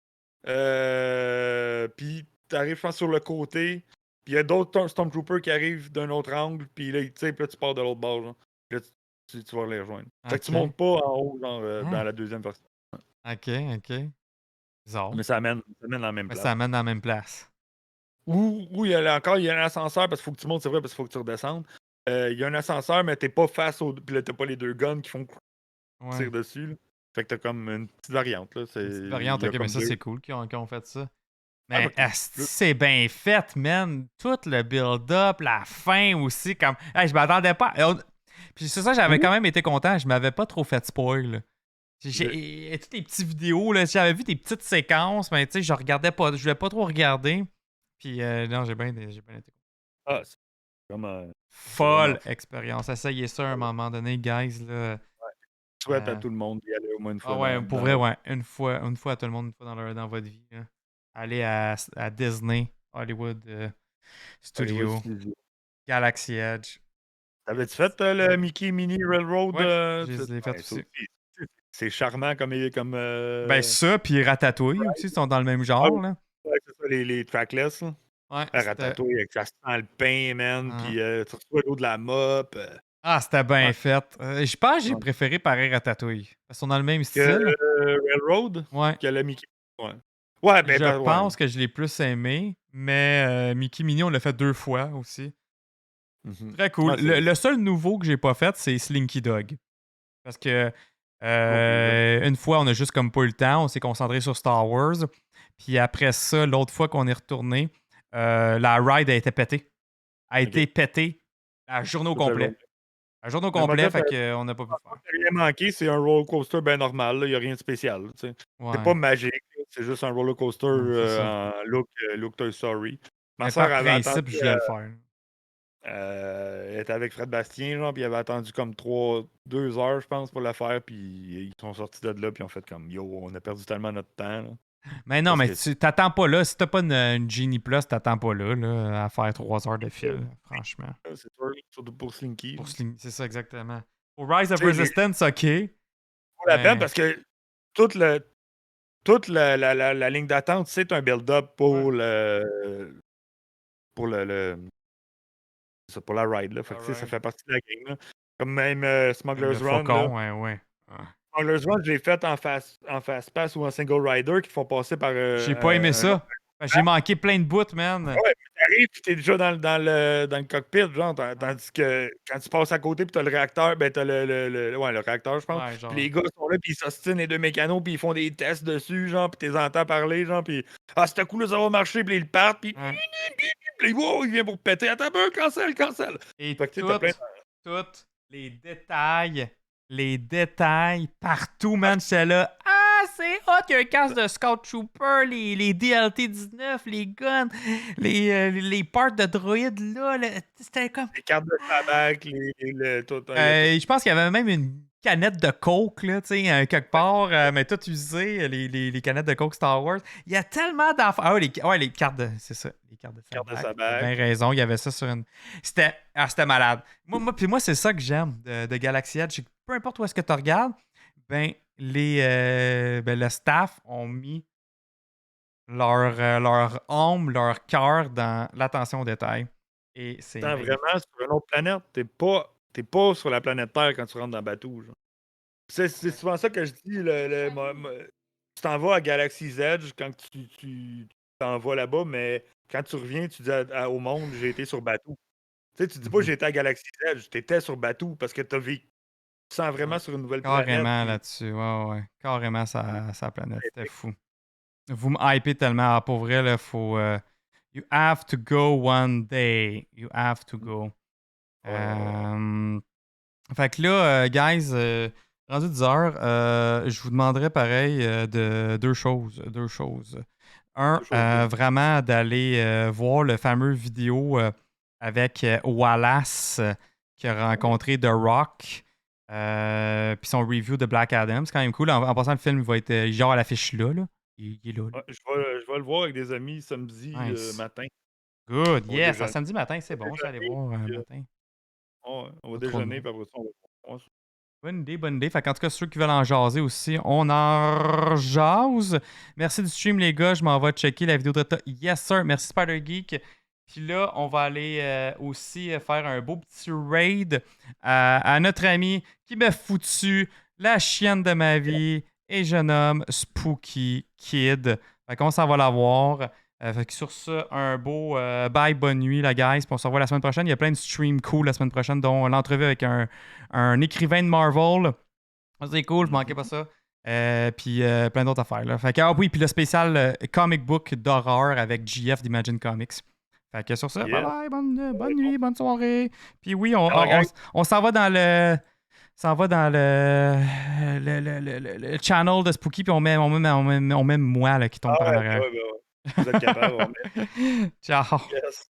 puis t'arrives, je pense, sur le côté. Puis il y a d'autres Stormtroopers qui arrivent d'un autre angle, puis là, tu pars de l'autre bord, genre. Puis là, tu vas les rejoindre. Fait que tu montes pas en haut, genre, dans la deuxième version. Ok. Bizarre. Mais ça amène dans la même place. Ça amène dans la même place. Ou il y a un ascenseur, parce qu'il faut que tu montes, c'est vrai, parce qu'il faut que tu redescendes. Il y a un ascenseur, mais t'es pas face au... Puis là, t'as pas les deux guns qui font tirer dessus, là. Fait que t'as comme une petite variante, là. Une petite variante, ok, mais ça, c'est cool qu'ils ont fait ça. Mais c'est bien fait, man. Tout le build-up, la fin aussi. Comme... Hey, je m'attendais pas. Puis c'est ça, j'avais quand même été content. Je m'avais pas trop fait spoil. Toutes les petites vidéos, là, j'avais vu des petites séquences, mais tu sais, je regardais pas. Je voulais pas trop regarder. Puis non, j'ai bien été content. Comme Folle vraiment- expérience. Essayez ça à un moment donné, guys. Là. Je souhaite à tout le monde d'y aller au moins une fois. Ah ouais, dans- pour dans vrai, leur- ouais. Une fois à tout le monde, une fois dans votre vie. Là. Allez à Disney, Hollywood Studio, Hollywood Studio. Galaxy Edge. T'avais-tu fait le Mickey Mini Railroad? Ouais, tu je sais? les ai fait Ouais, ça aussi. C'est charmant comme. Ben ça, puis Ratatouille aussi, sont dans le même genre. Là. Ouais, c'est ça, les trackless. Là. Ouais, Ratatouille, avec ça sent le pain, man. Ah. Puis tu reçois l'eau de la mop. Ah, c'était bien Ouais. fait. Je pense que j'ai Ouais. préféré pareil Ratatouille. Parce qu'on a le même Que style. Railroad? Ouais. Que le Mickey. Ouais. Ouais, ben, Je ouais. pense que je l'ai plus aimé, mais Mickey Mini, on l'a fait 2 fois aussi. Mhm. Très cool. Ouais, c'est- Le seul nouveau que j'ai pas fait, c'est Slinky Dog. Parce que une fois, on a juste comme pas eu le temps, on s'est concentré sur Star Wars. Puis après ça, l'autre fois qu'on est retourné, la ride a été pétée. A été pétée la journée au Ça fait complet. longtemps. La journée au Mais moi, complet, là, fait qu'on n'a pas pu le faire. rien manqué, c'est un roller coaster bien normal. Il n'y a rien de spécial. Tu sais. Ouais. C'est pas magique. Là, c'est juste un roller coaster Ouais, c'est ça. en look Toy Story. Ma Mais soeur par avait principe, attendu. je voulais le faire. Elle était avec Fred Bastien, genre, puis il avait attendu comme 2 heures, je pense, pour la faire, puis ils sont sortis de là, puis ils ont fait comme yo, on a perdu tellement notre temps. Là. Mais non, Parce mais que- tu t'attends pas là. Si t'as pas une Genie Plus, t'attends pas là, à faire 3 heures de fil, franchement. C'est sûr, surtout pour Slinky. Pour c'est ça, exactement. Pour Rise of Tu sais, les- Resistance, OK. Pour la mais- peine, parce que toute la ligne d'attente, c'est un build-up pour pour pour la ride. Là. Fait que, tu sais, ça ride. fait partie de la game. Là. Comme même Le Smuggler's Run. faucon, Là. ouais. Ah. Smuggler's Run, je l'ai fait en fast pass ou en single rider qui font passer par. J'ai pas aimé ça. J'ai manqué plein de bouts, man. T'arrives pis t'es déjà dans le cockpit, genre, tandis que quand tu passes à côté pis t'as le réacteur, ben t'as le réacteur, je pense. Ouais, genre. Pis les gars sont là pis ils s'ostinent les deux mécanos pis ils font des tests dessus, genre, pis t'es entends parler, genre, pis ce coup-là, ça va marcher, pis ils partent, pis Ouais. pis wow, il vient pour péter. Attends un peu, cancel. Et Fait que, tu sais, t'as plein toutes les détails partout, man. C'est là. Ah, c'est hot, il y a un casque de Scout Trooper, les DLT 19, les guns, les parts de droïdes là. C'était comme. les cartes de tabac, tout. Je pense qu'il y avait même une canette de Coke, là, tu sais, quelque part, mais tout usé, les canettes de Coke Star Wars. Il y a tellement d'affaires. Ah ouais, les cartes de. C'est ça, les cartes de Cartes de Sabac. Sabac. T'as bien raison, il y avait ça sur une. C'était malade. Moi, c'est ça que j'aime de Galaxy Edge. C'est que peu importe où est-ce que tu regardes, ben, le staff ont mis leur âme, leur cœur dans l'attention aux détails. Et c'est. T'es magnifique. vraiment sur une autre planète. T'es pas sur la planète Terre quand tu rentres dans le bateau. Genre. C'est souvent ça que je dis. Tu t'en vas à Galaxy's Edge quand tu t'en vas là-bas, mais quand tu reviens, tu dis au monde, j'ai été sur bateau. Tu sais, tu dis pas j'ai été à Galaxy's Edge, t'étais sur bateau parce que t'as vécu. Tu sens vraiment sur une nouvelle Carrément planète. là-dessus, ouais. Carrément sa planète, c'était fou. Vous me hypez tellement. Ah, pour vrai, là, faut... you have to go one day. You have to go. Fait que là, guys, rendu 10 heures, je vous demanderais pareil de deux choses. Un, vraiment d'aller voir le fameux vidéo avec Wallace qui a rencontré The Rock. Puis son review de Black Adam, c'est quand même cool. En passant, le film va être genre à l'affiche là. Il est là. Ouais, je vais le voir avec des amis samedi Nice. matin. Good, On va yes. déjeuner. Samedi matin, c'est bon. Je vais aller voir puis, matin. On va Pas trop déjeuner, long. puis après ça, on va voir. Bonne idée. Fait qu'en tout cas, ceux qui veulent en jaser aussi, on en jase. Merci du stream, les gars. Je m'en vais checker la vidéo de Tata. Yes, sir. Merci, Spider Geek. Puis là, on va aller aussi faire un beau petit raid à notre ami qui m'a foutu la chienne de ma vie et je nomme Spooky Kid. Fait qu'on s'en va la voir. Fait que sur ça, un beau bye, bonne nuit, la guys. Puis on se revoit la semaine prochaine. Il y a plein de streams cool la semaine prochaine, dont l'entrevue avec un écrivain de Marvel. C'est cool, je manquais pas ça. Puis plein d'autres affaires. Là. Fait que, oui, puis le spécial comic book d'horreur avec GF d'Imagine Comics. Fait que sur ça, Yeah. bye bye, bonne nuit, bonne soirée. Puis oui, on gang. s'en va dans le. Le channel de Spooky, puis on met moi là, qui tombe par en arrière. Vous êtes capable. Ciao. Yes.